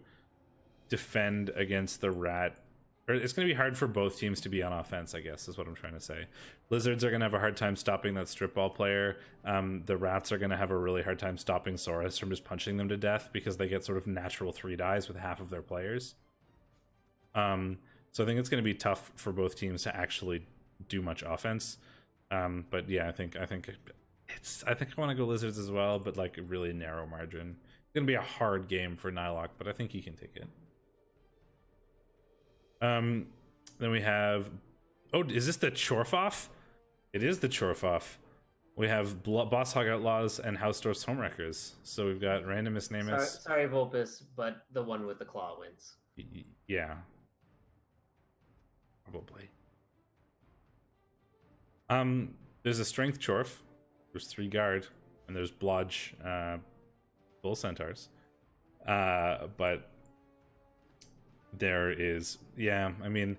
A: defend against the rat. Or it's gonna be hard for both teams to be on offense, I guess, is what I'm trying to say. Lizards are gonna have a hard time stopping that strip ball player. The rats are gonna have a really hard time stopping Saurus from just punching them to death because they get sort of natural 3 dies with half of their players. So I think it's gonna be tough for both teams to actually do much offense. But yeah, I think I want to go lizards as well, but like a really narrow margin. It's gonna be a hard game for Nilok, but I think he can take it. Then we have, is this the Chorfoff? It is the Chorfoff. We have Boss Hog Outlaws and Hausdorff's Homewreckers. So we've got Random Misnamus.
B: Sorry, Vulpes, but the one with the claw wins.
A: Yeah, probably. There's a strength Chorf, there's 3 guard, and there's Blodge Bull Centaurs. But there is, yeah, I mean,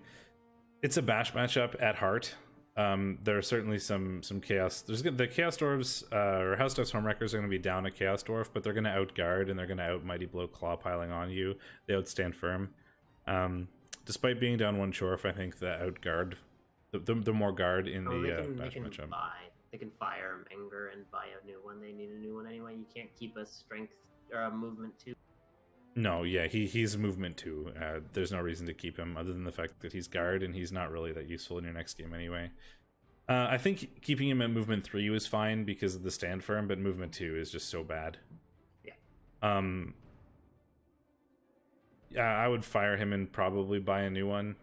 A: it's a bash matchup at heart. There are certainly some chaos. There's the Chaos Dwarves, or Hausdorff's Homewreckers are going to be down a Chaos Dwarf, but they're going to outguard and they're going to out Mighty Blow Claw piling on you. They outstand firm. Despite being down 1 Chorf, I think the outguard, the more guard in the bash matchup.
B: They can fire Anger and buy a new one. They need a new one anyway. You can't keep a strength or a movement 2.
A: No, yeah, he's movement 2. There's no reason to keep him other than the fact that he's guard and he's not really that useful in your next game anyway. I think keeping him at movement 3 was fine because of the stand firm, but movement 2 is just so bad.
B: Yeah.
A: Yeah, I would fire him and probably buy a new one.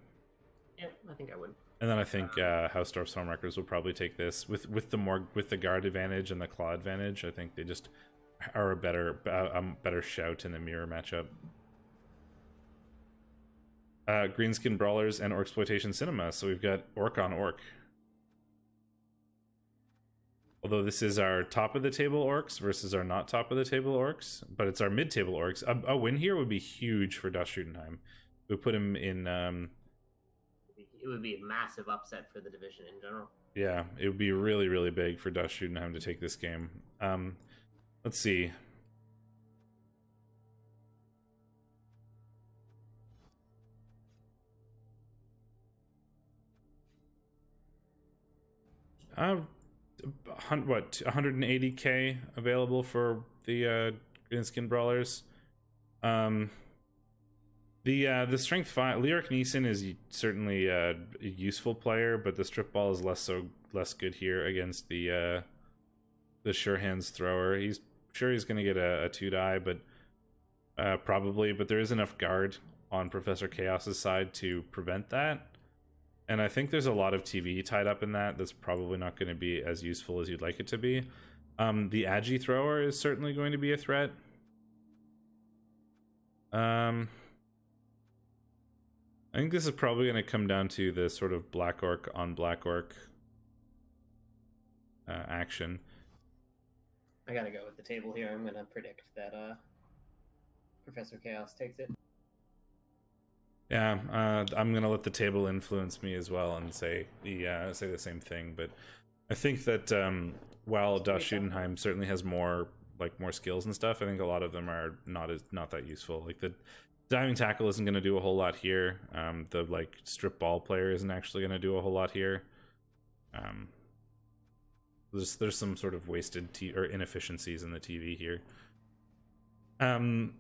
B: Yeah, I think I would.
A: And then I think Hausdorff's Homewreckers will probably take this with the guard advantage and the claw advantage. I think they just are a better shout in the mirror matchup. Greenskin Brawlers and Orcsploitation Cinema. So we've got Orc on Orc. Although this is our top of the table Orcs versus our not top of the table Orcs, but it's our mid table Orcs. A win here would be huge for Das Schuttenheim. We put him in.
B: It would be a massive upset for the division in general.
A: Yeah, it would be really, really big for Das Schuttenheim to take this game. Let's see. What, 180k available for the Greenskin Brawlers. The strength 5 Lyric Neeson is certainly a useful player, but the strip ball is less good here against the sure hands thrower. He's going to get a 2-die, but probably, but there is enough guard on Professor Chaos's side to prevent that. And I think there's a lot of TV tied up in that. That's probably not going to be as useful as you'd like it to be. The Agi thrower is certainly going to be a threat. I think this is probably going to come down to the sort of Black Orc on Black Orc action.
B: I gotta go with the table here. I'm gonna predict that Professor Chaos takes it.
A: Yeah, I'm gonna let the table influence me as well and say the same thing. But I think that while Das Schuttenheim certainly has more skills and stuff, I think a lot of them are not that useful. Like the diving tackle isn't going to do a whole lot here. The strip ball player isn't actually going to do a whole lot here. There's some sort of wasted or inefficiencies in the TV here. And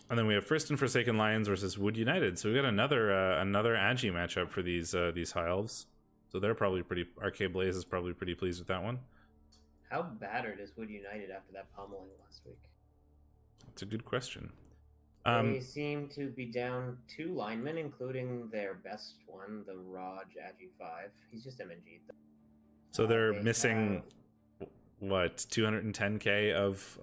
A: then we have First and Forsaken Lions versus Wood United. So we got another Agi matchup for these High Elves. So they're probably Arcade Blaze is probably pretty pleased with that one.
B: How battered is Wood United after that pummeling last week?
A: That's a good question.
B: They seem to be down 2 linemen, including their best one, the Raj Agi 5. He's just MNG'd.
A: So they're missing, what, 210k of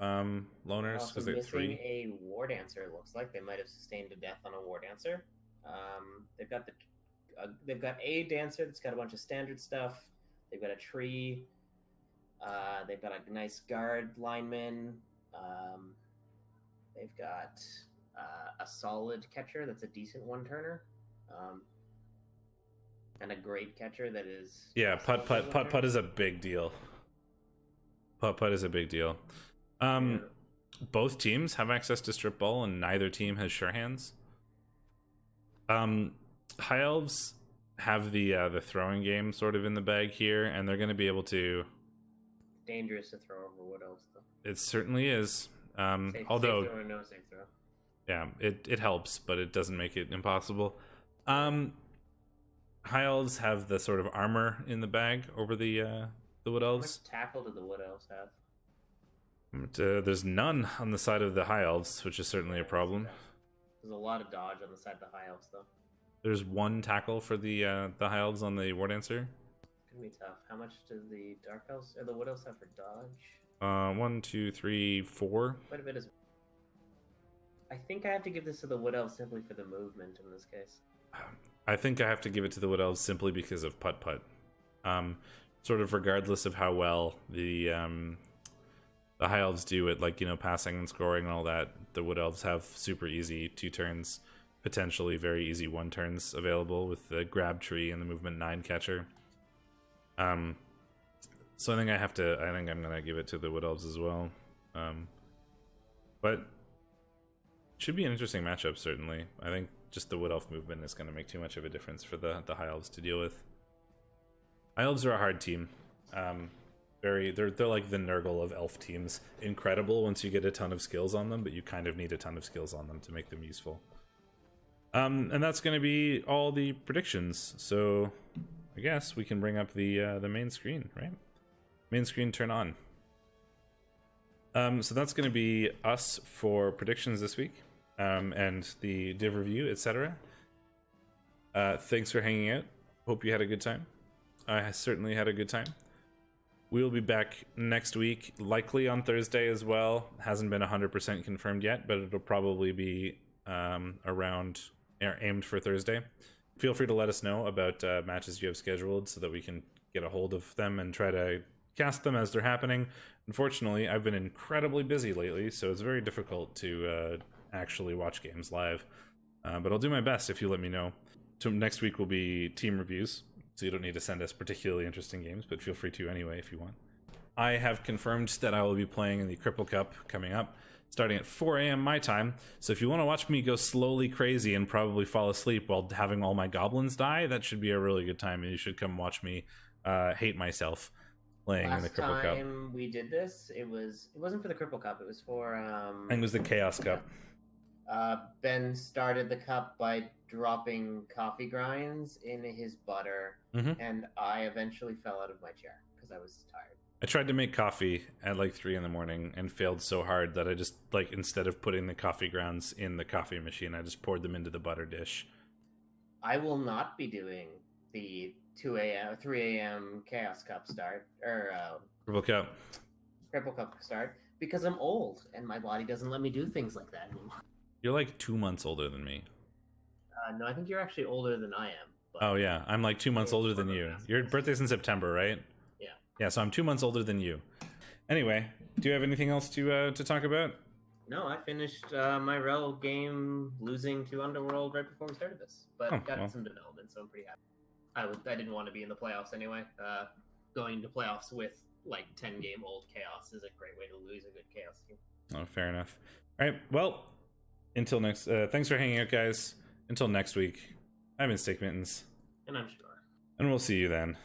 A: loners? Because they're 3?
B: A War Dancer, it looks like. They might have sustained a death on a War Dancer. They've got a Dancer that's got a bunch of standard stuff. They've got a tree. They've got a nice guard lineman. They've got a solid catcher that's a decent one-turner, and a great catcher that is...
A: Yeah, putt is a big deal. Putt is a big deal. Both teams have access to strip ball, and neither team has sure hands. High Elves have the throwing game sort of in the bag here, and they're going to be able to...
B: Dangerous to throw over Wood Elves, though.
A: It certainly is.
B: Although... Safe throw or no safe throw.
A: Yeah, it helps, but it doesn't make it impossible. High Elves have the sort of armor in the bag over the Wood Elves.
B: How much tackle do the Wood Elves have?
A: There's none on the side of the High Elves, which is certainly a problem.
B: There's a lot of dodge on the side of the High Elves, though.
A: There's 1 tackle for the High Elves on the War Dancer.
B: It's gonna be tough. How much does the Dark Elves or the Wood Elves have for dodge?
A: 1, 2, 3, 4.
B: Quite a bit. I think I have to give this to the Wood Elves simply for the movement in this case.
A: I think I have to give it to the Wood Elves simply because of putt. Sort of regardless of how well the High Elves do at passing and scoring and all that, the Wood Elves have super easy 2 turns, potentially very easy 1 turns available with the grab tree and the movement 9 catcher. So I think I'm gonna give it to the Wood Elves as well. But should be an interesting matchup, certainly. I think just the Wood Elf movement is going to make too much of a difference for the High Elves to deal with. High Elves are a hard team. They're like the Nurgle of elf teams. Incredible once you get a ton of skills on them, but you kind of need a ton of skills on them to make them useful. And that's going to be all the predictions. So I guess we can bring up the main screen, right? Main screen, turn on. So that's going to be us for predictions this week, and the div review, etc. Thanks for hanging out. hope you had a good time. I certainly had a good time. We'll be back next week, likely on Thursday as well. Hasn't been 100% confirmed yet, but it'll probably be around aimed for Thursday. Feel free to let us know about matches you have scheduled so that we can get a hold of them and try to cast them as they're happening. Unfortunately, I've been incredibly busy lately, so it's very difficult to actually watch games live. But I'll do my best if you let me know. So next week will be team reviews, so you don't need to send us particularly interesting games, but feel free to anyway if you want. I have confirmed that I will be playing in the Cripple Cup coming up, starting at 4 a.m. my time. So if you want to watch me go slowly crazy and probably fall asleep while having all my goblins die, that should be a really good time, and you should come watch me hate myself playing in the Cripple Cup.
B: Last time we did this, it wasn't for the Cripple Cup, it was for
A: I think it was the Chaos Cup.
B: Ben started the cup by dropping coffee grinds in his butter, and I eventually fell out of my chair because I was tired.
A: I tried to make coffee at like 3 in the morning and failed so hard that I just, like, instead of putting the coffee grounds in the coffee machine, I just poured them into the butter dish.
B: I will not be doing the 3 a.m. Chaos Cup start, or
A: Cripple Cup.
B: Cripple Cup start, because I'm old and my body doesn't let me do things like that anymore.
A: You're like 2 months older than me.
B: No, I think you're actually older than I am. But
A: oh yeah, I'm like 2 months older than you. Your birthday's in September, right?
B: Yeah.
A: Yeah, so I'm 2 months older than you. Anyway, do you have anything else to talk about?
B: No, I finished my REL game losing to Underworld right before we started this, but got some development, so I'm pretty happy. I didn't want to be in the playoffs anyway. Going into playoffs with like 10-game-old Chaos is a great way to lose a good Chaos team.
A: Oh, fair enough. All right, well, until next. Thanks for hanging out, guys. Until next week. I've been Steakmittens.
B: And I'm Shadorra.
A: And we'll see you then.